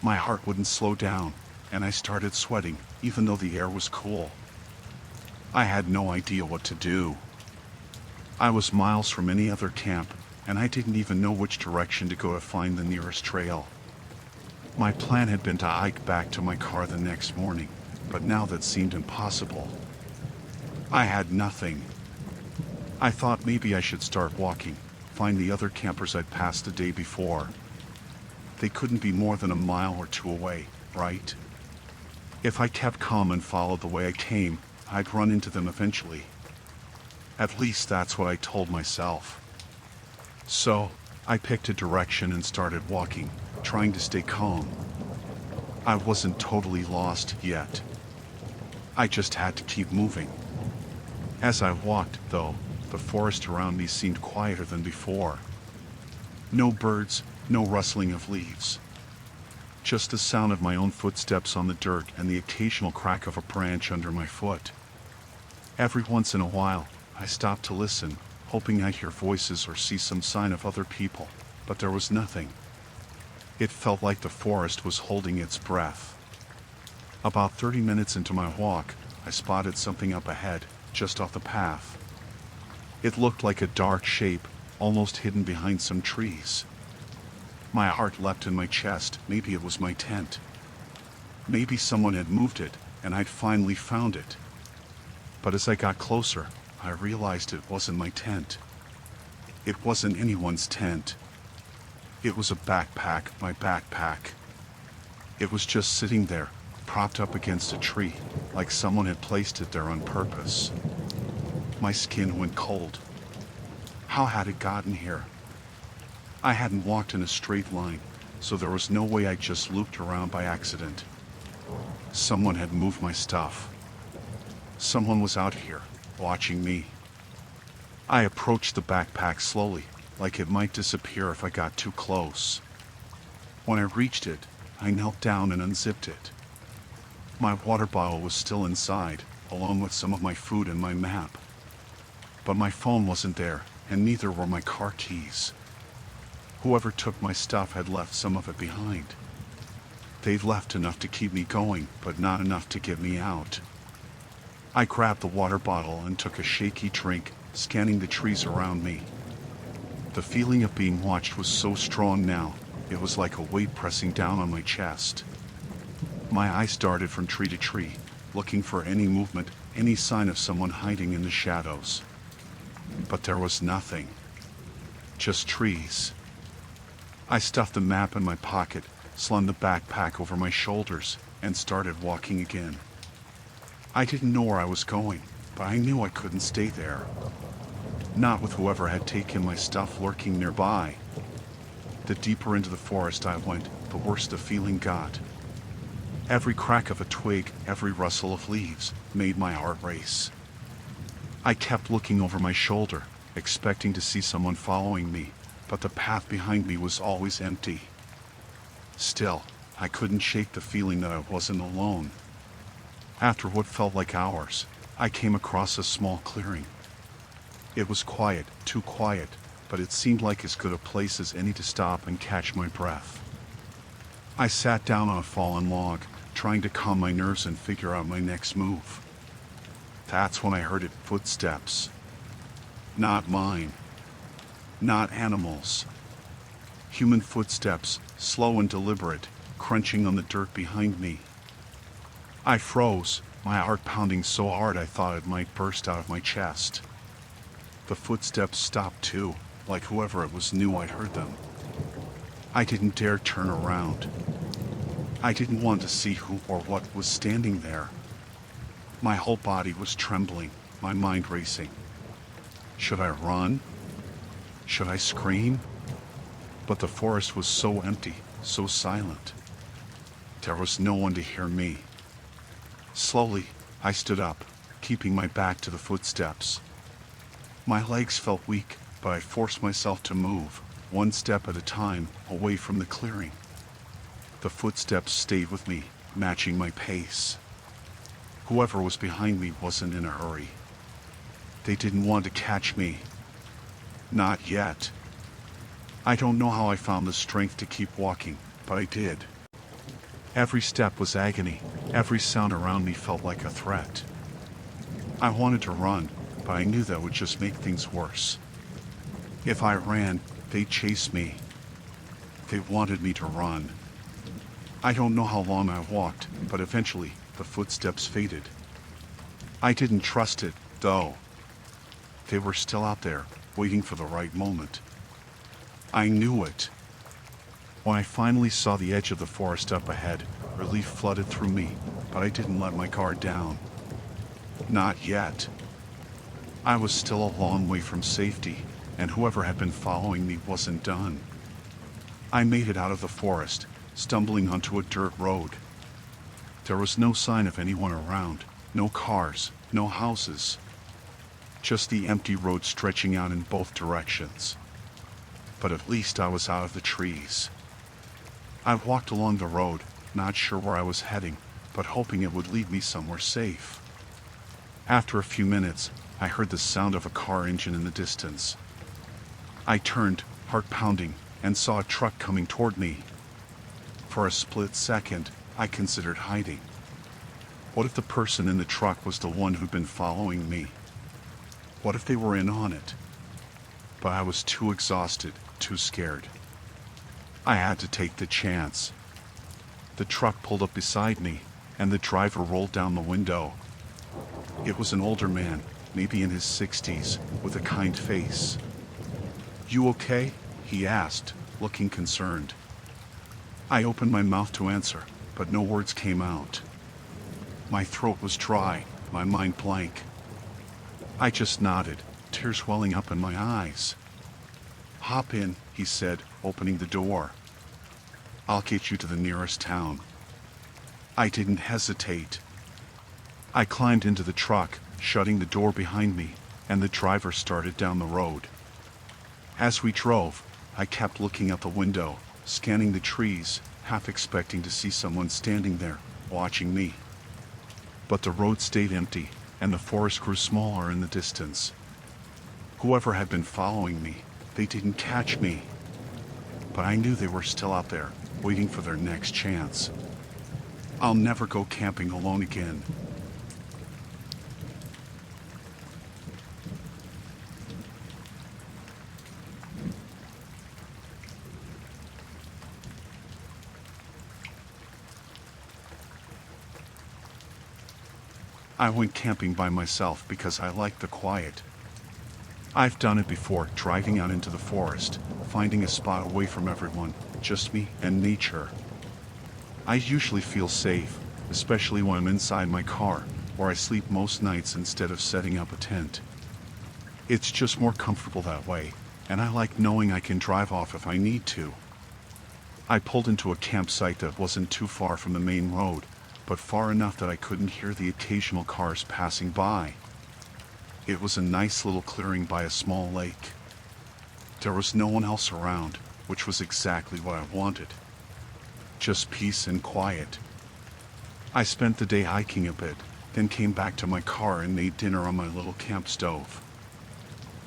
My heart wouldn't slow down, and I started sweating, even though the air was cool. I had no idea what to do. I was miles from any other camp, and I didn't even know which direction to go to find the nearest trail. My plan had been to hike back to my car the next morning, but now that seemed impossible. I had nothing. I thought maybe I should start walking, find the other campers I'd passed the day before. They couldn't be more than a mile or two away, right? If I kept calm and followed the way I came, I'd run into them eventually. At least that's what I told myself. So, I picked a direction and started walking, trying to stay calm. I wasn't totally lost yet. I just had to keep moving. As I walked, though, the forest around me seemed quieter than before. No birds, no rustling of leaves. Just the sound of my own footsteps on the dirt and the occasional crack of a branch under my foot. Every once in a while, I stopped to listen, hoping I'd hear voices or see some sign of other people, but there was nothing. It felt like the forest was holding its breath. About 30 minutes into my walk, I spotted something up ahead, just off the path. It looked like a dark shape, almost hidden behind some trees. My heart leapt in my chest. Maybe it was my tent. Maybe someone had moved it, and I'd finally found it. But as I got closer, I realized it wasn't my tent. It wasn't anyone's tent. It was a backpack, my backpack. It was just sitting there, propped up against a tree, like someone had placed it there on purpose. My skin went cold. How had it gotten here? I hadn't walked in a straight line, so there was no way I just looped around by accident. Someone had moved my stuff. Someone was out here, watching me. I approached the backpack slowly, like it might disappear if I got too close. When I reached it, I knelt down and unzipped it. My water bottle was still inside, along with some of my food and my map. But my phone wasn't there, and neither were my car keys. Whoever took my stuff had left some of it behind. They'd left enough to keep me going, but not enough to get me out. I grabbed the water bottle and took a shaky drink, scanning the trees around me. The feeling of being watched was so strong now, it was like a weight pressing down on my chest. My eyes darted from tree to tree, looking for any movement, any sign of someone hiding in the shadows. But there was nothing. Just trees. I stuffed the map in my pocket, slung the backpack over my shoulders, and started walking again. I didn't know where I was going, but I knew I couldn't stay there. Not with whoever had taken my stuff lurking nearby. The deeper into the forest I went, the worse the feeling got. Every crack of a twig, every rustle of leaves, made my heart race. I kept looking over my shoulder, expecting to see someone following me, but the path behind me was always empty. Still, I couldn't shake the feeling that I wasn't alone. After what felt like hours, I came across a small clearing. It was quiet, too quiet, but it seemed like as good a place as any to stop and catch my breath. I sat down on a fallen log, trying to calm my nerves and figure out my next move. That's when I heard it, footsteps. Not mine. Not animals. Human footsteps, slow and deliberate, crunching on the dirt behind me. I froze, my heart pounding so hard I thought it might burst out of my chest. The footsteps stopped too, like whoever it was knew I'd heard them. I didn't dare turn around. I didn't want to see who or what was standing there. My whole body was trembling, my mind racing. Should I run? Should I scream? But the forest was so empty, so silent. There was no one to hear me. Slowly, I stood up, keeping my back to the footsteps. My legs felt weak, but I forced myself to move, one step at a time, away from the clearing. The footsteps stayed with me, matching my pace. Whoever was behind me wasn't in a hurry. They didn't want to catch me. Not yet. I don't know how I found the strength to keep walking, but I did. Every step was agony, every sound around me felt like a threat. I wanted to run, but I knew that would just make things worse. If I ran, they'd chase me. They wanted me to run. I don't know how long I walked, but eventually, the footsteps faded. I didn't trust it, though. They were still out there, waiting for the right moment. I knew it. When I finally saw the edge of the forest up ahead, relief flooded through me, but I didn't let my guard down. Not yet. I was still a long way from safety, and whoever had been following me wasn't done. I made it out of the forest, stumbling onto a dirt road, There was no sign of anyone around, no cars, no houses. Just the empty road stretching out in both directions. But at least I was out of the trees. I walked along the road, not sure where I was heading, but hoping it would lead me somewhere safe. After a few minutes, I heard the sound of a car engine in the distance. I turned, heart pounding, and saw a truck coming toward me. For a split second, I considered hiding. What if the person in the truck was the one who'd been following me? What if they were in on it? But I was too exhausted, too scared. I had to take the chance. The truck pulled up beside me, and the driver rolled down the window. It was an older man, maybe in his 60s, with a kind face. "You okay?" he asked, looking concerned. I opened my mouth to answer, but no words came out. My throat was dry, my mind blank. I just nodded, tears welling up in my eyes. "Hop in," he said, opening the door. "I'll get you to the nearest town." I didn't hesitate. I climbed into the truck, shutting the door behind me, and the driver started down the road. As we drove, I kept looking out the window, scanning the trees, half expecting to see someone standing there, watching me. But the road stayed empty, and the forest grew smaller in the distance. Whoever had been following me, they didn't catch me. But I knew they were still out there, waiting for their next chance. I'll never go camping alone again. I went camping by myself because I liked the quiet. I've done it before, driving out into the forest, finding a spot away from everyone, just me and nature. I usually feel safe, especially when I'm inside my car, where I sleep most nights instead of setting up a tent. It's just more comfortable that way, and I like knowing I can drive off if I need to. I pulled into a campsite that wasn't too far from the main road, but far enough that I couldn't hear the occasional cars passing by. It was a nice little clearing by a small lake. There was no one else around, which was exactly what I wanted. Just peace and quiet. I spent the day hiking a bit, then came back to my car and made dinner on my little camp stove.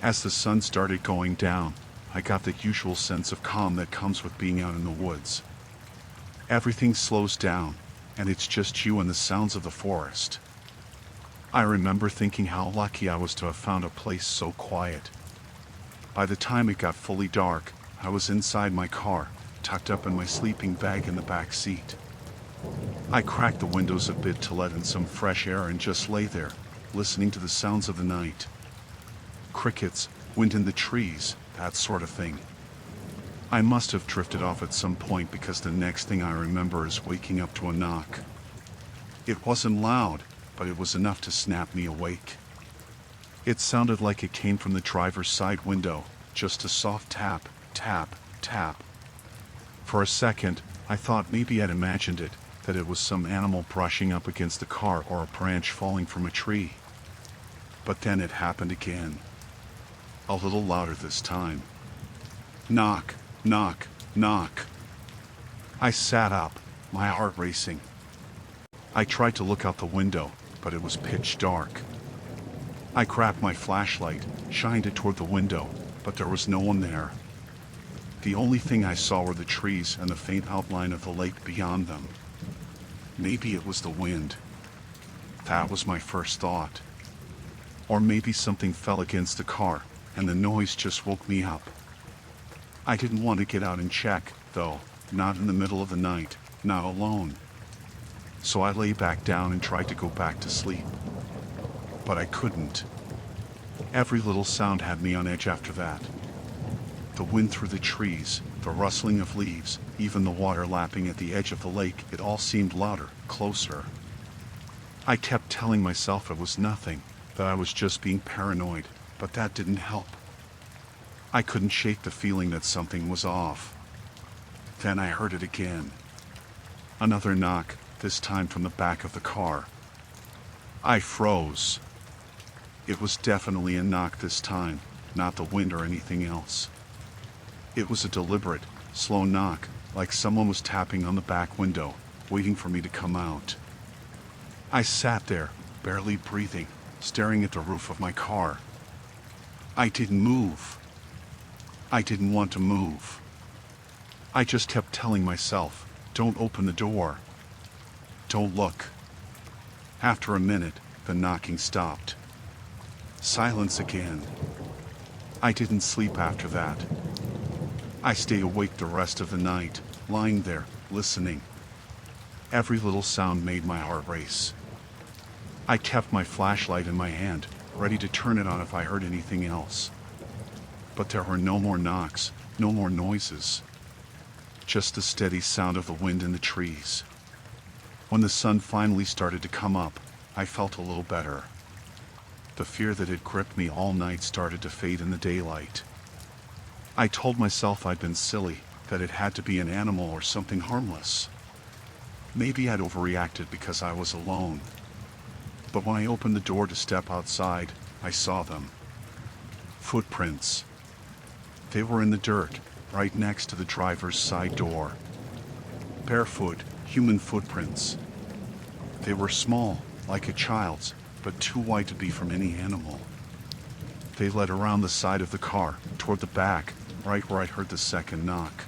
As the sun started going down, I got the usual sense of calm that comes with being out in the woods. Everything slows down, and it's just you and the sounds of the forest. I remember thinking how lucky I was to have found a place so quiet. By the time it got fully dark, I was inside my car, tucked up in my sleeping bag in the back seat. I cracked the windows a bit to let in some fresh air and just lay there, listening to the sounds of the night. Crickets, wind in the trees, that sort of thing. I must have drifted off at some point because the next thing I remember is waking up to a knock. It wasn't loud, but it was enough to snap me awake. It sounded like it came from the driver's side window, just a soft tap, tap, tap. For a second, I thought maybe I'd imagined it, that it was some animal brushing up against the car or a branch falling from a tree. But then it happened again. A little louder this time. Knock, knock, knock. I sat up, my heart racing. I tried to look out the window, but it was pitch dark. I grabbed my flashlight, shined it toward the window, but there was no one there. The only thing I saw were the trees and the faint outline of the lake beyond them. Maybe it was the wind. That was my first thought. Or maybe something fell against the car, and the noise just woke me up. I didn't want to get out and check, though, not in the middle of the night, not alone. So I lay back down and tried to go back to sleep. But I couldn't. Every little sound had me on edge after that. The wind through the trees, the rustling of leaves, even the water lapping at the edge of the lake, it all seemed louder, closer. I kept telling myself it was nothing, that I was just being paranoid, but that didn't help. I couldn't shake the feeling that something was off. Then I heard it again. Another knock, this time from the back of the car. I froze. It was definitely a knock this time, not the wind or anything else. It was a deliberate, slow knock, like someone was tapping on the back window, waiting for me to come out. I sat there, barely breathing, staring at the roof of my car. I didn't move. I didn't want to move. I just kept telling myself, don't open the door. Don't look. After a minute, the knocking stopped. Silence again. I didn't sleep after that. I stayed awake the rest of the night, lying there, listening. Every little sound made my heart race. I kept my flashlight in my hand, ready to turn it on if I heard anything else. But there were no more knocks, no more noises. Just the steady sound of the wind in the trees. When the sun finally started to come up, I felt a little better. The fear that had gripped me all night started to fade in the daylight. I told myself I'd been silly, that it had to be an animal or something harmless. Maybe I'd overreacted because I was alone. But when I opened the door to step outside, I saw them. Footprints. They were in the dirt, right next to the driver's side door. Barefoot, human footprints. They were small, like a child's, but too wide to be from any animal. They led around the side of the car, toward the back, right where I'd heard the second knock.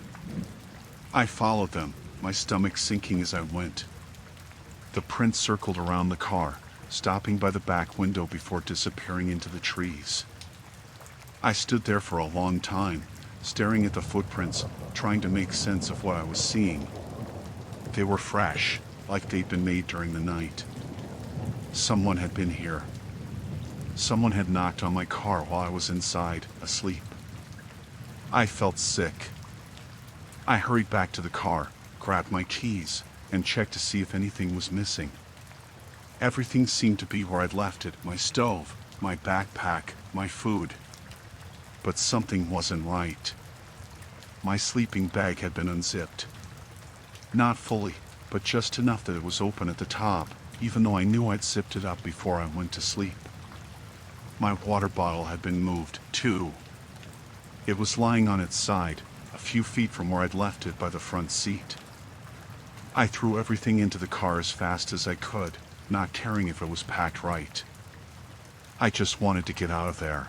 I followed them, my stomach sinking as I went. The prints circled around the car, stopping by the back window before disappearing into the trees. I stood there for a long time, staring at the footprints, trying to make sense of what I was seeing. They were fresh, like they'd been made during the night. Someone had been here. Someone had knocked on my car while I was inside, asleep. I felt sick. I hurried back to the car, grabbed my keys, and checked to see if anything was missing. Everything seemed to be where I'd left it, my stove, my backpack, my food. But something wasn't right. My sleeping bag had been unzipped. Not fully, but just enough that it was open at the top, even though I knew I'd zipped it up before I went to sleep. My water bottle had been moved, too. It was lying on its side, a few feet from where I'd left it by the front seat. I threw everything into the car as fast as I could, not caring if it was packed right. I just wanted to get out of there.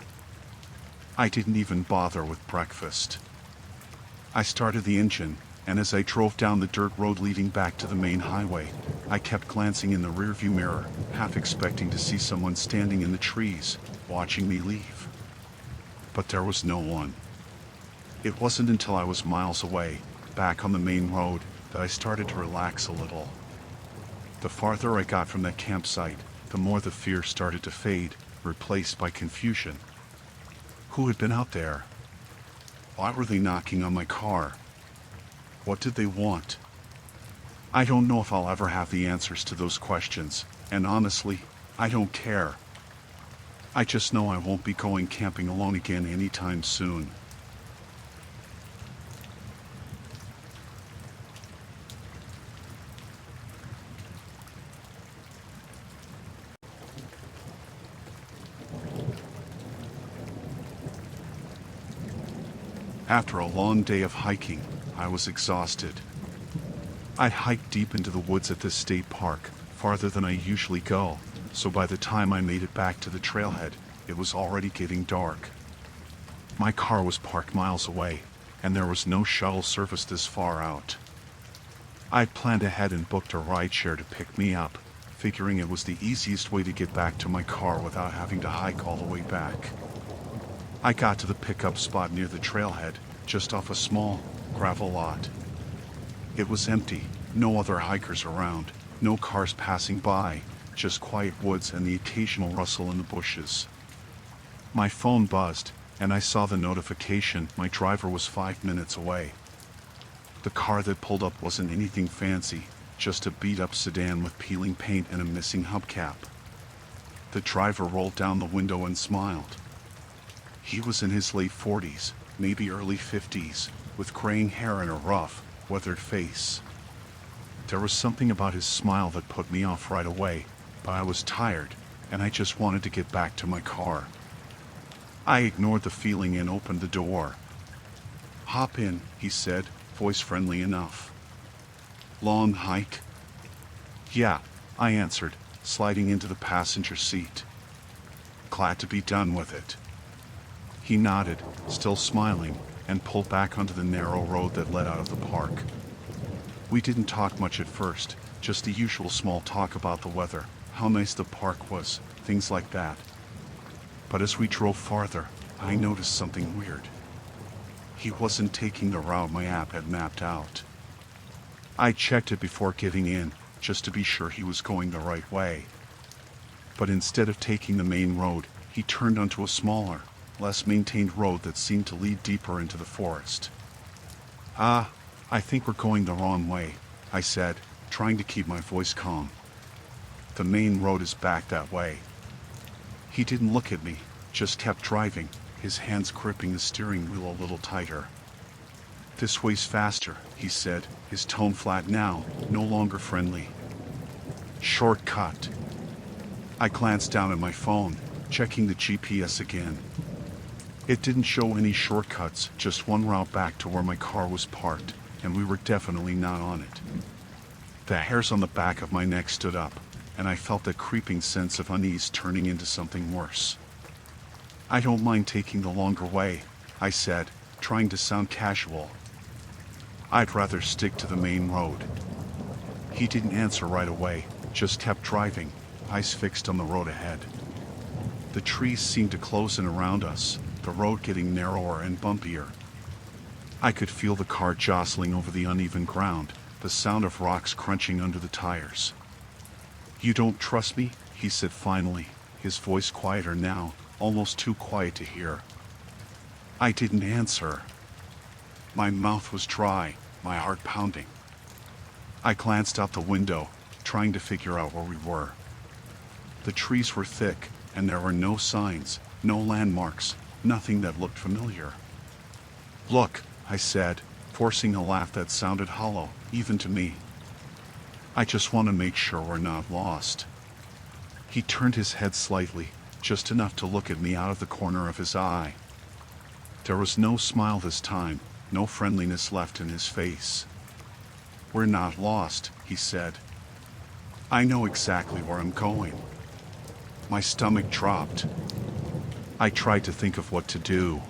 I didn't even bother with breakfast. I started the engine, and as I drove down the dirt road leading back to the main highway, I kept glancing in the rearview mirror, half expecting to see someone standing in the trees, watching me leave. But there was no one. It wasn't until I was miles away, back on the main road, that I started to relax a little. The farther I got from that campsite, the more the fear started to fade, replaced by confusion. Who had been out there? Why were they knocking on my car? What did they want? I don't know if I'll ever have the answers to those questions, and honestly, I don't care. I just know I won't be going camping alone again anytime soon. After a long day of hiking, I was exhausted. I'd hiked deep into the woods at this state park, farther than I usually go, so by the time I made it back to the trailhead, it was already getting dark. My car was parked miles away, and there was no shuttle service this far out. I'd planned ahead and booked a rideshare to pick me up, figuring it was the easiest way to get back to my car without having to hike all the way back. I got to the pickup spot near the trailhead, just off a small, gravel lot. It was empty, no other hikers around, no cars passing by, just quiet woods and the occasional rustle in the bushes. My phone buzzed, and I saw the notification my driver was 5 minutes away. The car that pulled up wasn't anything fancy, just a beat-up sedan with peeling paint and a missing hubcap. The driver rolled down the window and smiled. He was in his late 40s, maybe early 50s, with graying hair and a rough, weathered face. There was something about his smile that put me off right away, but I was tired, and I just wanted to get back to my car. I ignored the feeling and opened the door. "Hop in," he said, voice friendly enough. "Long hike?" "Yeah," I answered, sliding into the passenger seat. "Glad to be done with it." He nodded, still smiling, and pulled back onto the narrow road that led out of the park. We didn't talk much at first, just the usual small talk about the weather, how nice the park was, things like that. But as we drove farther, I noticed something weird. He wasn't taking the route my app had mapped out. I checked it before getting in, just to be sure he was going the right way. But instead of taking the main road, he turned onto a smaller, less maintained road that seemed to lead deeper into the forest. I think we're going the wrong way," I said, trying to keep my voice calm. "The main road is back that way." He didn't look at me, just kept driving, his hands gripping the steering wheel a little tighter. "This way's faster," he said, his tone flat now, no longer friendly. "Shortcut." I glanced down at my phone, checking the GPS again. It didn't show any shortcuts, just one route back to where my car was parked, and we were definitely not on it. The hairs on the back of my neck stood up, and I felt that creeping sense of unease turning into something worse. "I don't mind taking the longer way," I said, trying to sound casual. "I'd rather stick to the main road." He didn't answer right away, just kept driving, eyes fixed on the road ahead. The trees seemed to close in around us, the road getting narrower and bumpier. I could feel the car jostling over the uneven ground, the sound of rocks crunching under the tires. "You don't trust me?" he said finally, his voice quieter now, almost too quiet to hear. I didn't answer. My mouth was dry, my heart pounding. I glanced out the window, trying to figure out where we were. The trees were thick, and there were no signs, no landmarks, nothing that looked familiar. "Look," I said, forcing a laugh that sounded hollow, even to me. "I just want to make sure we're not lost." He turned his head slightly, just enough to look at me out of the corner of his eye. There was no smile this time, no friendliness left in his face. "We're not lost," he said. "I know exactly where I'm going." My stomach dropped. I tried to think of what to do.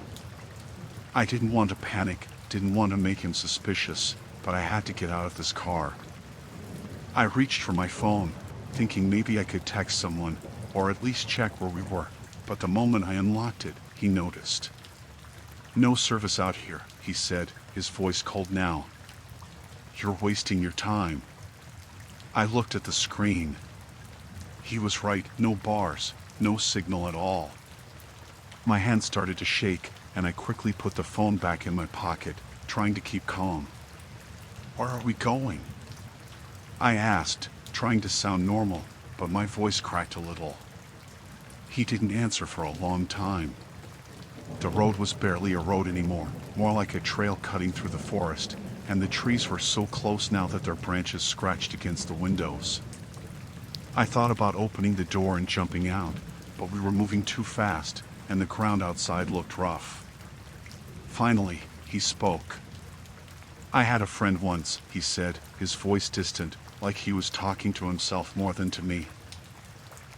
I didn't want to panic, didn't want to make him suspicious, but I had to get out of this car. I reached for my phone, thinking maybe I could text someone, or at least check where we were, but the moment I unlocked it, he noticed. "No service out here," he said, his voice cold now. "You're wasting your time." I looked at the screen. He was right, no bars, no signal at all. My hand started to shake, and I quickly put the phone back in my pocket, trying to keep calm. "Where are we going?" I asked, trying to sound normal, but my voice cracked a little. He didn't answer for a long time. The road was barely a road anymore, more like a trail cutting through the forest, and the trees were so close now that their branches scratched against the windows. I thought about opening the door and jumping out, but we were moving too fast, and the ground outside looked rough. Finally, he spoke. "I had a friend once," he said, his voice distant, like he was talking to himself more than to me.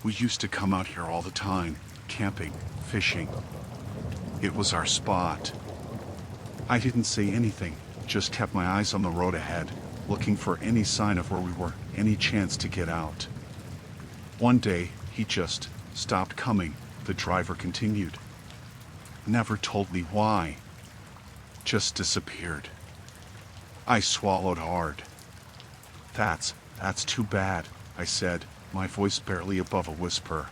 "We used to come out here all the time, camping, fishing. It was our spot." I didn't say anything, just kept my eyes on the road ahead, looking for any sign of where we were, any chance to get out. One day, he just stopped coming, the driver continued. Never told me why. Just disappeared. I swallowed hard. That's too bad," I said, my voice barely above a whisper.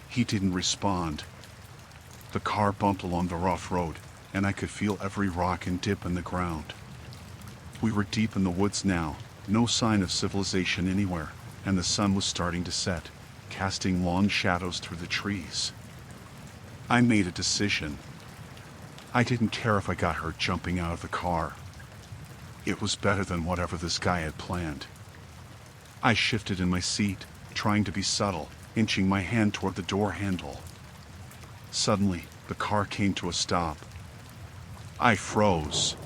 He didn't respond. The car bumped along the rough road, and I could feel every rock and dip in the ground. We were deep in the woods now, no sign of civilization anywhere, and the sun was starting to set, casting long shadows through the trees. I made a decision. I didn't care if I got hurt jumping out of the car. It was better than whatever this guy had planned. I shifted in my seat, trying to be subtle, inching my hand toward the door handle. Suddenly, the car came to a stop. I froze.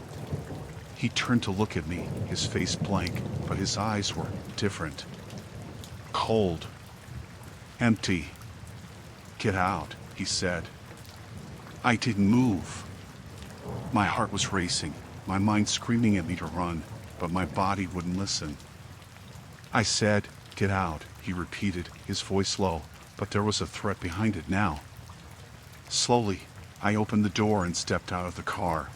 He turned to look at me, his face blank, but his eyes were different. Cold. Empty. "Get out," he said. I didn't move. My heart was racing, my mind screaming at me to run, but my body wouldn't listen. I said, "Get out," he repeated, his voice low, but there was a threat behind it now. Slowly, I opened the door and stepped out of the car.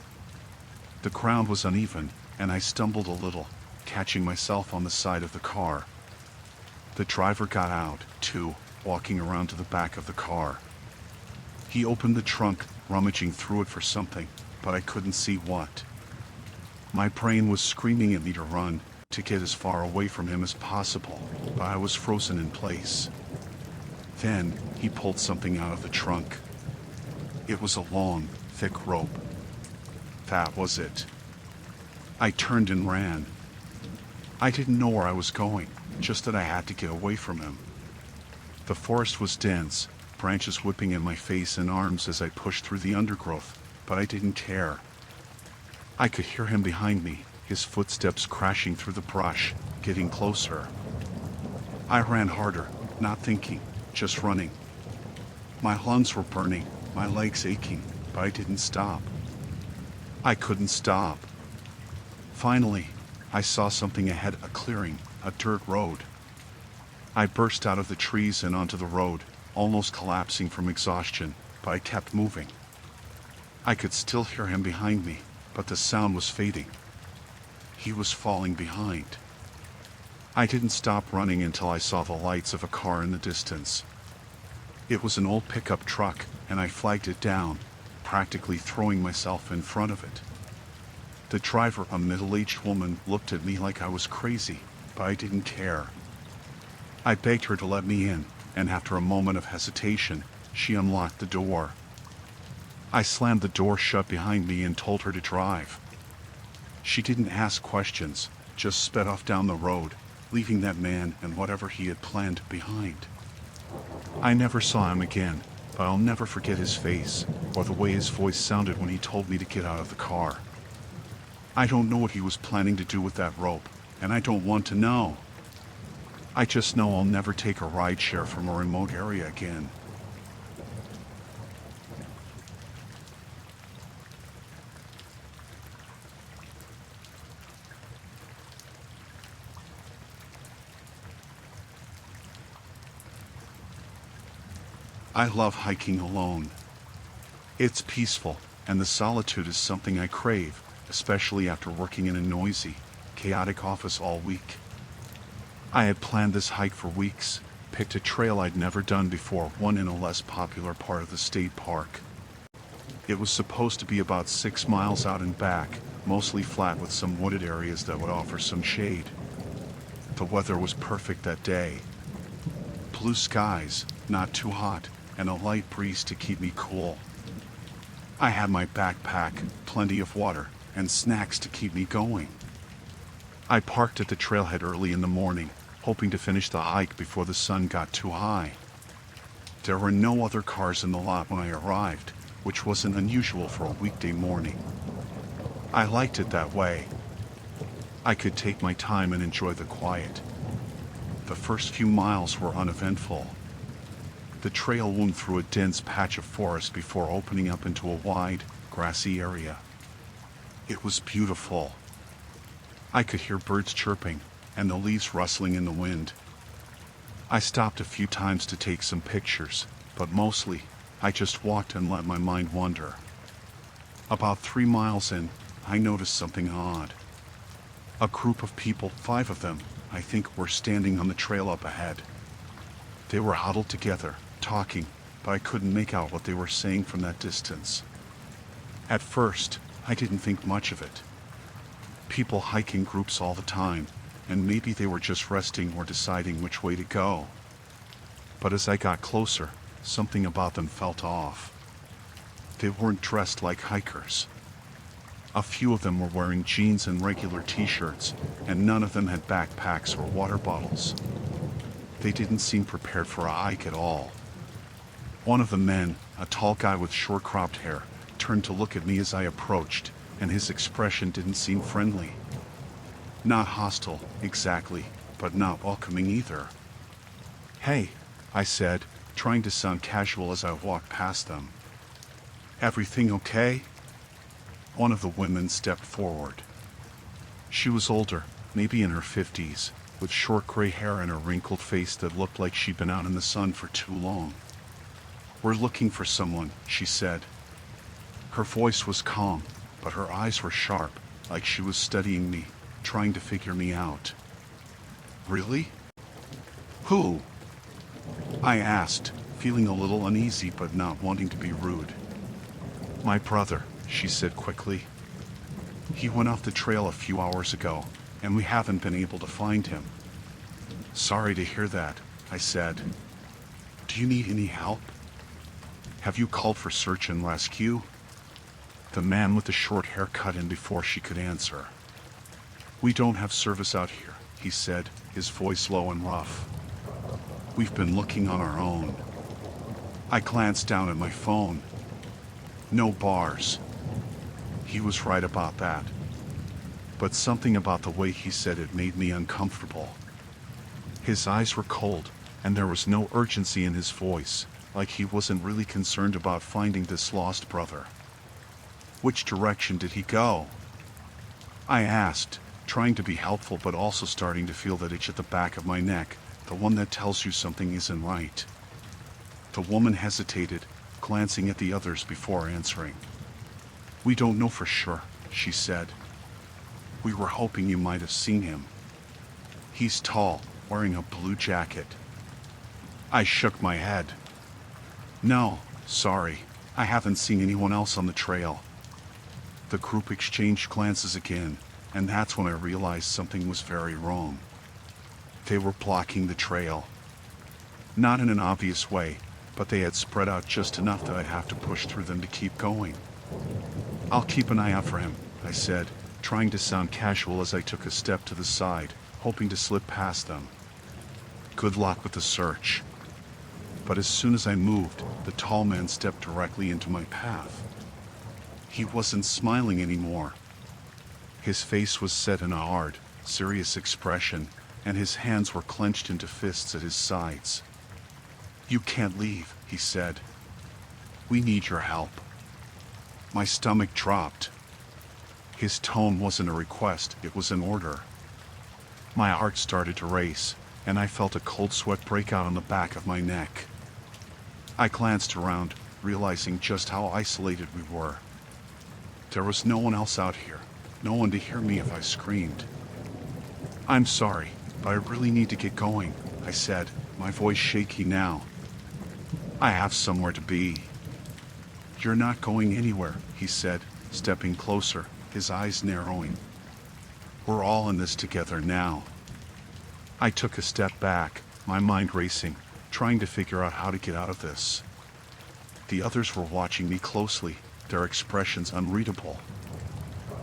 The ground was uneven, and I stumbled a little, catching myself on the side of the car. The driver got out, too, walking around to the back of the car. He opened the trunk, rummaging through it for something, but I couldn't see what. My brain was screaming at me to run, to get as far away from him as possible, but I was frozen in place. Then, he pulled something out of the trunk. It was a long, thick rope. That was it. I turned and ran. I didn't know where I was going, just that I had to get away from him. The forest was dense, branches whipping in my face and arms as I pushed through the undergrowth, but I didn't care. I could hear him behind me, his footsteps crashing through the brush, getting closer. I ran harder, not thinking, just running. My lungs were burning, my legs aching, but I didn't stop. I couldn't stop. Finally, I saw something ahead, a clearing, a dirt road. I burst out of the trees and onto the road, almost collapsing from exhaustion, but I kept moving. I could still hear him behind me, but the sound was fading. He was falling behind. I didn't stop running until I saw the lights of a car in the distance. It was an old pickup truck, and I flagged it down, practically throwing myself in front of it. The driver, a middle-aged woman, looked at me like I was crazy, but I didn't care. I begged her to let me in, and after a moment of hesitation, she unlocked the door. I slammed the door shut behind me and told her to drive. She didn't ask questions, just sped off down the road, leaving that man and whatever he had planned behind. I never saw him again, but I'll never forget his face, or the way his voice sounded when he told me to get out of the car. I don't know what he was planning to do with that rope, and I don't want to know. I just know I'll never take a rideshare from a remote area again. I love hiking alone. It's peaceful, and the solitude is something I crave, especially after working in a noisy, chaotic office all week. I had planned this hike for weeks, picked a trail I'd never done before, one in a less popular part of the state park. It was supposed to be about 6 miles out and back, mostly flat with some wooded areas that would offer some shade. The weather was perfect that day. Blue skies, not too hot, and a light breeze to keep me cool. I had my backpack, plenty of water, and snacks to keep me going. I parked at the trailhead early in the morning, hoping to finish the hike before the sun got too high. There were no other cars in the lot when I arrived, which wasn't unusual for a weekday morning. I liked it that way. I could take my time and enjoy the quiet. The first few miles were uneventful. The trail wound through a dense patch of forest before opening up into a wide, grassy area. It was beautiful. I could hear birds chirping, and the leaves rustling in the wind. I stopped a few times to take some pictures, but mostly, I just walked and let my mind wander. About 3 miles in, I noticed something odd. A group of people, 5 of them, I think, were standing on the trail up ahead. They were huddled together, talking, but I couldn't make out what they were saying from that distance. At first, I didn't think much of it. People hike in groups all the time, and maybe they were just resting or deciding which way to go. But as I got closer, something about them felt off. They weren't dressed like hikers. A few of them were wearing jeans and regular t-shirts, and none of them had backpacks or water bottles. They didn't seem prepared for a hike at all. One of the men, a tall guy with short cropped hair, turned to look at me as I approached, and his expression didn't seem friendly. Not hostile, exactly, but not welcoming either. "Hey," I said, trying to sound casual as I walked past them. "Everything okay?" One of the women stepped forward. She was older, maybe in her 50s, with short gray hair and a wrinkled face that looked like she'd been out in the sun for too long. "We're looking for someone," she said. Her voice was calm, but her eyes were sharp, like she was studying me, trying to figure me out. "Really? Who?" I asked, feeling a little uneasy but not wanting to be rude. "My brother," she said quickly. "He went off the trail a few hours ago, and we haven't been able to find him." "Sorry to hear that," I said. "Do you need any help? Have you called for search and rescue?" The man with the short hair cut in before she could answer. "We don't have service out here," he said, his voice low and rough. "We've been looking on our own." I glanced down at my phone. No bars. He was right about that. But something about the way he said it made me uncomfortable. His eyes were cold, and there was no urgency in his voice, like he wasn't really concerned about finding this lost brother. "Which direction did he go?" I asked, trying to be helpful but also starting to feel that itch at the back of my neck, the one that tells you something isn't right. The woman hesitated, glancing at the others before answering. "We don't know for sure," she said. "We were hoping you might have seen him. He's tall, wearing a blue jacket." I shook my head. "No, sorry, I haven't seen anyone else on the trail." The group exchanged glances again, and that's when I realized something was very wrong. They were blocking the trail. Not in an obvious way, but they had spread out just enough that I'd have to push through them to keep going. "I'll keep an eye out for him," I said, trying to sound casual as I took a step to the side, hoping to slip past them. "Good luck with the search." But as soon as I moved, the tall man stepped directly into my path. He wasn't smiling anymore. His face was set in a hard, serious expression, and his hands were clenched into fists at his sides. "You can't leave," he said. "We need your help." My stomach dropped. His tone wasn't a request, it was an order. My heart started to race, and I felt a cold sweat break out on the back of my neck. I glanced around, realizing just how isolated we were. There was no one else out here, no one to hear me if I screamed. "I'm sorry, but I really need to get going," I said, my voice shaky now. "I have somewhere to be." "You're not going anywhere," he said, stepping closer, his eyes narrowing. "We're all in this together now." I took a step back, my mind racing, trying to figure out how to get out of this. The others were watching me closely, their expressions unreadable.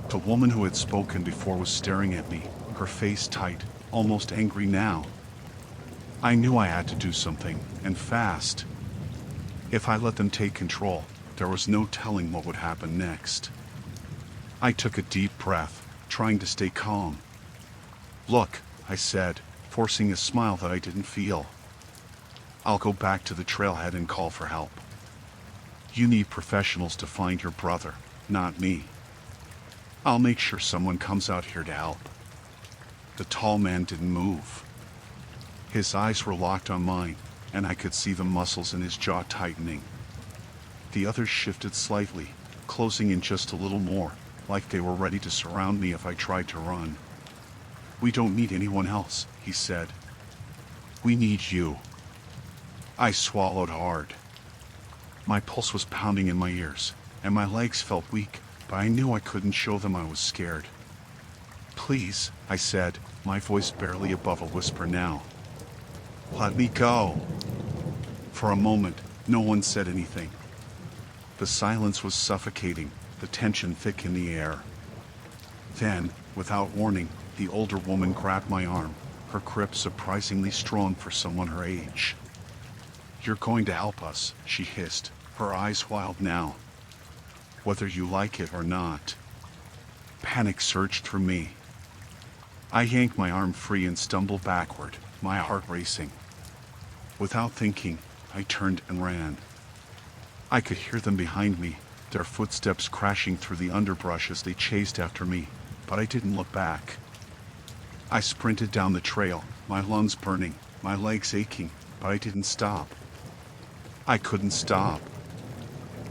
The woman who had spoken before was staring at me, her face tight, almost angry now. I knew I had to do something, and fast. If I let them take control, there was no telling what would happen next. I took a deep breath, trying to stay calm. "Look," I said, forcing a smile that I didn't feel. "I'll go back to the trailhead and call for help. You need professionals to find your brother, not me. I'll make sure someone comes out here to help." The tall man didn't move. His eyes were locked on mine, and I could see the muscles in his jaw tightening. The others shifted slightly, closing in just a little more, like they were ready to surround me if I tried to run. "We don't need anyone else," he said. "We need you." I swallowed hard. My pulse was pounding in my ears, and my legs felt weak, but I knew I couldn't show them I was scared. "Please," I said, my voice barely above a whisper now. "Let me go." For a moment, no one said anything. The silence was suffocating, the tension thick in the air. Then, without warning, the older woman grabbed my arm, her grip surprisingly strong for someone her age. "You're going to help us," she hissed, her eyes wild now. "Whether you like it or not." Panic surged through me. I yanked my arm free and stumbled backward, my heart racing. Without thinking, I turned and ran. I could hear them behind me, their footsteps crashing through the underbrush as they chased after me, but I didn't look back. I sprinted down the trail, my lungs burning, my legs aching, but I didn't stop. I couldn't stop.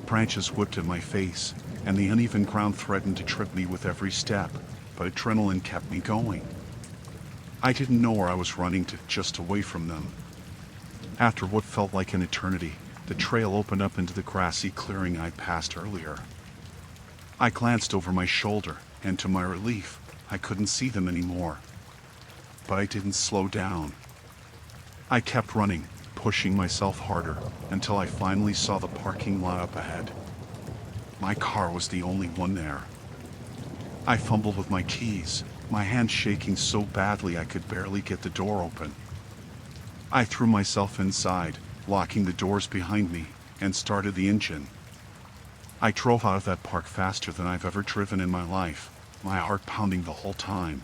Branches whipped at my face, and the uneven ground threatened to trip me with every step, but adrenaline kept me going. I didn't know where I was running to, just away from them. After what felt like an eternity, the trail opened up into the grassy clearing I'd passed earlier. I glanced over my shoulder, and to my relief, I couldn't see them anymore. But I didn't slow down. I kept running, pushing myself harder, until I finally saw the parking lot up ahead. My car was the only one there. I fumbled with my keys, my hands shaking so badly I could barely get the door open. I threw myself inside, locking the doors behind me, and started the engine. I drove out of that park faster than I've ever driven in my life, my heart pounding the whole time.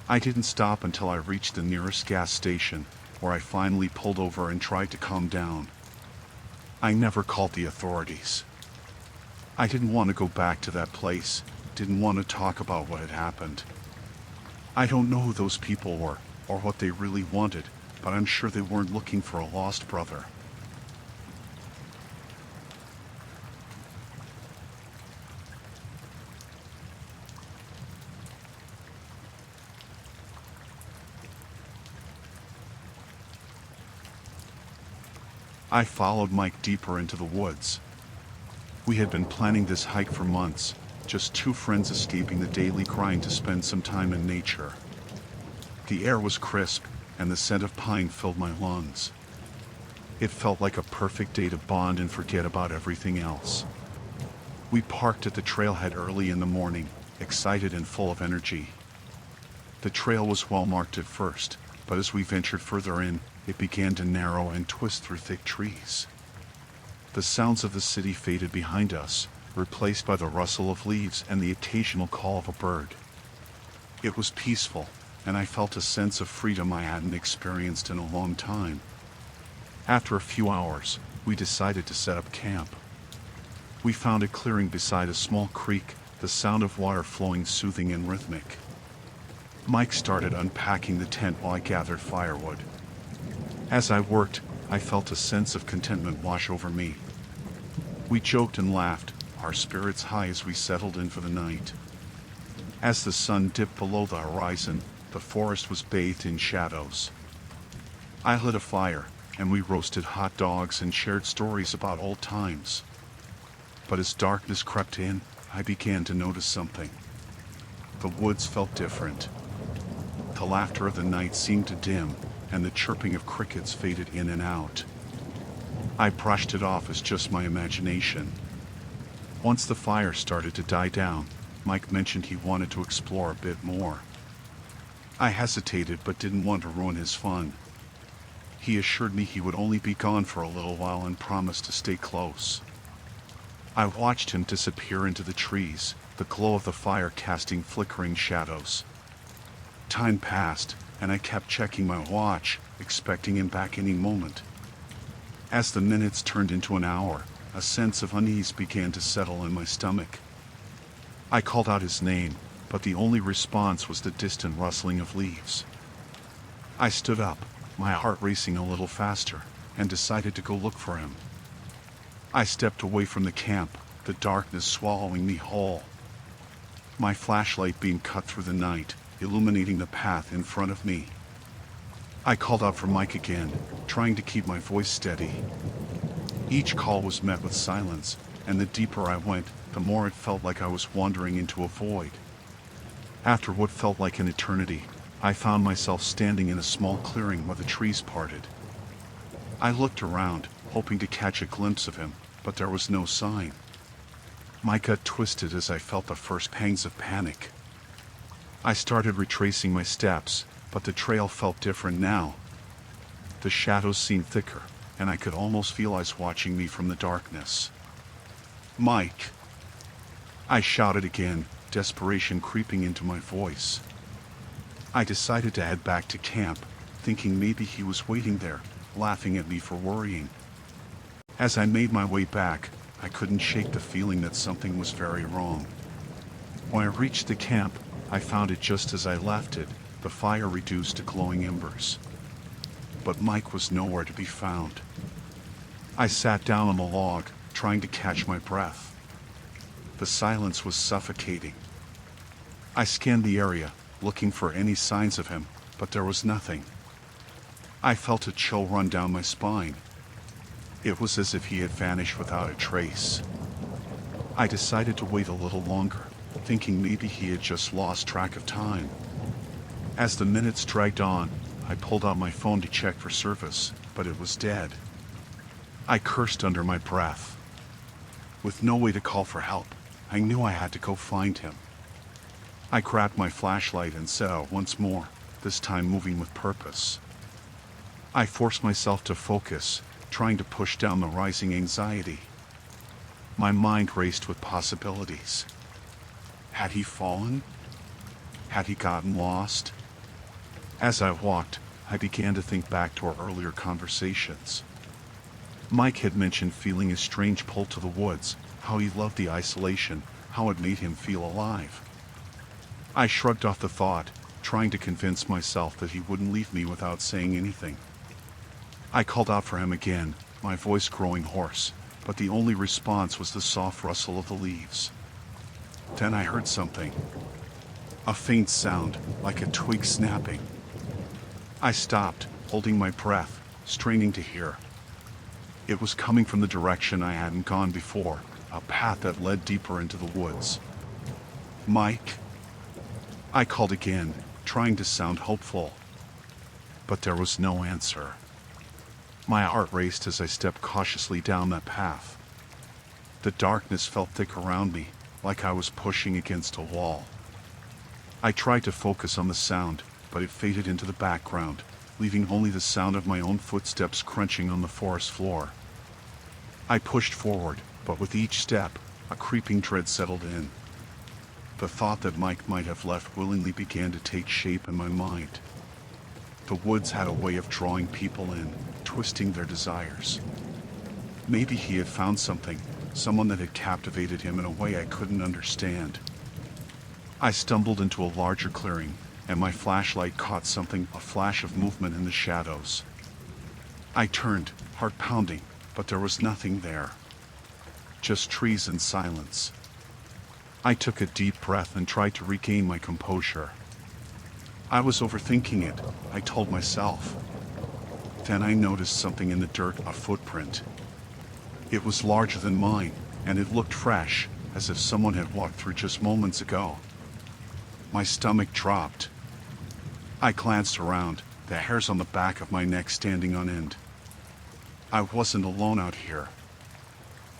I didn't stop until I reached the nearest gas station, where I finally pulled over and tried to calm down. I never called the authorities. I didn't want to go back to that place, didn't want to talk about what had happened. I don't know who those people were, or what they really wanted, but I'm sure they weren't looking for a lost brother. I followed Mike deeper into the woods. We had been planning this hike for months, just two friends escaping the daily grind to spend some time in nature. The air was crisp, and the scent of pine filled my lungs. It felt like a perfect day to bond and forget about everything else. We parked at the trailhead early in the morning, excited and full of energy. The trail was well marked at first, but as we ventured further in, it began to narrow and twist through thick trees. The sounds of the city faded behind us, replaced by the rustle of leaves and the occasional call of a bird. It was peaceful, and I felt a sense of freedom I hadn't experienced in a long time. After a few hours, we decided to set up camp. We found a clearing beside a small creek, the sound of water flowing soothing and rhythmic. Mike started unpacking the tent while I gathered firewood. As I worked, I felt a sense of contentment wash over me. We joked and laughed, our spirits high as we settled in for the night. As the sun dipped below the horizon, the forest was bathed in shadows. I lit a fire, and we roasted hot dogs and shared stories about old times. But as darkness crept in, I began to notice something. The woods felt different. The laughter of the night seemed to dim, and the chirping of crickets faded in and out. I brushed it off as just my imagination. Once the fire started to die down, Mike mentioned he wanted to explore a bit more. I hesitated but didn't want to ruin his fun. He assured me he would only be gone for a little while and promised to stay close. I watched him disappear into the trees, the glow of the fire casting flickering shadows. Time passed, and I kept checking my watch, expecting him back any moment. As the minutes turned into an hour, a sense of unease began to settle in my stomach. I called out his name, but the only response was the distant rustling of leaves. I stood up, my heart racing a little faster, and decided to go look for him. I stepped away from the camp, the darkness swallowing me whole. My flashlight beam cut through the night, illuminating the path in front of me. I called out for Mike again, trying to keep my voice steady. Each call was met with silence, and the deeper I went, the more it felt like I was wandering into a void. After what felt like an eternity, I found myself standing in a small clearing where the trees parted. I looked around, hoping to catch a glimpse of him, but there was no sign. My gut twisted as I felt the first pangs of panic. I started retracing my steps, but the trail felt different now. The shadows seemed thicker, and I could almost feel eyes watching me from the darkness. "Mike!" I shouted again, desperation creeping into my voice. I decided to head back to camp, thinking maybe he was waiting there, laughing at me for worrying. As I made my way back, I couldn't shake the feeling that something was very wrong. When I reached the camp, I found it just as I left it, the fire reduced to glowing embers. But Mike was nowhere to be found. I sat down on the log, trying to catch my breath. The silence was suffocating. I scanned the area, looking for any signs of him, but there was nothing. I felt a chill run down my spine. It was as if he had vanished without a trace. I decided to wait a little longer, thinking maybe he had just lost track of time. As the minutes dragged on, I pulled out my phone to check for service, but it was dead. I cursed under my breath. With no way to call for help, I knew I had to go find him. I grabbed my flashlight and set out once more, this time moving with purpose. I forced myself to focus, trying to push down the rising anxiety. My mind raced with possibilities. Had he fallen? Had he gotten lost? As I walked, I began to think back to our earlier conversations. Mike had mentioned feeling a strange pull to the woods, how he loved the isolation, how it made him feel alive. I shrugged off the thought, trying to convince myself that he wouldn't leave me without saying anything. I called out for him again, my voice growing hoarse, but the only response was the soft rustle of the leaves. Then I heard something. A faint sound, like a twig snapping. I stopped, holding my breath, straining to hear. It was coming from the direction I hadn't gone before, a path that led deeper into the woods. "Mike?" I called again, trying to sound hopeful. But there was no answer. My heart raced as I stepped cautiously down that path. The darkness felt thick around me, like I was pushing against a wall. I tried to focus on the sound, but it faded into the background, leaving only the sound of my own footsteps crunching on the forest floor. I pushed forward, but with each step, a creeping dread settled in. The thought that Mike might have left willingly began to take shape in my mind. The woods had a way of drawing people in, twisting their desires. Maybe he had found something, someone that had captivated him in a way I couldn't understand. I stumbled into a larger clearing, and my flashlight caught something, a flash of movement in the shadows. I turned, heart pounding, but there was nothing there. Just trees and silence. I took a deep breath and tried to regain my composure. I was overthinking it, I told myself. Then I noticed something in the dirt, a footprint. It was larger than mine, and it looked fresh, as if someone had walked through just moments ago. My stomach dropped. I glanced around, the hairs on the back of my neck standing on end. I wasn't alone out here.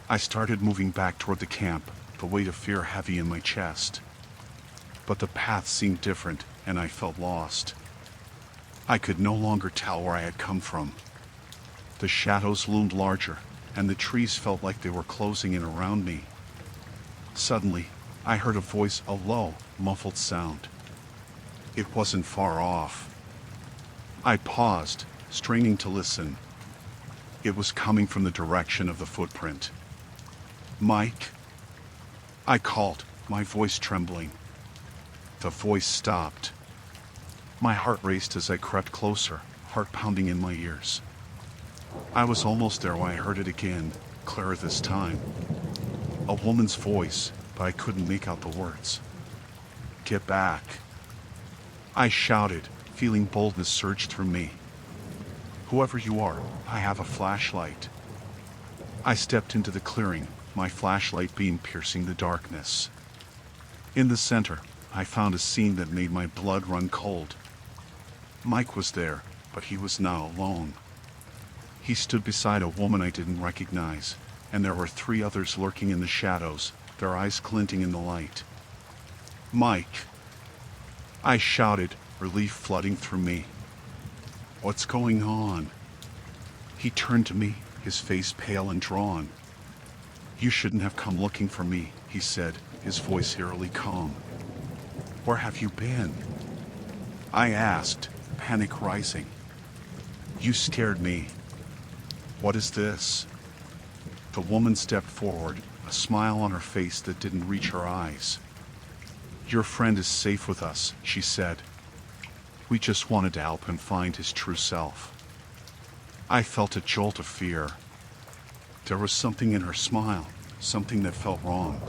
I started moving back toward the camp, the weight of fear heavy in my chest. But the path seemed different, and I felt lost. I could no longer tell where I had come from. The shadows loomed larger, and the trees felt like they were closing in around me. Suddenly, I heard a voice, a low, muffled sound. It wasn't far off. I paused, straining to listen. It was coming from the direction of the footprint. "Mike?" I called, my voice trembling. The voice stopped. My heart raced as I crept closer, heart pounding in my ears. I was almost there when I heard it again, clearer this time. A woman's voice, but I couldn't make out the words. "Get back." I shouted, feeling boldness surge through me. "Whoever you are, I have a flashlight." I stepped into the clearing, my flashlight beam piercing the darkness. In the center, I found a scene that made my blood run cold. Mike was there, but he was not alone. He stood beside a woman I didn't recognize, and there were 3 others lurking in the shadows, their eyes glinting in the light. "Mike!" I shouted, relief flooding through me. "What's going on?" He turned to me, his face pale and drawn. "You shouldn't have come looking for me," he said, his voice eerily calm. "Where have you been?" I asked, panic rising. "You scared me." "What is this?" The woman stepped forward, a smile on her face that didn't reach her eyes. "Your friend is safe with us," she said. "We just wanted to help him find his true self." I felt a jolt of fear. There was something in her smile, something that felt wrong.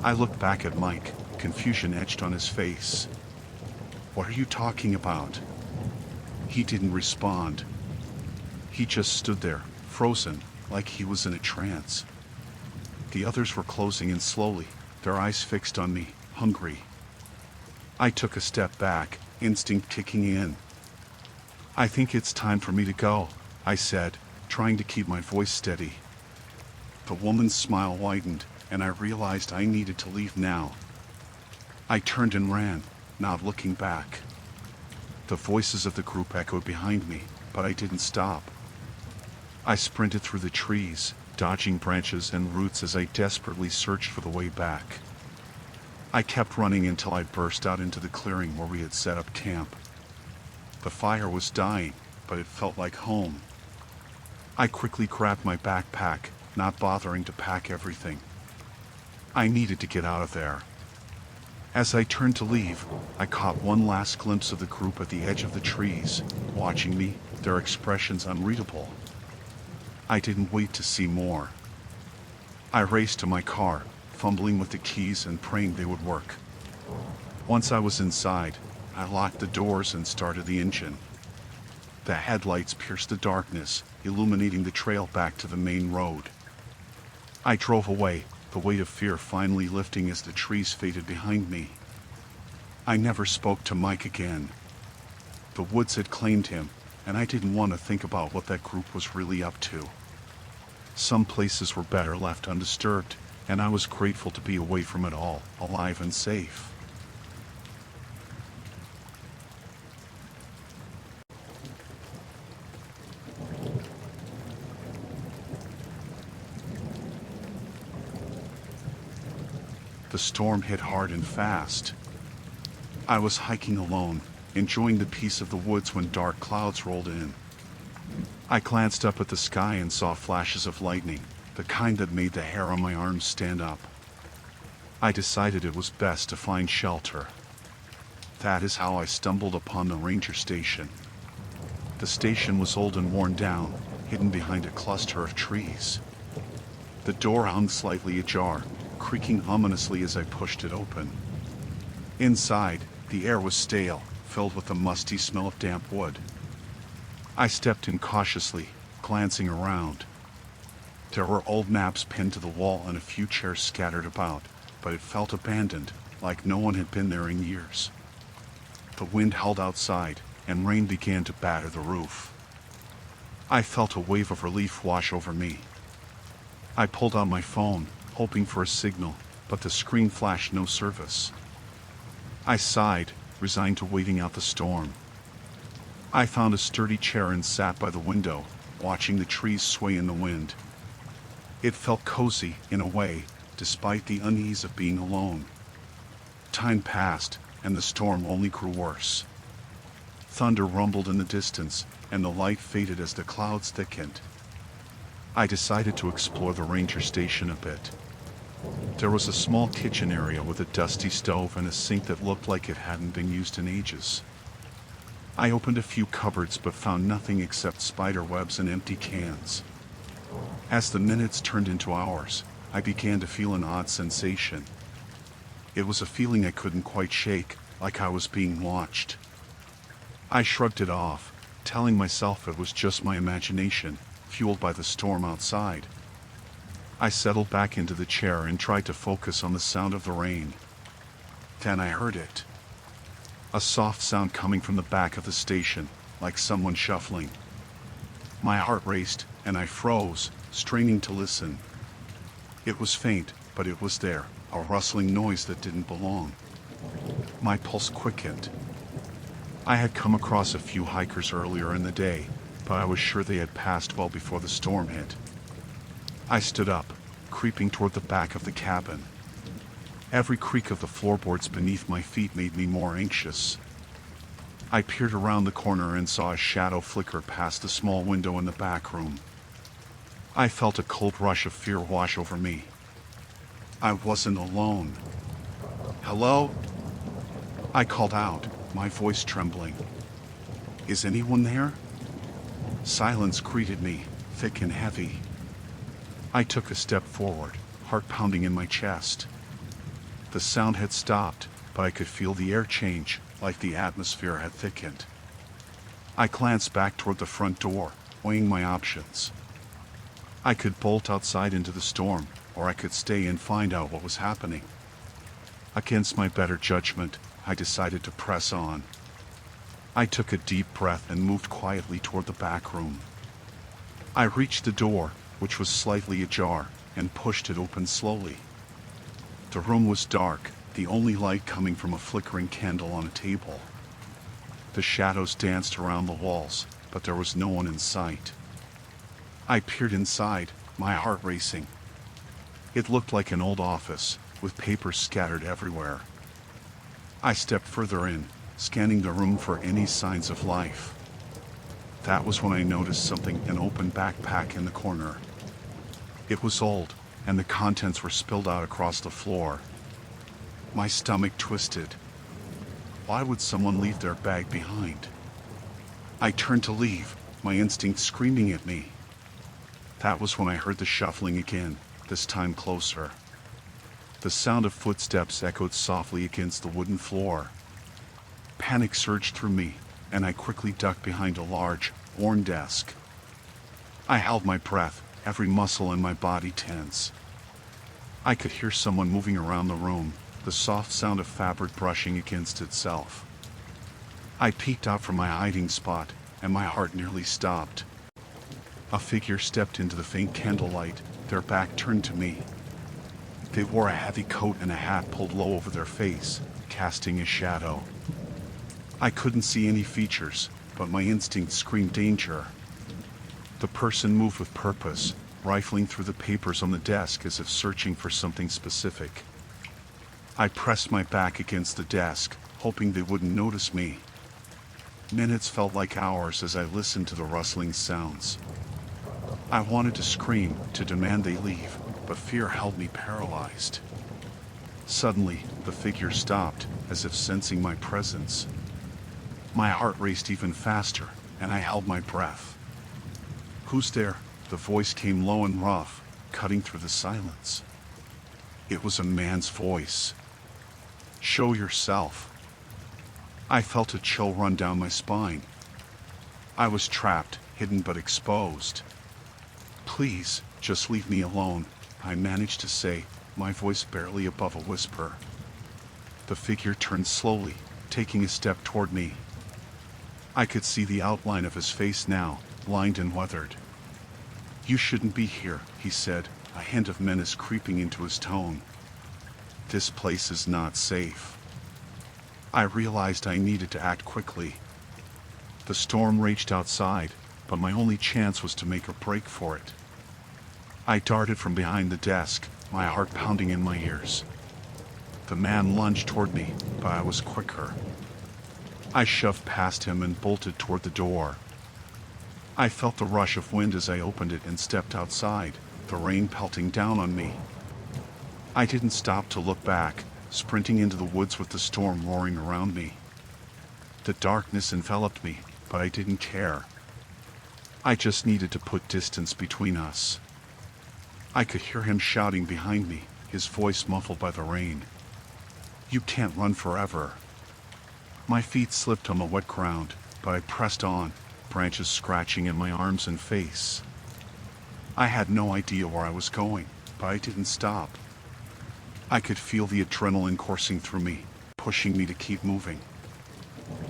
I looked back at Mike, confusion etched on his face. "What are you talking about?" He didn't respond. He just stood there, frozen, like he was in a trance. The others were closing in slowly, their eyes fixed on me, hungry. I took a step back, instinct kicking in. "I think it's time for me to go," I said, trying to keep my voice steady. The woman's smile widened, and I realized I needed to leave now. I turned and ran, not looking back. The voices of the group echoed behind me, but I didn't stop. I sprinted through the trees, dodging branches and roots as I desperately searched for the way back. I kept running until I burst out into the clearing where we had set up camp. The fire was dying, but it felt like home. I quickly grabbed my backpack, not bothering to pack everything. I needed to get out of there. As I turned to leave, I caught one last glimpse of the group at the edge of the trees, watching me, their expressions unreadable. I didn't wait to see more. I raced to my car, fumbling with the keys and praying they would work. Once I was inside, I locked the doors and started the engine. The headlights pierced the darkness, illuminating the trail back to the main road. I drove away, the weight of fear finally lifting as the trees faded behind me. I never spoke to Mike again. The woods had claimed him, and I didn't want to think about what that group was really up to. Some places were better left undisturbed, and I was grateful to be away from it all, alive and safe. The storm hit hard and fast. I was hiking alone, enjoying the peace of the woods when dark clouds rolled in. I glanced up at the sky and saw flashes of lightning, the kind that made the hair on my arms stand up. I decided it was best to find shelter. That is how I stumbled upon the ranger station. The station was old and worn down, hidden behind a cluster of trees. The door hung slightly ajar, creaking ominously as I pushed it open. Inside, the air was stale, filled with the musty smell of damp wood. I stepped in cautiously, glancing around. There were old maps pinned to the wall and a few chairs scattered about, but it felt abandoned, like no one had been there in years. The wind howled outside, and rain began to batter the roof. I felt a wave of relief wash over me. I pulled out my phone, hoping for a signal, but the screen flashed no service. I sighed, resigned to waiting out the storm. I found a sturdy chair and sat by the window, watching the trees sway in the wind. It felt cozy, in a way, despite the unease of being alone. Time passed, and the storm only grew worse. Thunder rumbled in the distance, and the light faded as the clouds thickened. I decided to explore the ranger station a bit. There was a small kitchen area with a dusty stove and a sink that looked like it hadn't been used in ages. I opened a few cupboards but found nothing except spider webs and empty cans. As the minutes turned into hours, I began to feel an odd sensation. It was a feeling I couldn't quite shake, like I was being watched. I shrugged it off, telling myself it was just my imagination, fueled by the storm outside. I settled back into the chair and tried to focus on the sound of the rain. Then I heard it. A soft sound coming from the back of the station, like someone shuffling. My heart raced, and I froze, straining to listen. It was faint, but it was there, a rustling noise that didn't belong. My pulse quickened. I had come across a few hikers earlier in the day, but I was sure they had passed well before the storm hit. I stood up, creeping toward the back of the cabin. Every creak of the floorboards beneath my feet made me more anxious. I peered around the corner and saw a shadow flicker past the small window in the back room. I felt a cold rush of fear wash over me. I wasn't alone. "Hello?" I called out, my voice trembling. "Is anyone there?" Silence greeted me, thick and heavy. I took a step forward, heart pounding in my chest. The sound had stopped, but I could feel the air change, like the atmosphere had thickened. I glanced back toward the front door, weighing my options. I could bolt outside into the storm, or I could stay and find out what was happening. Against my better judgment, I decided to press on. I took a deep breath and moved quietly toward the back room. I reached the door, which was slightly ajar, and pushed it open slowly. The room was dark, the only light coming from a flickering candle on a table. The shadows danced around the walls, but there was no one in sight. I peered inside, my heart racing. It looked like an old office, with papers scattered everywhere. I stepped further in, scanning the room for any signs of life. That was when I noticed something, an open backpack in the corner. It was old, and the contents were spilled out across the floor. My stomach twisted. Why would someone leave their bag behind? I turned to leave, my instinct screaming at me. That was when I heard the shuffling again, this time closer. The sound of footsteps echoed softly against the wooden floor. Panic surged through me, and I quickly ducked behind a large, worn desk. I held my breath, every muscle in my body tense. I could hear someone moving around the room, the soft sound of fabric brushing against itself. I peeked out from my hiding spot, and my heart nearly stopped. A figure stepped into the faint candlelight, their back turned to me. They wore a heavy coat and a hat pulled low over their face, casting a shadow. I couldn't see any features, but my instinct screamed danger. The person moved with purpose, rifling through the papers on the desk as if searching for something specific. I pressed my back against the desk, hoping they wouldn't notice me. Minutes felt like hours as I listened to the rustling sounds. I wanted to scream, to demand they leave, but fear held me paralyzed. Suddenly, the figure stopped, as if sensing my presence. My heart raced even faster, and I held my breath. "Who's there?" The voice came low and rough, cutting through the silence. It was a man's voice. "Show yourself." I felt a chill run down my spine. I was trapped, hidden but exposed. "Please, just leave me alone," I managed to say, my voice barely above a whisper. The figure turned slowly, taking a step toward me. I could see the outline of his face now, lined and weathered. "You shouldn't be here," he said, a hint of menace creeping into his tone. "This place is not safe." I realized I needed to act quickly. The storm raged outside, but my only chance was to make a break for it. I darted from behind the desk, my heart pounding in my ears. The man lunged toward me, but I was quicker. I shoved past him and bolted toward the door. I felt the rush of wind as I opened it and stepped outside, the rain pelting down on me. I didn't stop to look back, sprinting into the woods with the storm roaring around me. The darkness enveloped me, but I didn't care. I just needed to put distance between us. I could hear him shouting behind me, his voice muffled by the rain. "You can't run forever." My feet slipped on the wet ground, but I pressed on, branches scratching at my arms and face. I had no idea where I was going, but I didn't stop. I could feel the adrenaline coursing through me, pushing me to keep moving.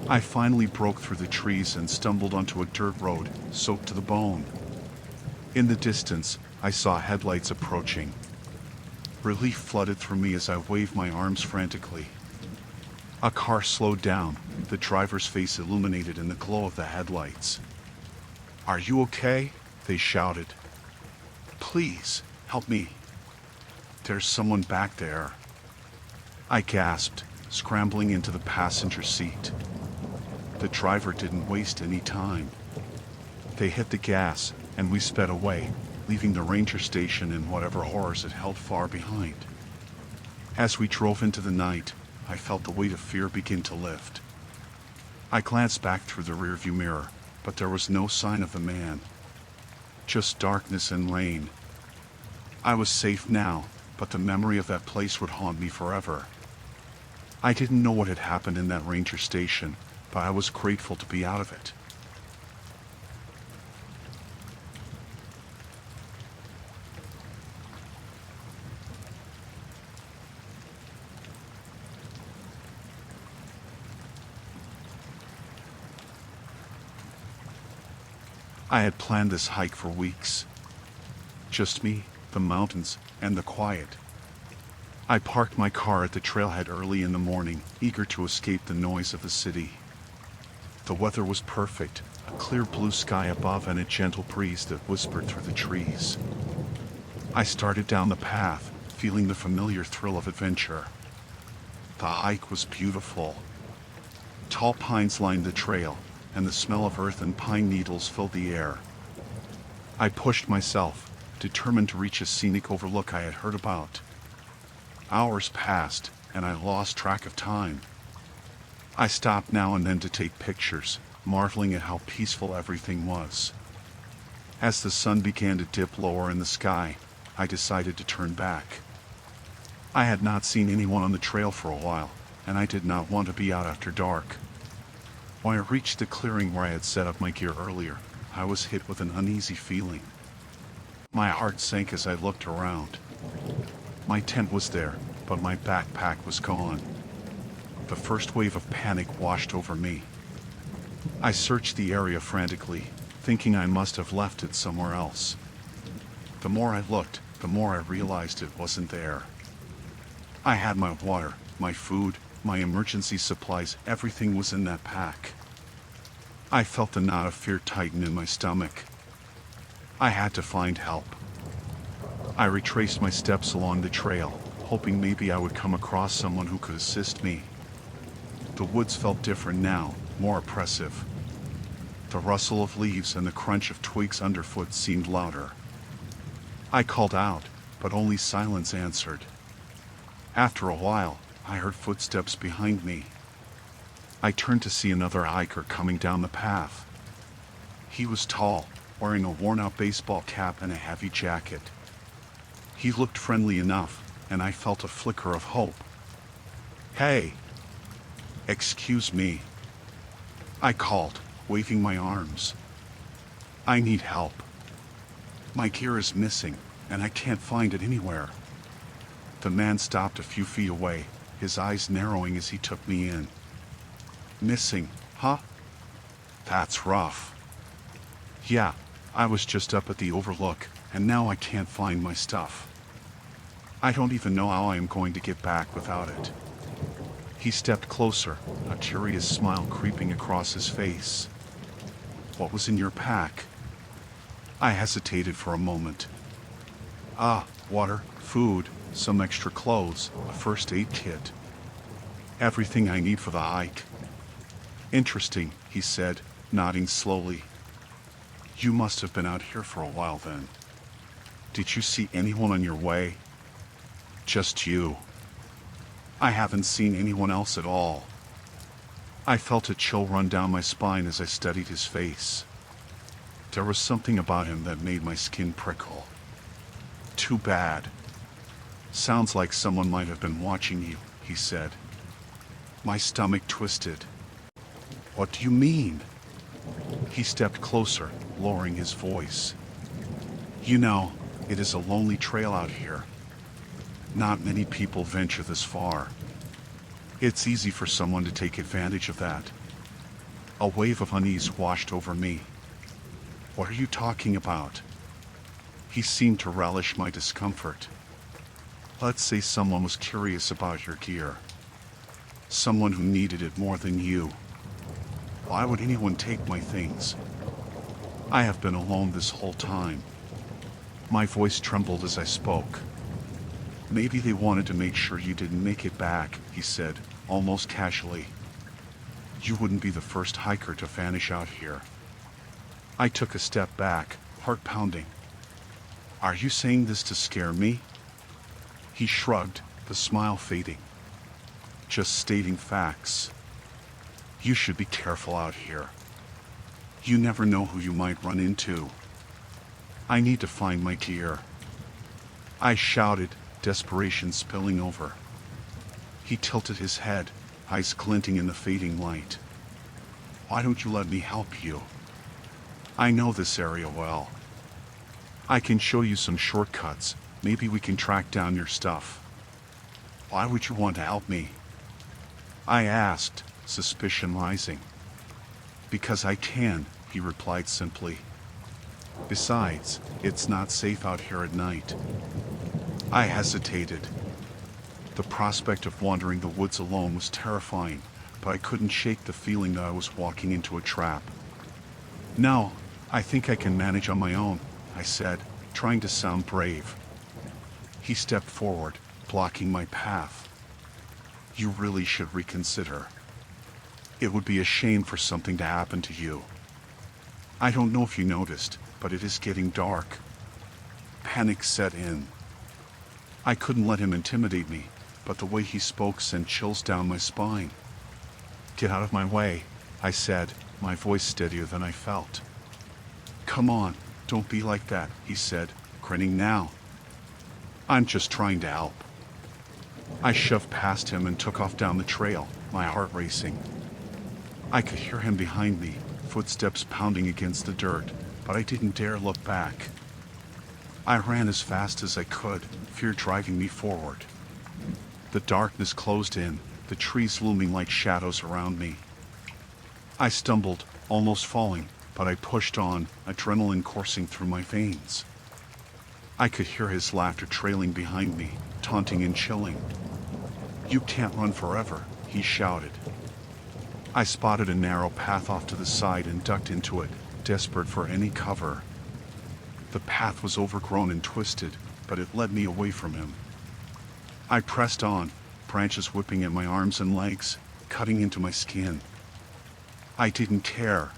I finally broke through the trees and stumbled onto a dirt road, soaked to the bone. In the distance, I saw headlights approaching. Relief flooded through me as I waved my arms frantically. A car slowed down, the driver's face illuminated in the glow of the headlights. "Are you okay?" they shouted. "Please, help me. There's someone back there." I gasped, scrambling into the passenger seat. The driver didn't waste any time. They hit the gas, and we sped away, leaving the ranger station and whatever horrors it held far behind. As we drove into the night, I felt the weight of fear begin to lift. I glanced back through the rearview mirror, but there was no sign of the man. Just darkness and rain. I was safe now, but the memory of that place would haunt me forever. I didn't know what had happened in that ranger station, but I was grateful to be out of it. I had planned this hike for weeks. Just me, the mountains, and the quiet. I parked my car at the trailhead early in the morning, eager to escape the noise of the city. The weather was perfect, a clear blue sky above and a gentle breeze that whispered through the trees. I started down the path, feeling the familiar thrill of adventure. The hike was beautiful. Tall pines lined the trail, and the smell of earth and pine needles filled the air. I pushed myself, determined to reach a scenic overlook I had heard about. Hours passed, and I lost track of time. I stopped now and then to take pictures, marveling at how peaceful everything was. As the sun began to dip lower in the sky, I decided to turn back. I had not seen anyone on the trail for a while, and I did not want to be out after dark. When I reached the clearing where I had set up my gear earlier, I was hit with an uneasy feeling. My heart sank as I looked around. My tent was there, but my backpack was gone. The first wave of panic washed over me. I searched the area frantically, thinking I must have left it somewhere else. The more I looked, the more I realized it wasn't there. I had my water, my food, my emergency supplies, everything was in that pack. I felt the knot of fear tighten in my stomach. I had to find help. I retraced my steps along the trail, hoping maybe I would come across someone who could assist me. The woods felt different now, more oppressive. The rustle of leaves and the crunch of twigs underfoot seemed louder. I called out, but only silence answered. After a while, I heard footsteps behind me. I turned to see another hiker coming down the path. He was tall, wearing a worn-out baseball cap and a heavy jacket. He looked friendly enough, and I felt a flicker of hope. "Hey!" "Excuse me," I called, waving my arms. "I need help. My gear is missing, and I can't find it anywhere." The man stopped a few feet away, his eyes narrowing as he took me in. "Missing, huh? That's rough." "Yeah, I was just up at the overlook, and now I can't find my stuff. I don't even know how I am going to get back without it." He stepped closer, a curious smile creeping across his face. "What was in your pack?" I hesitated for a moment. Water, food, some extra clothes, a first aid kit. Everything I need for the hike." "Interesting," he said, nodding slowly. "You must have been out here for a while then. Did you see anyone on your way?" "Just you." "I haven't seen anyone else at all." I felt a chill run down my spine as I studied his face. There was something about him that made my skin prickle. "Too bad. Sounds like someone might have been watching you," he said. My stomach twisted. "What do you mean?" He stepped closer, lowering his voice. "You know, it is a lonely trail out here. Not many people venture this far. It's easy for someone to take advantage of that." A wave of unease washed over me. "What are you talking about?" He seemed to relish my discomfort. "Let's say someone was curious about your gear. Someone who needed it more than you. Why would anyone take my things? I have been alone this whole time. My voice trembled as I spoke. Maybe they wanted to make sure you didn't make it back, he said, almost casually. You wouldn't be the first hiker to vanish out here. I took a step back, heart pounding. Are you saying this to scare me? He shrugged, the smile fading. Just stating facts. You should be careful out here. You never know who you might run into. I need to find my gear. I shouted, desperation spilling over. He tilted his head, eyes glinting in the fading light. Why don't you let me help you? I know this area well. I can show you some shortcuts. Maybe we can track down your stuff. Why would you want to help me? I asked, suspicion rising. Because I can, he replied simply. Besides, it's not safe out here at night. I hesitated. The prospect of wandering the woods alone was terrifying, but I couldn't shake the feeling that I was walking into a trap. No, I think I can manage on my own, I said, trying to sound brave. He stepped forward, blocking my path. You really should reconsider. It would be a shame for something to happen to you. I don't know if you noticed, but it is getting dark. Panic set in. I couldn't let him intimidate me, but the way he spoke sent chills down my spine. Get out of my way, I said, my voice steadier than I felt. Come on, don't be like that, he said, grinning now. I'm just trying to help. I shoved past him and took off down the trail, my heart racing. I could hear him behind me, footsteps pounding against the dirt, but I didn't dare look back. I ran as fast as I could, fear driving me forward. The darkness closed in, the trees looming like shadows around me. I stumbled, almost falling, but I pushed on, adrenaline coursing through my veins. I could hear his laughter trailing behind me, taunting and chilling. You can't run forever, he shouted. I spotted a narrow path off to the side and ducked into it, desperate for any cover. The path was overgrown and twisted, but it led me away from him. I pressed on, branches whipping at my arms and legs, cutting into my skin. I didn't care.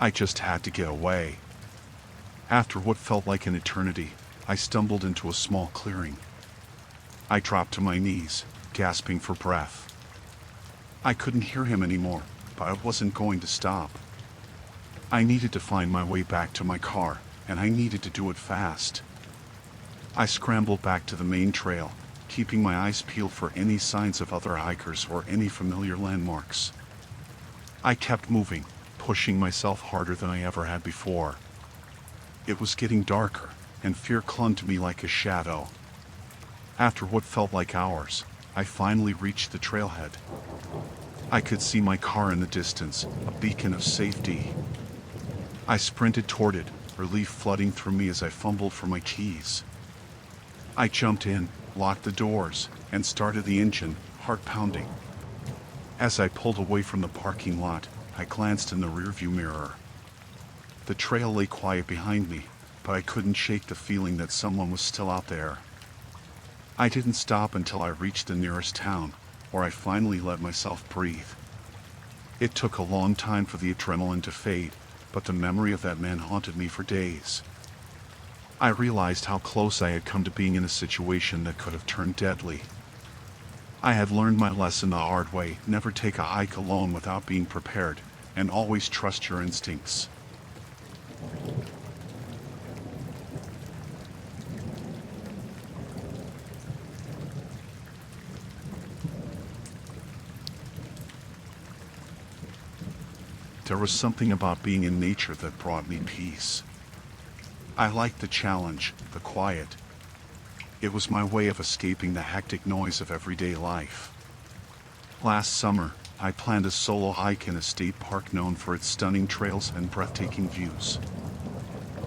I just had to get away. After what felt like an eternity, I stumbled into a small clearing. I dropped to my knees, gasping for breath. I couldn't hear him anymore, but I wasn't going to stop. I needed to find my way back to my car, and I needed to do it fast. I scrambled back to the main trail, keeping my eyes peeled for any signs of other hikers or any familiar landmarks. I kept moving, pushing myself harder than I ever had before. It was getting darker, and fear clung to me like a shadow. After what felt like hours, I finally reached the trailhead. I could see my car in the distance, a beacon of safety. I sprinted toward it, relief flooding through me as I fumbled for my keys. I jumped in, locked the doors, and started the engine, heart pounding. As I pulled away from the parking lot, I glanced in the rearview mirror. The trail lay quiet behind me, but I couldn't shake the feeling that someone was still out there. I didn't stop until I reached the nearest town, where I finally let myself breathe. It took a long time for the adrenaline to fade, but the memory of that man haunted me for days. I realized how close I had come to being in a situation that could have turned deadly. I had learned my lesson the hard way: never take a hike alone without being prepared, and always trust your instincts. There was something about being in nature that brought me peace. I liked the challenge, the quiet. It was my way of escaping the hectic noise of everyday life. Last summer, I planned a solo hike in a state park known for its stunning trails and breathtaking views.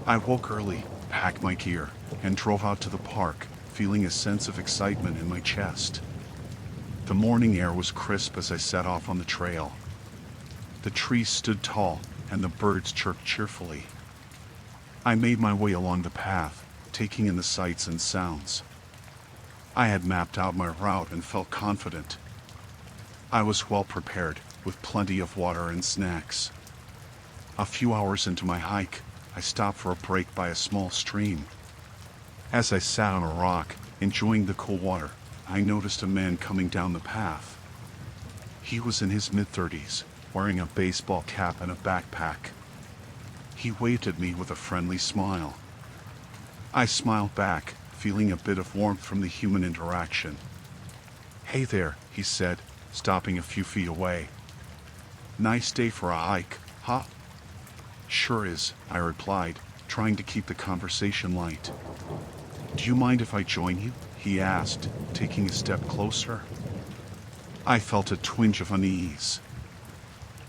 I woke early, packed my gear, and drove out to the park, feeling a sense of excitement in my chest. The morning air was crisp as I set off on the trail. The trees stood tall, and the birds chirped cheerfully. I made my way along the path, taking in the sights and sounds. I had mapped out my route and felt confident. I was well prepared, with plenty of water and snacks. A few hours into my hike, I stopped for a break by a small stream. As I sat on a rock, enjoying the cool water, I noticed a man coming down the path. He was in his mid-30s, wearing a baseball cap and a backpack. He waved at me with a friendly smile. I smiled back, feeling a bit of warmth from the human interaction. "Hey there," he said, stopping a few feet away. "Nice day for a hike, huh?" "Sure is," I replied, trying to keep the conversation light. "Do you mind if I join you?" he asked, taking a step closer. I felt a twinge of unease.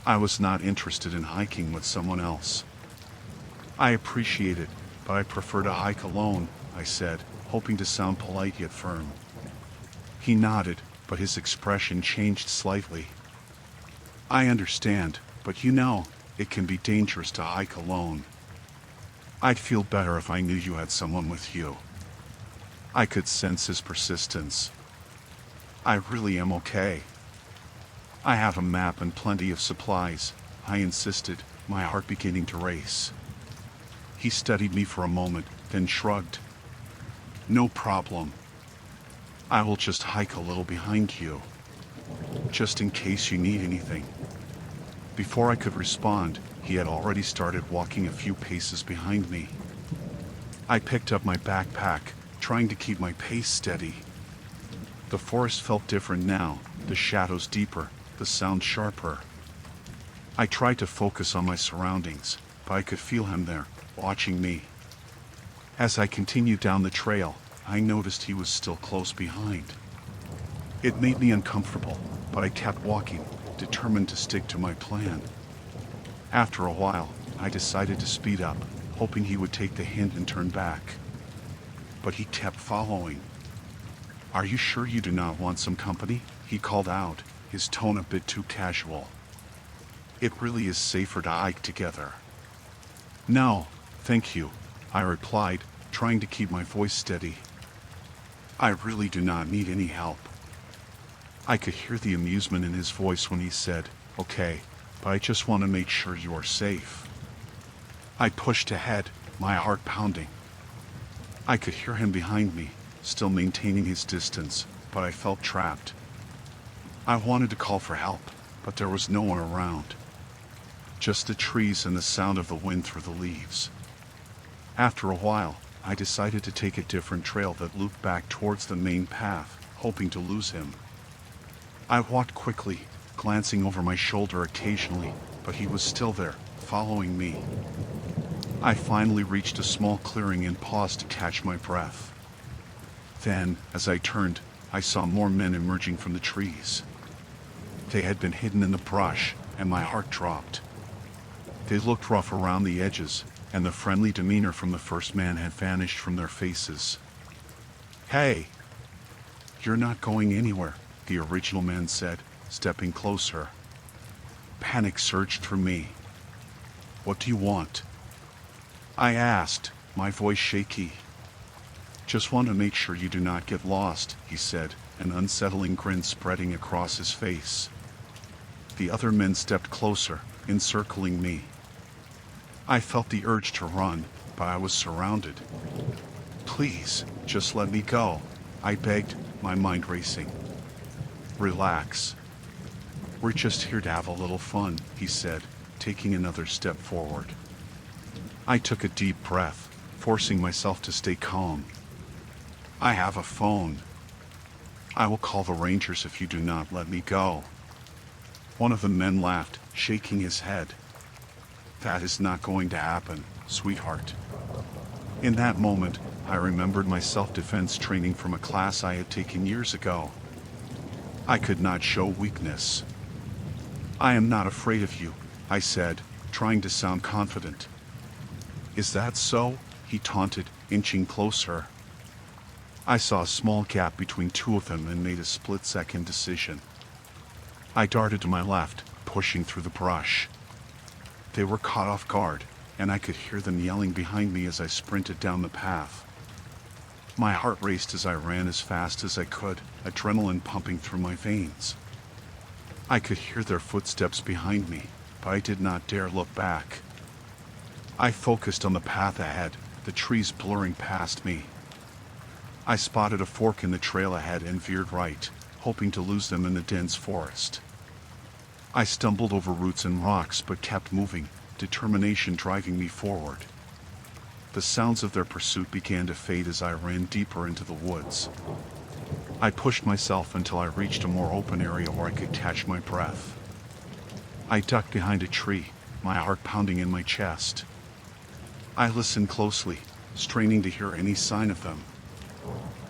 I was not interested in hiking with someone else. "I appreciate it, but I prefer to hike alone," I said, hoping to sound polite yet firm. He nodded, but his expression changed slightly. "I understand, but it can be dangerous to hike alone. I'd feel better if I knew you had someone with you." I could sense his persistence. "I really am okay. I have a map and plenty of supplies," I insisted, my heart beginning to race. He studied me for a moment, then shrugged. "No problem. I will just hike a little behind you, just in case you need anything." Before I could respond, he had already started walking a few paces behind me. I picked up my backpack, trying to keep my pace steady. The forest felt different now, the shadows deeper, the sound sharper. I tried to focus on my surroundings, but I could feel him there, watching me. As I continued down the trail, I noticed he was still close behind. It made me uncomfortable, but I kept walking, determined to stick to my plan. After a while, I decided to speed up, hoping he would take the hint and turn back. But he kept following. "Are you sure you do not want some company?" he called out, his tone a bit too casual. "It really is safer to hike together." "No, thank you," I replied, trying to keep my voice steady. "I really do not need any help." I could hear the amusement in his voice when he said, "Okay, but I just want to make sure you are safe." I pushed ahead, my heart pounding. I could hear him behind me, still maintaining his distance, but I felt trapped. I wanted to call for help, but there was no one around. Just the trees and the sound of the wind through the leaves. After a while, I decided to take a different trail that looped back towards the main path, hoping to lose him. I walked quickly, glancing over my shoulder occasionally, but he was still there, following me. I finally reached a small clearing and paused to catch my breath. Then, as I turned, I saw more men emerging from the trees. They had been hidden in the brush, and my heart dropped. They looked rough around the edges, and the friendly demeanor from the first man had vanished from their faces. "Hey! You're not going anywhere," the original man said, stepping closer. Panic surged through me. "What do you want?" I asked, my voice shaky. "Just want to make sure you do not get lost," he said, an unsettling grin spreading across his face. The other men stepped closer, encircling me. I felt the urge to run, but I was surrounded. "Please, just let me go," I begged, my mind racing. "Relax. We're just here to have a little fun," he said, taking another step forward. I took a deep breath, forcing myself to stay calm. "I have a phone. I will call the rangers if you do not let me go." One of the men laughed, shaking his head. "That is not going to happen, sweetheart." In that moment, I remembered my self-defense training from a class I had taken years ago. I could not show weakness. "I am not afraid of you," I said, trying to sound confident. "Is that so?" he taunted, inching closer. I saw a small gap between two of them and made a split-second decision. I darted to my left, pushing through the brush. They were caught off guard, and I could hear them yelling behind me as I sprinted down the path. My heart raced as I ran as fast as I could, adrenaline pumping through my veins. I could hear their footsteps behind me, but I did not dare look back. I focused on the path ahead, the trees blurring past me. I spotted a fork in the trail ahead and veered right, hoping to lose them in the dense forest. I stumbled over roots and rocks but kept moving, determination driving me forward. The sounds of their pursuit began to fade as I ran deeper into the woods. I pushed myself until I reached a more open area where I could catch my breath. I ducked behind a tree, my heart pounding in my chest. I listened closely, straining to hear any sign of them.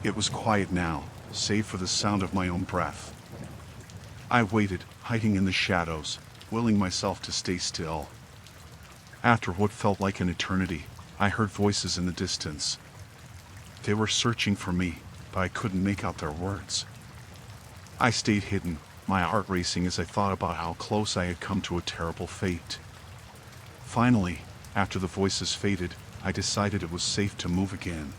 It was quiet now, save for the sound of my own breath. I waited, hiding in the shadows, willing myself to stay still. After what felt like an eternity, I heard voices in the distance. They were searching for me, but I couldn't make out their words. I stayed hidden, my heart racing as I thought about how close I had come to a terrible fate. Finally, after the voices faded, I decided it was safe to move again.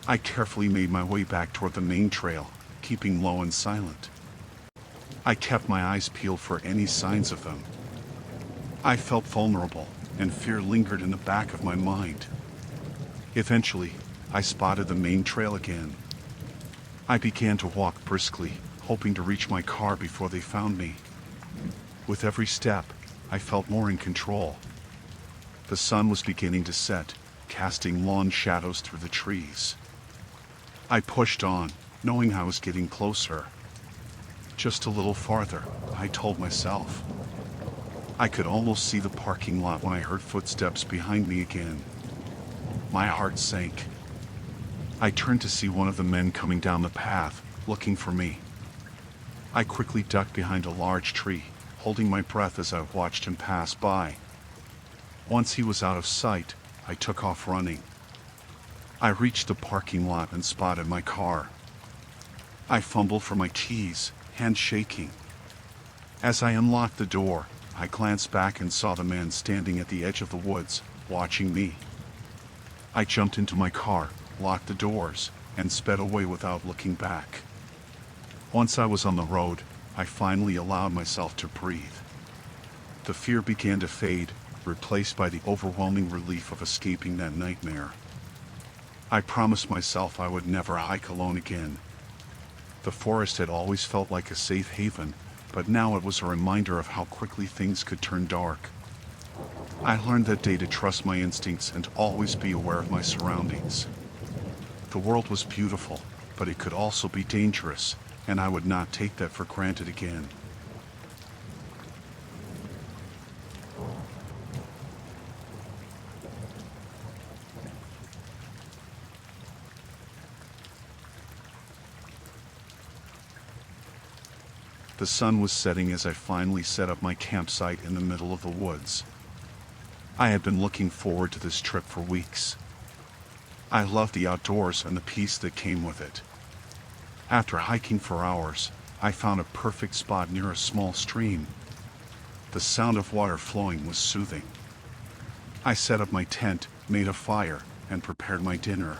I carefully made my way back toward the main trail, keeping low and silent. I kept my eyes peeled for any signs of them. I felt vulnerable, and fear lingered in the back of my mind. Eventually, I spotted the main trail again. I began to walk briskly, hoping to reach my car before they found me. With every step, I felt more in control. The sun was beginning to set, casting long shadows through the trees. I pushed on, knowing I was getting closer. Just a little farther, I told myself. I could almost see the parking lot when I heard footsteps behind me again. My heart sank. I turned to see one of the men coming down the path, looking for me. I quickly ducked behind a large tree, holding my breath as I watched him pass by. Once he was out of sight, I took off running. I reached the parking lot and spotted my car. I fumbled for my keys, hands shaking. As I unlocked the door, I glanced back and saw the man standing at the edge of the woods, watching me. I jumped into my car, locked the doors, and sped away without looking back. Once I was on the road, I finally allowed myself to breathe. The fear began to fade, replaced by the overwhelming relief of escaping that nightmare. I promised myself I would never hike alone again. The forest had always felt like a safe haven, but now it was a reminder of how quickly things could turn dark. I learned that day to trust my instincts and always be aware of my surroundings. The world was beautiful, but it could also be dangerous, and I would not take that for granted again. The sun was setting as I finally set up my campsite in the middle of the woods. I had been looking forward to this trip for weeks. I loved the outdoors and the peace that came with it. After hiking for hours, I found a perfect spot near a small stream. The sound of water flowing was soothing. I set up my tent, made a fire, and prepared my dinner.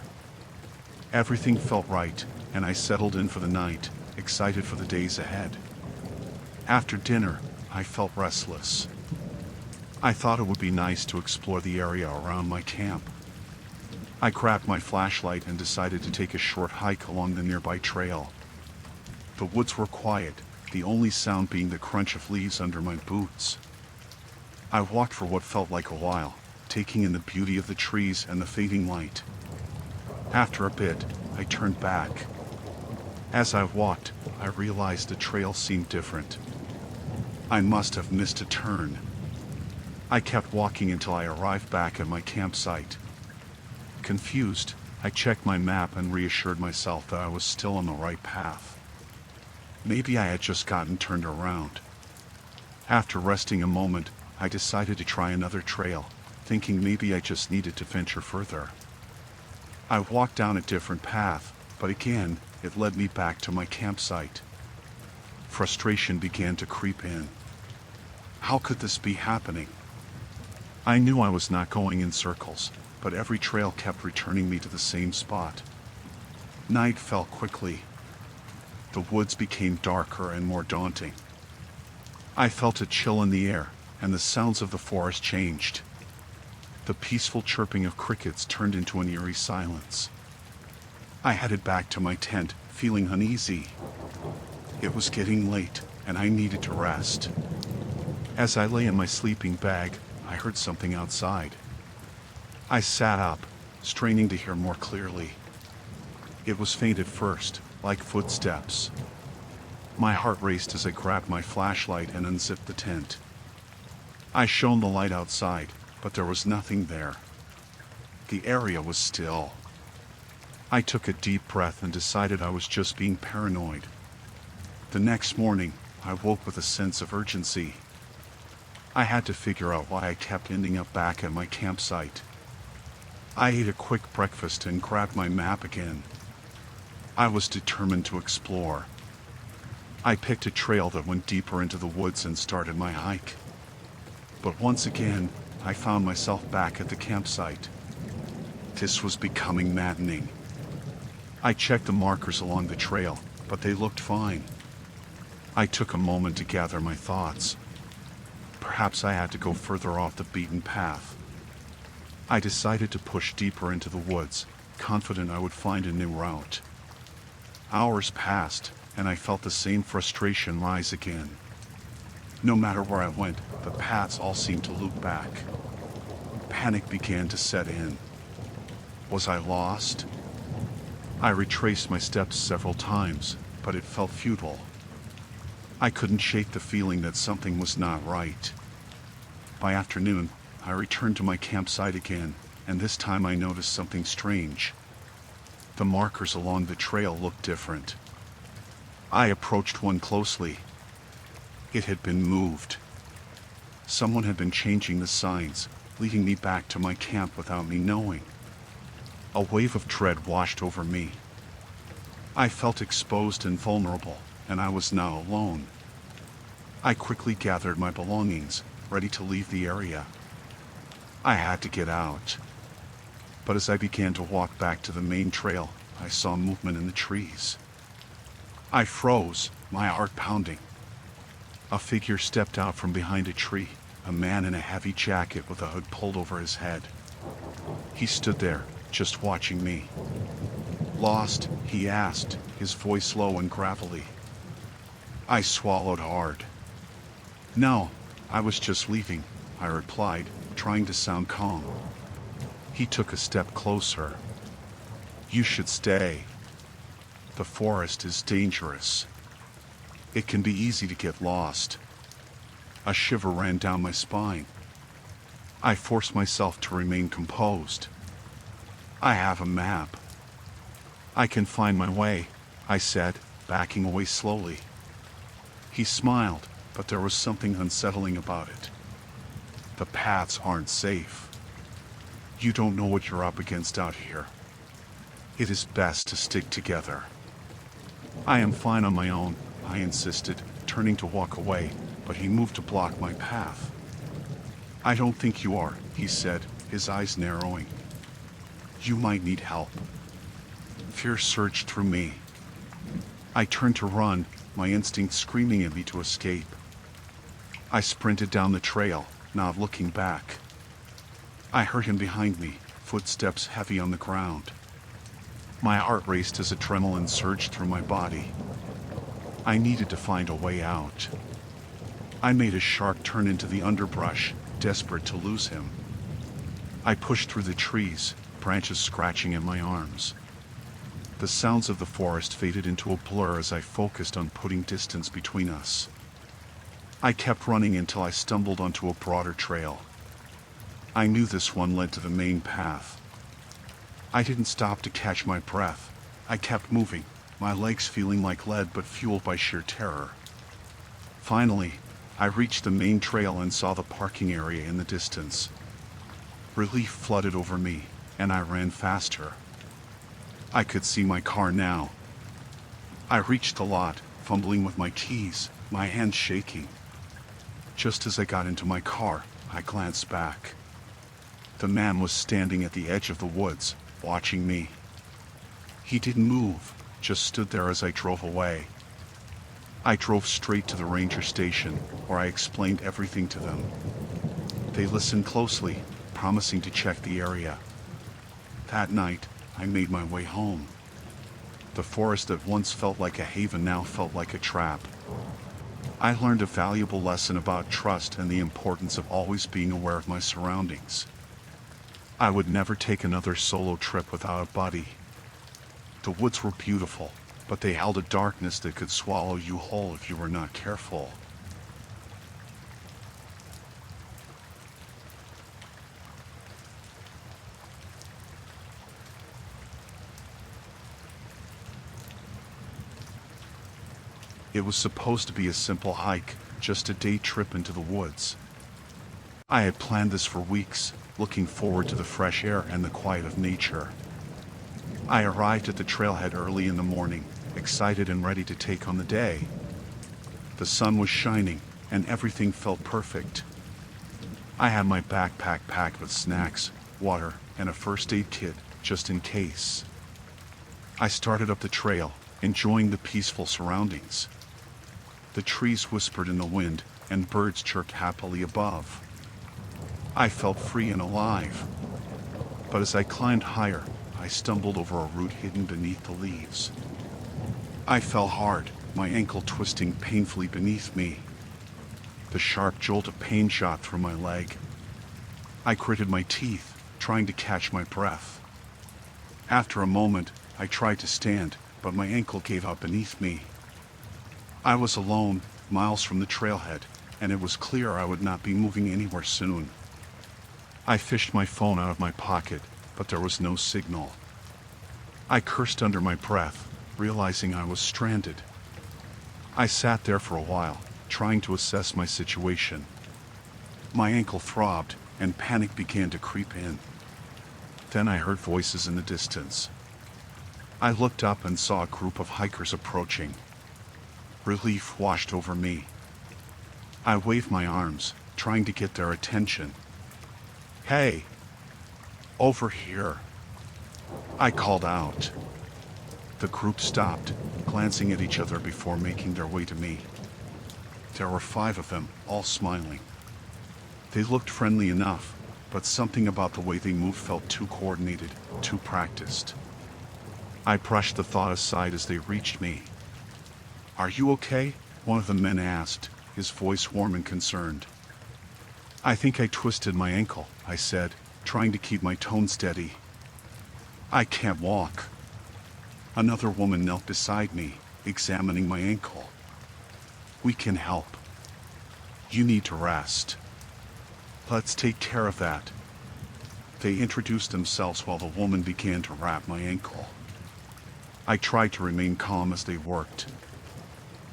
Everything felt right, and I settled in for the night, excited for the days ahead. After dinner, I felt restless. I thought it would be nice to explore the area around my camp. I grabbed my flashlight and decided to take a short hike along the nearby trail. The woods were quiet, the only sound being the crunch of leaves under my boots. I walked for what felt like a while, taking in the beauty of the trees and the fading light. After a bit, I turned back. As I walked, I realized the trail seemed different. I must have missed a turn. I kept walking until I arrived back at my campsite. Confused, I checked my map and reassured myself that I was still on the right path. Maybe I had just gotten turned around. After resting a moment, I decided to try another trail, thinking maybe I just needed to venture further. I walked down a different path, but again, it led me back to my campsite. Frustration began to creep in. How could this be happening? I knew I was not going in circles, but every trail kept returning me to the same spot. Night fell quickly. The woods became darker and more daunting. I felt a chill in the air, and the sounds of the forest changed. The peaceful chirping of crickets turned into an eerie silence. I headed back to my tent, feeling uneasy. It was getting late, and I needed to rest. As I lay in my sleeping bag, I heard something outside. I sat up, straining to hear more clearly. It was faint at first, like footsteps. My heart raced as I grabbed my flashlight and unzipped the tent. I shone the light outside, but there was nothing there. The area was still. I took a deep breath and decided I was just being paranoid. The next morning, I woke with a sense of urgency. I had to figure out why I kept ending up back at my campsite. I ate a quick breakfast and grabbed my map again. I was determined to explore. I picked a trail that went deeper into the woods and started my hike. But once again, I found myself back at the campsite. This was becoming maddening. I checked the markers along the trail, but they looked fine. I took a moment to gather my thoughts. Perhaps I had to go further off the beaten path. I decided to push deeper into the woods, confident I would find a new route. Hours passed, and I felt the same frustration rise again. No matter where I went, the paths all seemed to loop back. Panic began to set in. Was I lost? I retraced my steps several times, but it felt futile. I couldn't shake the feeling that something was not right. By afternoon, I returned to my campsite again, and this time I noticed something strange. The markers along the trail looked different. I approached one closely. It had been moved. Someone had been changing the signs, leading me back to my camp without me knowing. A wave of dread washed over me. I felt exposed and vulnerable, and I was now alone. I quickly gathered my belongings, ready to leave the area. I had to get out. But as I began to walk back to the main trail, I saw movement in the trees. I froze, my heart pounding. A figure stepped out from behind a tree, a man in a heavy jacket with a hood pulled over his head. He stood there, just watching me. "Lost?" he asked, his voice low and gravelly. I swallowed hard. "No, I was just leaving," I replied, trying to sound calm. He took a step closer. "You should stay. The forest is dangerous. It can be easy to get lost." A shiver ran down my spine. I forced myself to remain composed. "I have a map. I can find my way," I said, backing away slowly. He smiled, but there was something unsettling about it. "The paths aren't safe. You don't know what you're up against out here. It is best to stick together." "I am fine on my own," I insisted, turning to walk away, but he moved to block my path. "I don't think you are," he said, his eyes narrowing. "You might need help." Fear surged through me. I turned to run, my instinct screaming at me to escape. I sprinted down the trail, not looking back. I heard him behind me, footsteps heavy on the ground. My heart raced as adrenaline surged through my body. I needed to find a way out. I made a sharp turn into the underbrush, desperate to lose him. I pushed through the trees, branches scratching at my arms. The sounds of the forest faded into a blur as I focused on putting distance between us. I kept running until I stumbled onto a broader trail. I knew this one led to the main path. I didn't stop to catch my breath. I kept moving, my legs feeling like lead but fueled by sheer terror. Finally, I reached the main trail and saw the parking area in the distance. Relief flooded over me, and I ran faster. I could see my car now. I reached the lot, fumbling with my keys, my hands shaking. Just as I got into my car, I glanced back. The man was standing at the edge of the woods, watching me. He didn't move, just stood there as I drove away. I drove straight to the ranger station, where I explained everything to them. They listened closely, promising to check the area. That night, I made my way home. The forest that once felt like a haven now felt like a trap. I learned a valuable lesson about trust and the importance of always being aware of my surroundings. I would never take another solo trip without a buddy. The woods were beautiful, but they held a darkness that could swallow you whole if you were not careful. It was supposed to be a simple hike, just a day trip into the woods. I had planned this for weeks, looking forward to the fresh air and the quiet of nature. I arrived at the trailhead early in the morning, excited and ready to take on the day. The sun was shining, and everything felt perfect. I had my backpack packed with snacks, water, and a first aid kit, just in case. I started up the trail, enjoying the peaceful surroundings. The trees whispered in the wind, and birds chirped happily above. I felt free and alive. But as I climbed higher, I stumbled over a root hidden beneath the leaves. I fell hard, my ankle twisting painfully beneath me. The sharp jolt of pain shot through my leg. I gritted my teeth, trying to catch my breath. After a moment, I tried to stand, but my ankle gave out beneath me. I was alone, miles from the trailhead, and it was clear I would not be moving anywhere soon. I fished my phone out of my pocket, but there was no signal. I cursed under my breath, realizing I was stranded. I sat there for a while, trying to assess my situation. My ankle throbbed, and panic began to creep in. Then I heard voices in the distance. I looked up and saw a group of hikers approaching. Relief washed over me. I waved my arms, trying to get their attention. "Hey! Over here!" I called out. The group stopped, glancing at each other before making their way to me. There were 5 of them, all smiling. They looked friendly enough, but something about the way they moved felt too coordinated, too practiced. I brushed the thought aside as they reached me. "Are you okay?" one of the men asked, his voice warm and concerned. "I think I twisted my ankle," I said, trying to keep my tone steady. "I can't walk." Another woman knelt beside me, examining my ankle. "We can help. You need to rest. Let's take care of that." They introduced themselves while the woman began to wrap my ankle. I tried to remain calm as they worked.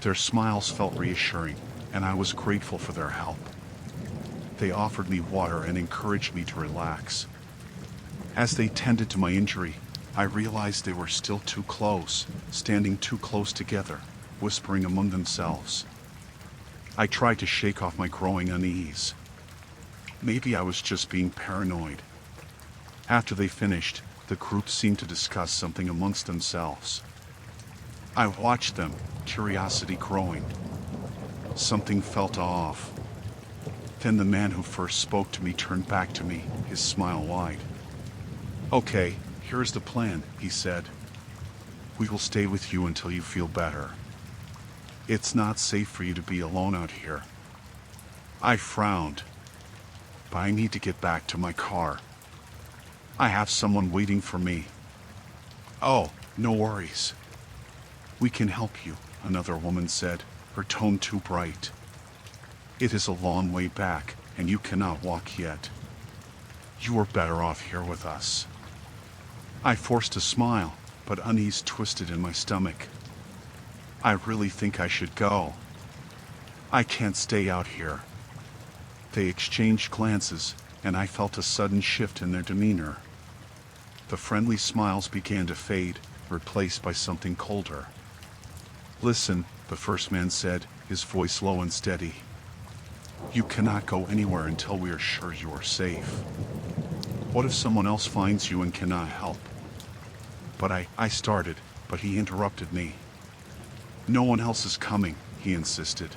Their smiles felt reassuring, and I was grateful for their help. They offered me water and encouraged me to relax. As they tended to my injury, I realized they were still too close, standing too close together, whispering among themselves. I tried to shake off my growing unease. Maybe I was just being paranoid. After they finished, the group seemed to discuss something amongst themselves. I watched them, curiosity growing. Something felt off. Then the man who first spoke to me turned back to me, his smile wide. "Okay, here's the plan," he said. "We will stay with you until you feel better. It's not safe for you to be alone out here." I frowned. "But I need to get back to my car. I have someone waiting for me." "Oh, no worries. We can help you," another woman said, her tone too bright. "It is a long way back, and you cannot walk yet. You are better off here with us." I forced a smile, but unease twisted in my stomach. "I really think I should go. I can't stay out here." They exchanged glances, and I felt a sudden shift in their demeanor. The friendly smiles began to fade, replaced by something colder. "Listen," the first man said, his voice low and steady. "You cannot go anywhere until we are sure you are safe. What if someone else finds you and cannot help?" But I started, but he interrupted me. "No one else is coming," he insisted.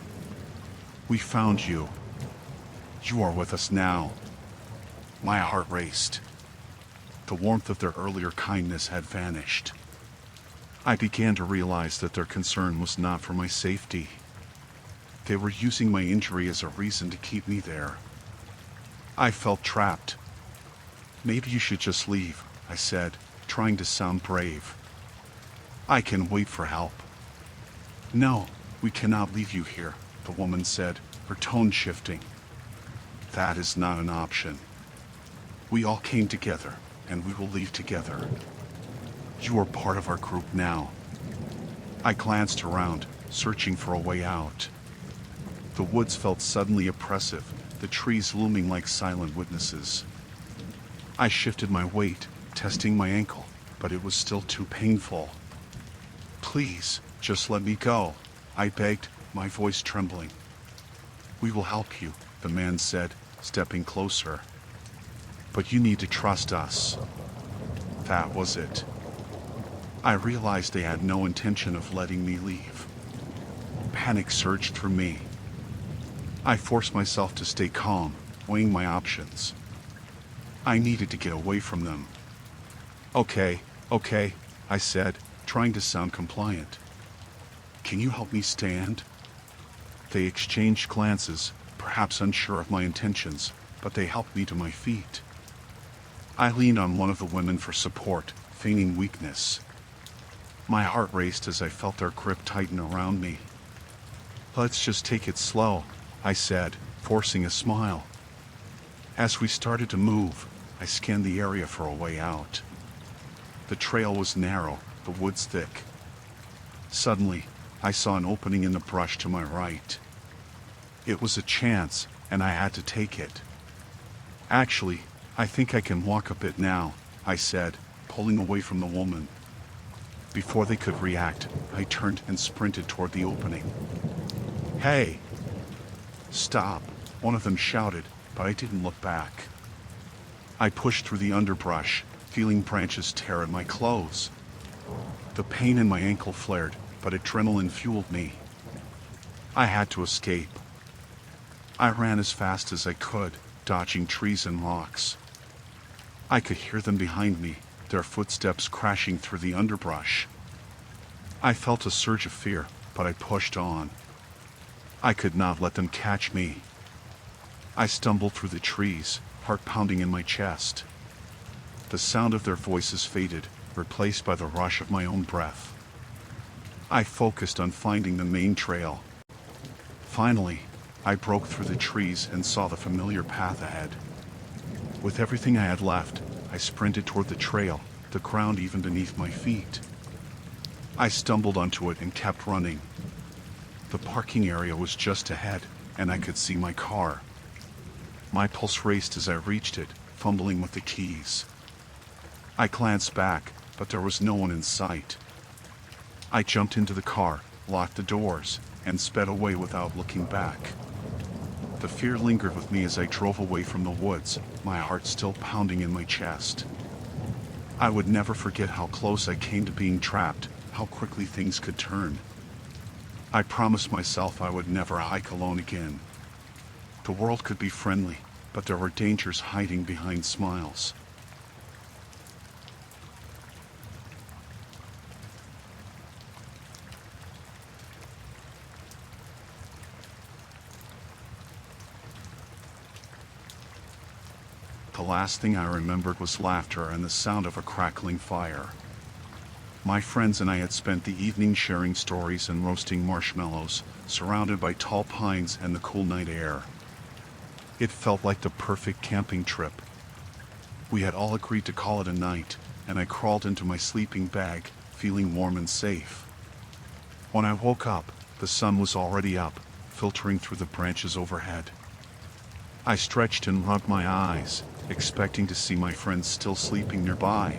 "We found you. You are with us now." My heart raced. The warmth of their earlier kindness had vanished. I began to realize that their concern was not for my safety. They were using my injury as a reason to keep me there. I felt trapped. "Maybe you should just leave," I said, trying to sound brave. "I can wait for help." "No, we cannot leave you here," the woman said, her tone shifting. "That is not an option. We all came together, and we will leave together. You are part of our group now." I glanced around, searching for a way out. The woods felt suddenly oppressive, the trees looming like silent witnesses. I shifted my weight, testing my ankle, but it was still too painful. "Please, just let me go," I begged, my voice trembling. "We will help you," the man said, stepping closer. "But you need to trust us." That was it. I realized they had no intention of letting me leave. Panic surged through me. I forced myself to stay calm, weighing my options. I needed to get away from them. Okay, I said, trying to sound compliant. "Can you help me stand?" They exchanged glances, perhaps unsure of my intentions, but they helped me to my feet. I leaned on one of the women for support, feigning weakness. My heart raced as I felt their grip tighten around me. "Let's just take it slow," I said, forcing a smile. As we started to move, I scanned the area for a way out. The trail was narrow, the woods thick. Suddenly, I saw an opening in the brush to my right. It was a chance, and I had to take it. "Actually, I think I can walk a bit now," I said, pulling away from the woman. Before they could react, I turned and sprinted toward the opening. "Hey!" "Stop!" one of them shouted, but I didn't look back. I pushed through the underbrush, feeling branches tear at my clothes. The pain in my ankle flared, but adrenaline fueled me. I had to escape. I ran as fast as I could, dodging trees and rocks. I could hear them behind me, their footsteps crashing through the underbrush. I felt a surge of fear, but I pushed on. I could not let them catch me. I stumbled through the trees, heart pounding in my chest. The sound of their voices faded, replaced by the rush of my own breath. I focused on finding the main trail. Finally, I broke through the trees and saw the familiar path ahead. With everything I had left, I sprinted toward the trail, the ground even beneath my feet. I stumbled onto it and kept running. The parking area was just ahead, and I could see my car. My pulse raced as I reached it, fumbling with the keys. I glanced back, but there was no one in sight. I jumped into the car, locked the doors, and sped away without looking back. The fear lingered with me as I drove away from the woods, my heart still pounding in my chest. I would never forget how close I came to being trapped, how quickly things could turn. I promised myself I would never hike alone again. The world could be friendly, but there were dangers hiding behind smiles. The last thing I remembered was laughter and the sound of a crackling fire. My friends and I had spent the evening sharing stories and roasting marshmallows, surrounded by tall pines and the cool night air. It felt like the perfect camping trip. We had all agreed to call it a night, and I crawled into my sleeping bag, feeling warm and safe. When I woke up, the sun was already up, filtering through the branches overhead. I stretched and rubbed my eyes, expecting to see my friends still sleeping nearby.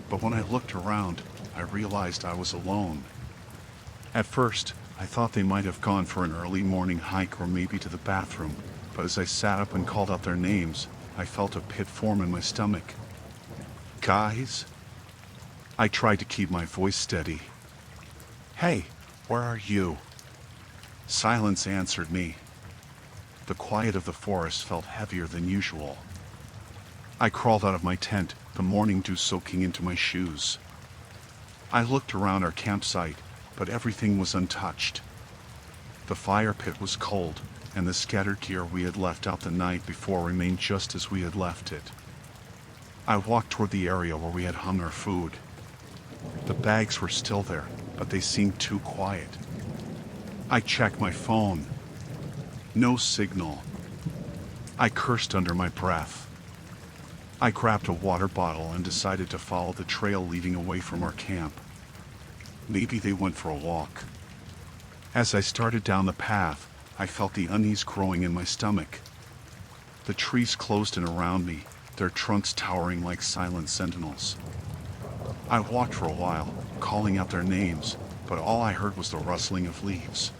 But when I looked around, I realized I was alone. At first, I thought they might have gone for an early morning hike or maybe to the bathroom, but as I sat up and called out their names, I felt a pit form in my stomach. Guys? I tried to keep my voice steady. Hey, where are you? Silence answered me. The quiet of the forest felt heavier than usual. I crawled out of my tent, the morning dew soaking into my shoes. I looked around our campsite, but everything was untouched. The fire pit was cold, and the scattered gear we had left out the night before remained just as we had left it. I walked toward the area where we had hung our food. The bags were still there, but they seemed too quiet. I checked my phone. No signal. I cursed under my breath. I grabbed a water bottle and decided to follow the trail leading away from our camp. Maybe they went for a walk. As I started down the path, I felt the unease growing in my stomach. The trees closed in around me, their trunks towering like silent sentinels. I walked for a while, calling out their names, but all I heard was the rustling of leaves.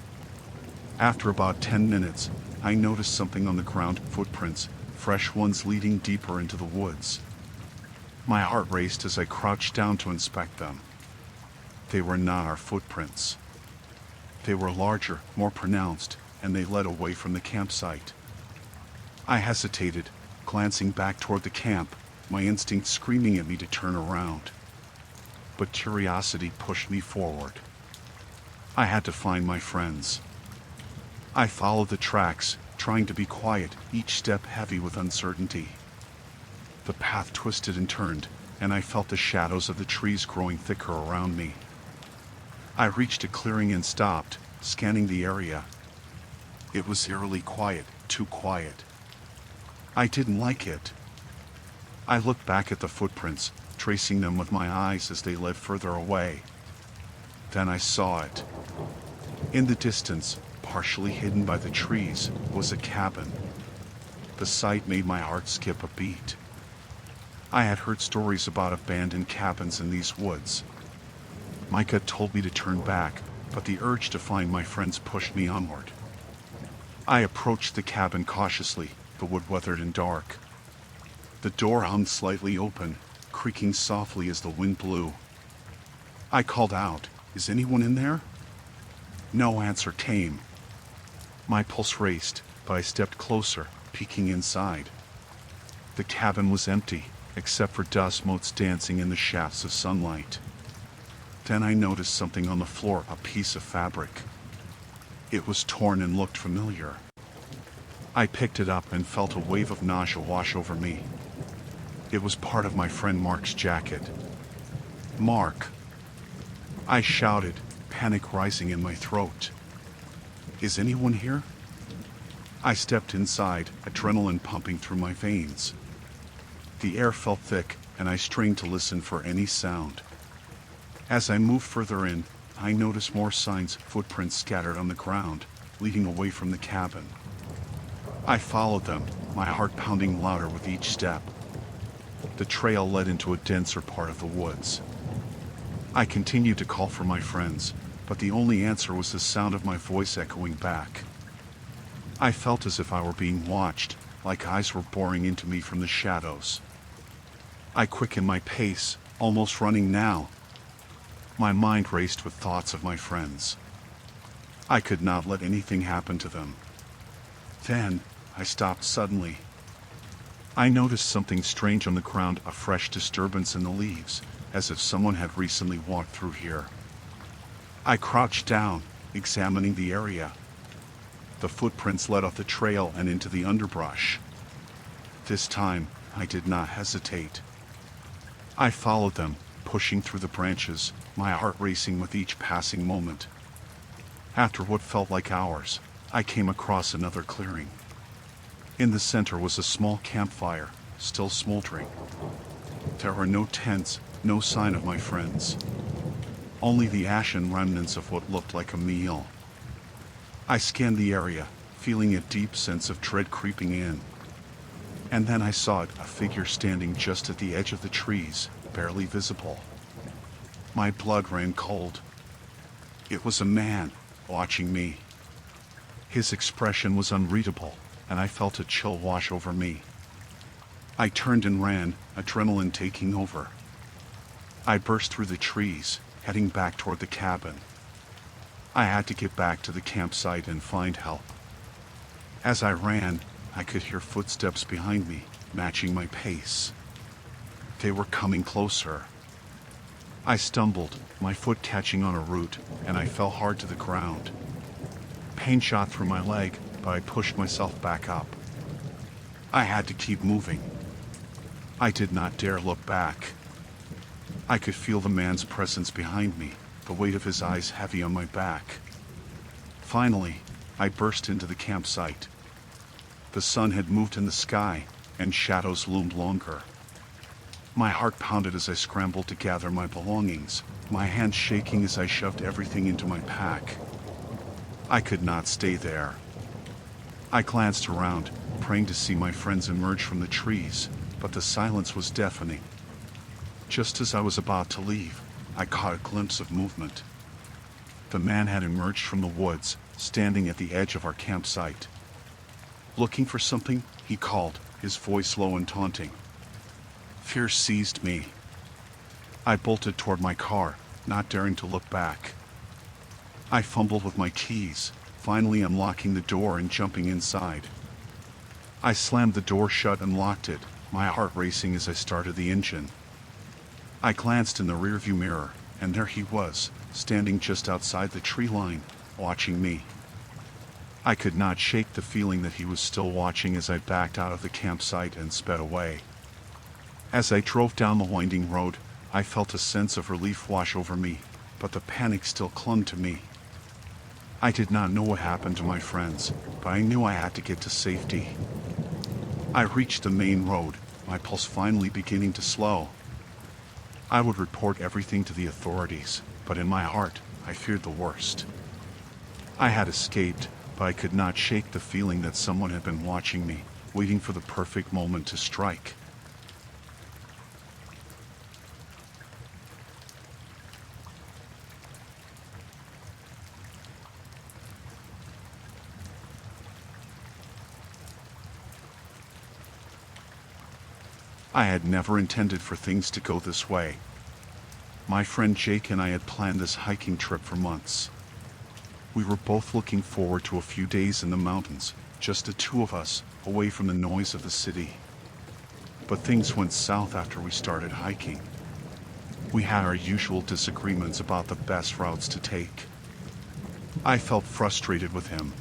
After about 10 minutes, I noticed something on the ground, footprints, fresh ones leading deeper into the woods. My heart raced as I crouched down to inspect them. They were not our footprints. They were larger, more pronounced, and they led away from the campsite. I hesitated, glancing back toward the camp, my instinct screaming at me to turn around. But curiosity pushed me forward. I had to find my friends. I followed the tracks, trying to be quiet, each step heavy with uncertainty. The path twisted and turned, and I felt the shadows of the trees growing thicker around me. I reached a clearing and stopped, scanning the area. It was eerily quiet, too quiet. I didn't like it. I looked back at the footprints, tracing them with my eyes as they led further away. Then I saw it. In the distance, partially hidden by the trees, was a cabin. The sight made my heart skip a beat. I had heard stories about abandoned cabins in these woods. My gut told me to turn back, but the urge to find my friends pushed me onward. I approached the cabin cautiously, the wood weathered and dark. The door hung slightly open, creaking softly as the wind blew. I called out, "Is anyone in there?" No answer came. My pulse raced, but I stepped closer, peeking inside. The cabin was empty, except for dust motes dancing in the shafts of sunlight. Then I noticed something on the floor, a piece of fabric. It was torn and looked familiar. I picked it up and felt a wave of nausea wash over me. It was part of my friend Mark's jacket. Mark! I shouted, panic rising in my throat. Is anyone here? I stepped inside, adrenaline pumping through my veins. The air felt thick, and I strained to listen for any sound. As I moved further in, I noticed more signs, footprints scattered on the ground, leading away from the cabin. I followed them, my heart pounding louder with each step. The trail led into a denser part of the woods. I continued to call for my friends, but the only answer was the sound of my voice echoing back. I felt as if I were being watched, like eyes were boring into me from the shadows. I quickened my pace, almost running now. My mind raced with thoughts of my friends. I could not let anything happen to them. Then, I stopped suddenly. I noticed something strange on the ground, a fresh disturbance in the leaves, as if someone had recently walked through here. I crouched down, examining the area. The footprints led off the trail and into the underbrush. This time, I did not hesitate. I followed them, pushing through the branches, my heart racing with each passing moment. After what felt like hours, I came across another clearing. In the center was a small campfire, still smoldering. There were no tents, no sign of my friends. Only the ashen remnants of what looked like a meal. I scanned the area, feeling a deep sense of dread creeping in. And then I saw it, a figure standing just at the edge of the trees, barely visible. My blood ran cold. It was a man, watching me. His expression was unreadable, and I felt a chill wash over me. I turned and ran, adrenaline taking over. I burst through the trees, heading back toward the cabin. I had to get back to the campsite and find help. As I ran, I could hear footsteps behind me, matching my pace. They were coming closer. I stumbled, my foot catching on a root, and I fell hard to the ground. Pain shot through my leg, but I pushed myself back up. I had to keep moving. I did not dare look back. I could feel the man's presence behind me, the weight of his eyes heavy on my back. Finally, I burst into the campsite. The sun had moved in the sky, and shadows loomed longer. My heart pounded as I scrambled to gather my belongings, my hands shaking as I shoved everything into my pack. I could not stay there. I glanced around, praying to see my friends emerge from the trees, but the silence was deafening. Just as I was about to leave, I caught a glimpse of movement. The man had emerged from the woods, standing at the edge of our campsite. Looking for something, he called, his voice low and taunting. Fear seized me. I bolted toward my car, not daring to look back. I fumbled with my keys, finally unlocking the door and jumping inside. I slammed the door shut and locked it, my heart racing as I started the engine. I glanced in the rearview mirror, and there he was, standing just outside the tree line, watching me. I could not shake the feeling that he was still watching as I backed out of the campsite and sped away. As I drove down the winding road, I felt a sense of relief wash over me, but the panic still clung to me. I did not know what happened to my friends, but I knew I had to get to safety. I reached the main road, my pulse finally beginning to slow. I would report everything to the authorities, but in my heart, I feared the worst. I had escaped, but I could not shake the feeling that someone had been watching me, waiting for the perfect moment to strike. I had never intended for things to go this way. My friend Jake and I had planned this hiking trip for months. We were both looking forward to a few days in the mountains, just the two of us, away from the noise of the city. But things went south after we started hiking. We had our usual disagreements about the best routes to take. I felt frustrated with him.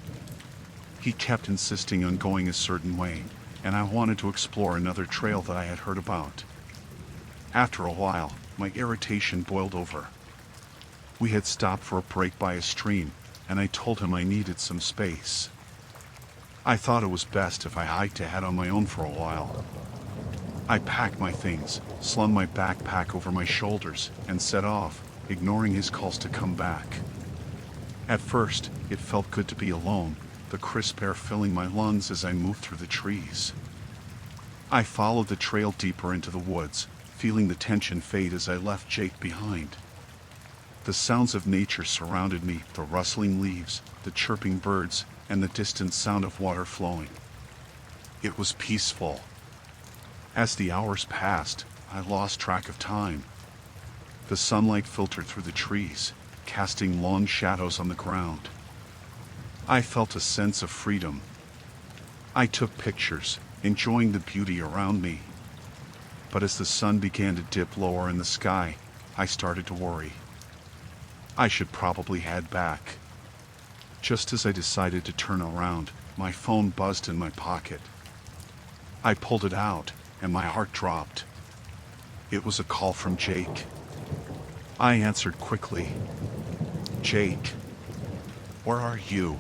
He kept insisting on going a certain way, and I wanted to explore another trail that I had heard about. After a while, my irritation boiled over. We had stopped for a break by a stream, and I told him I needed some space. I thought it was best if I hiked ahead on my own for a while. I packed my things, slung my backpack over my shoulders, and set off, ignoring his calls to come back. At first, it felt good to be alone, the crisp air filling my lungs as I moved through the trees. I followed the trail deeper into the woods, feeling the tension fade as I left Jake behind. The sounds of nature surrounded me, the rustling leaves, the chirping birds, and the distant sound of water flowing. It was peaceful. As the hours passed, I lost track of time. The sunlight filtered through the trees, casting long shadows on the ground. I felt a sense of freedom. I took pictures, enjoying the beauty around me. But as the sun began to dip lower in the sky, I started to worry. I should probably head back. Just as I decided to turn around, my phone buzzed in my pocket. I pulled it out, and my heart dropped. It was a call from Jake. I answered quickly. Jake, where are you?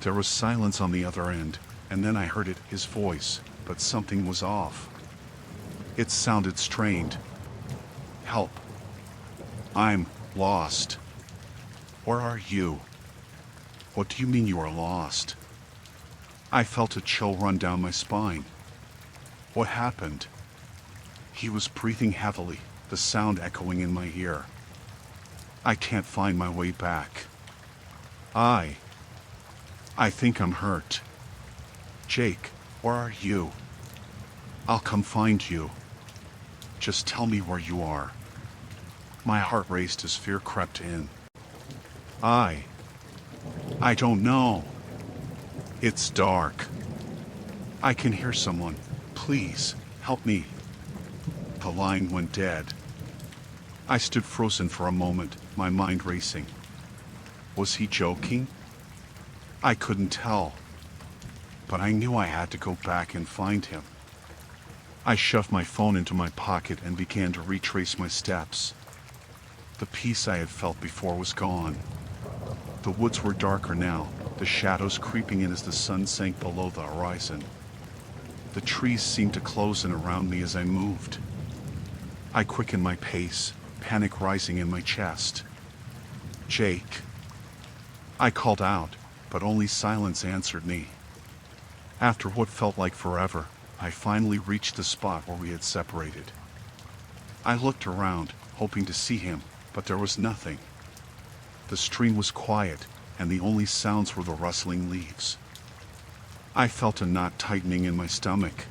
There was silence on the other end, and then I heard his voice, but something was off. It sounded strained. Help. I'm lost. Where are you? What do you mean you are lost? I felt a chill run down my spine. What happened? He was breathing heavily, the sound echoing in my ear. I can't find my way back. I think I'm hurt. Jake, where are you? I'll come find you. Just tell me where you are. My heart raced as fear crept in. I don't know. It's dark. I can hear someone. Please, help me. The line went dead. I stood frozen for a moment, my mind racing. Was he joking? I couldn't tell. But I knew I had to go back and find him. I shoved my phone into my pocket and began to retrace my steps. The peace I had felt before was gone. The woods were darker now, the shadows creeping in as the sun sank below the horizon. The trees seemed to close in around me as I moved. I quickened my pace, panic rising in my chest. Jake. I called out, but only silence answered me. After what felt like forever, I finally reached the spot where we had separated. I looked around, hoping to see him, but there was nothing. The stream was quiet, and the only sounds were the rustling leaves. I felt a knot tightening in my stomach.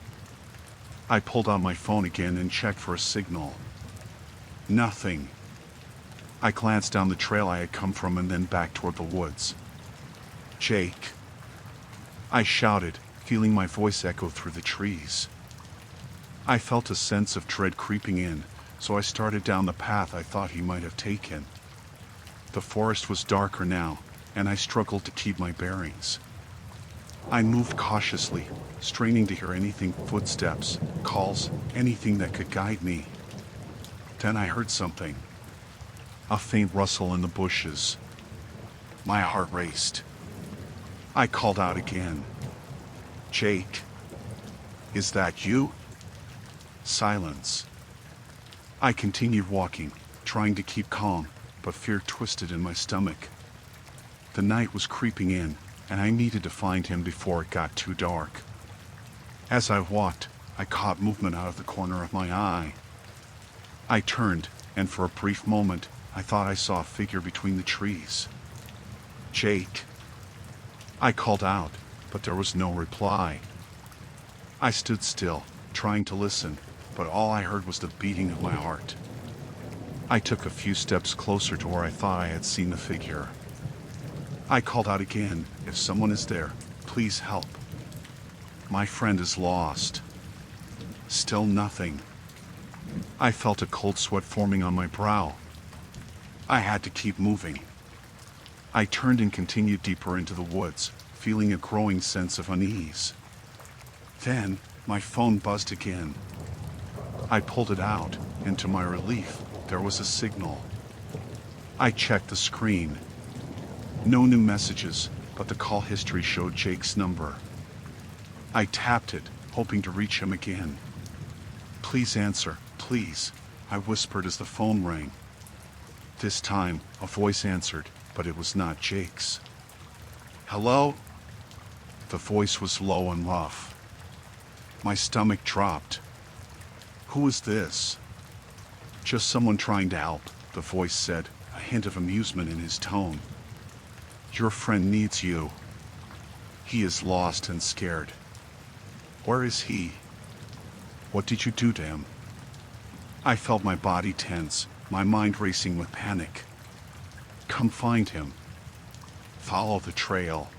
I pulled out my phone again and checked for a signal. Nothing. I glanced down the trail I had come from and then back toward the woods. Jake. I shouted, feeling my voice echo through the trees. I felt a sense of dread creeping in, so I started down the path I thought he might have taken. The forest was darker now, and I struggled to keep my bearings. I moved cautiously, straining to hear anything, footsteps, calls, anything that could guide me. Then I heard something. A faint rustle in the bushes. My heart raced. I called out again. Jake. Is that you? Silence. I continued walking, trying to keep calm, but fear twisted in my stomach. The night was creeping in, and I needed to find him before it got too dark. As I walked, I caught movement out of the corner of my eye. I turned, and for a brief moment, I thought I saw a figure between the trees. Jake. I called out, but there was no reply. I stood still, trying to listen, but all I heard was the beating of my heart. I took a few steps closer to where I thought I had seen the figure. I called out again, if someone is there, please help. My friend is lost. Still nothing. I felt a cold sweat forming on my brow. I had to keep moving. I turned and continued deeper into the woods, feeling a growing sense of unease. Then, my phone buzzed again. I pulled it out, and to my relief, there was a signal. I checked the screen. No new messages, but the call history showed Jake's number. I tapped it, hoping to reach him again. Please answer, please, I whispered as the phone rang. This time, a voice answered, but it was not Jake's. Hello? The voice was low and rough. My stomach dropped. Who is this? Just someone trying to help, the voice said, a hint of amusement in his tone. Your friend needs you. He is lost and scared. Where is he? What did you do to him? I felt my body tense, my mind racing with panic. Come find him. Follow the trail.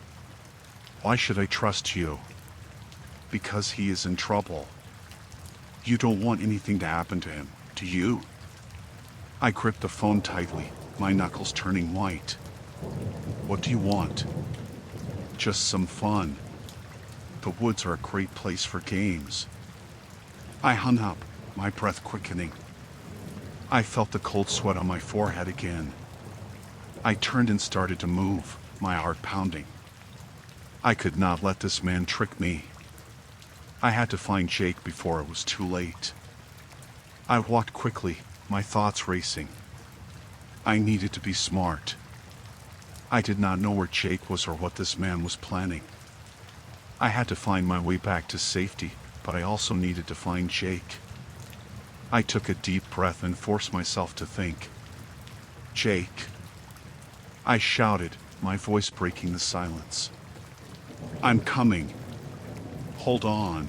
Why should I trust you? Because he is in trouble. You don't want anything to happen to him, do you? I gripped the phone tightly, my knuckles turning white. What do you want? Just some fun. The woods are a great place for games. I hung up, my breath quickening. I felt the cold sweat on my forehead again. I turned and started to move, my heart pounding. I could not let this man trick me. I had to find Jake before it was too late. I walked quickly, my thoughts racing. I needed to be smart. I did not know where Jake was or what this man was planning. I had to find my way back to safety, but I also needed to find Jake. I took a deep breath and forced myself to think. Jake. I shouted, my voice breaking the silence. I'm coming. Hold on.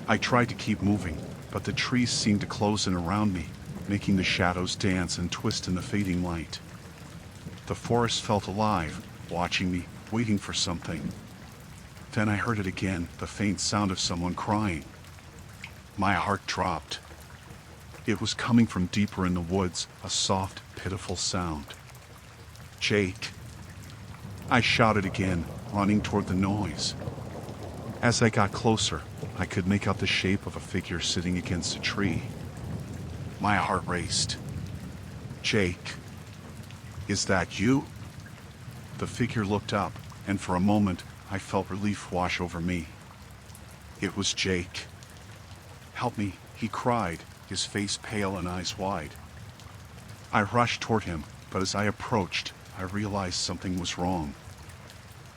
I tried to keep moving, but the trees seemed to close in around me, making the shadows dance and twist in the fading light. The forest felt alive, watching me, waiting for something. Then I heard it again, the faint sound of someone crying. My heart dropped. It was coming from deeper in the woods, a soft, pitiful sound. Jake. I shouted again, running toward the noise. As I got closer, I could make out the shape of a figure sitting against a tree. My heart raced. Jake. Is that you? The figure looked up, and for a moment, I felt relief wash over me. It was Jake. Help me, he cried, his face pale and eyes wide. I rushed toward him, but as I approached, I realized something was wrong.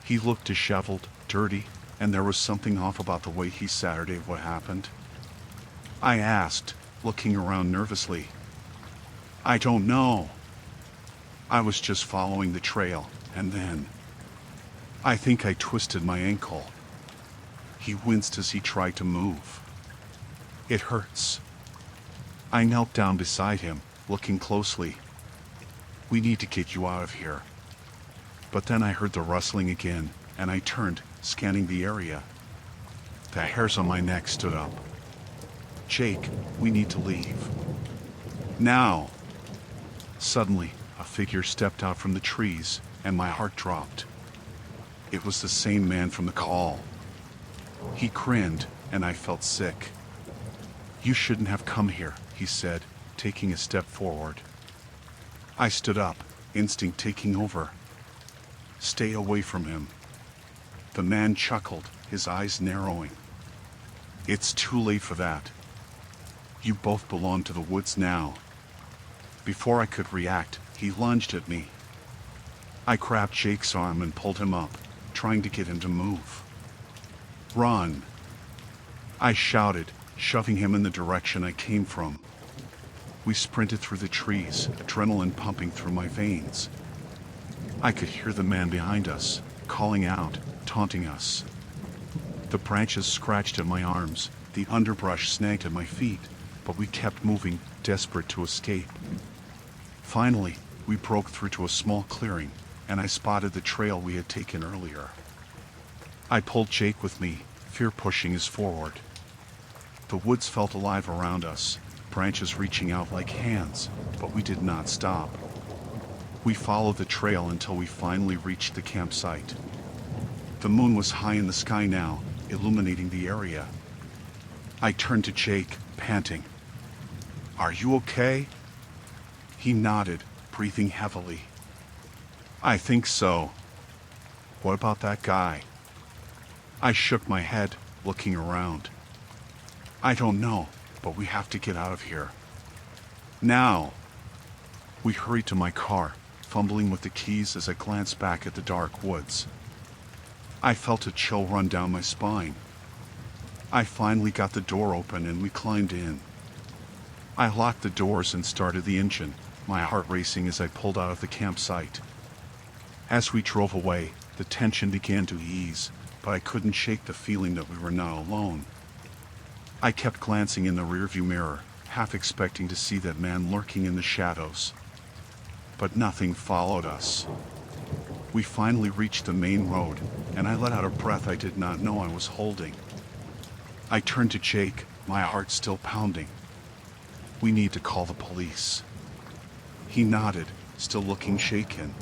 He looked disheveled, dirty, and there was something off about the way he Saturday what happened. I asked, looking around nervously. I don't know. I was just following the trail, and then I think I twisted my ankle. He winced as he tried to move. It hurts. I knelt down beside him, looking closely. We need to get you out of here. But then I heard the rustling again, and I turned, scanning the area. The hairs on my neck stood up. Jake, we need to leave. Now! Suddenly, a figure stepped out from the trees, and my heart dropped. It was the same man from the call. He grinned, and I felt sick. You shouldn't have come here, he said, taking a step forward. I stood up, instinct taking over. Stay away from him. The man chuckled, his eyes narrowing. It's too late for that. You both belong to the woods now. Before I could react, he lunged at me. I grabbed Jake's arm and pulled him up, trying to get him to move. Run! I shouted, shoving him in the direction I came from. We sprinted through the trees, adrenaline pumping through my veins. I could hear the man behind us, calling out, taunting us. The branches scratched at my arms, the underbrush snagged at my feet, but we kept moving, desperate to escape. Finally, we broke through to a small clearing, and I spotted the trail we had taken earlier. I pulled Jake with me, fear pushing us forward. The woods felt alive around us, branches reaching out like hands, but we did not stop. We followed the trail until we finally reached the campsite. The moon was high in the sky now, illuminating the area. I turned to Jake, panting. Are you okay? He nodded, breathing heavily. I think so. What about that guy? I shook my head, looking around. I don't know, but we have to get out of here. Now! We hurried to my car, fumbling with the keys as I glanced back at the dark woods. I felt a chill run down my spine. I finally got the door open and we climbed in. I locked the doors and started the engine, my heart racing as I pulled out of the campsite. As we drove away, the tension began to ease, but I couldn't shake the feeling that we were not alone. I kept glancing in the rearview mirror, half expecting to see that man lurking in the shadows. But nothing followed us. We finally reached the main road, and I let out a breath I did not know I was holding. I turned to Jake, my heart still pounding. We need to call the police. He nodded, still looking shaken.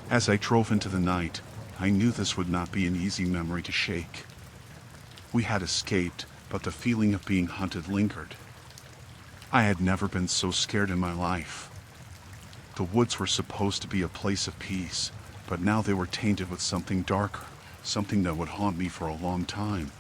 As I drove into the night, I knew this would not be an easy memory to shake. We had escaped, but the feeling of being hunted lingered. I had never been so scared in my life. The woods were supposed to be a place of peace, but now they were tainted with something darker, something that would haunt me for a long time.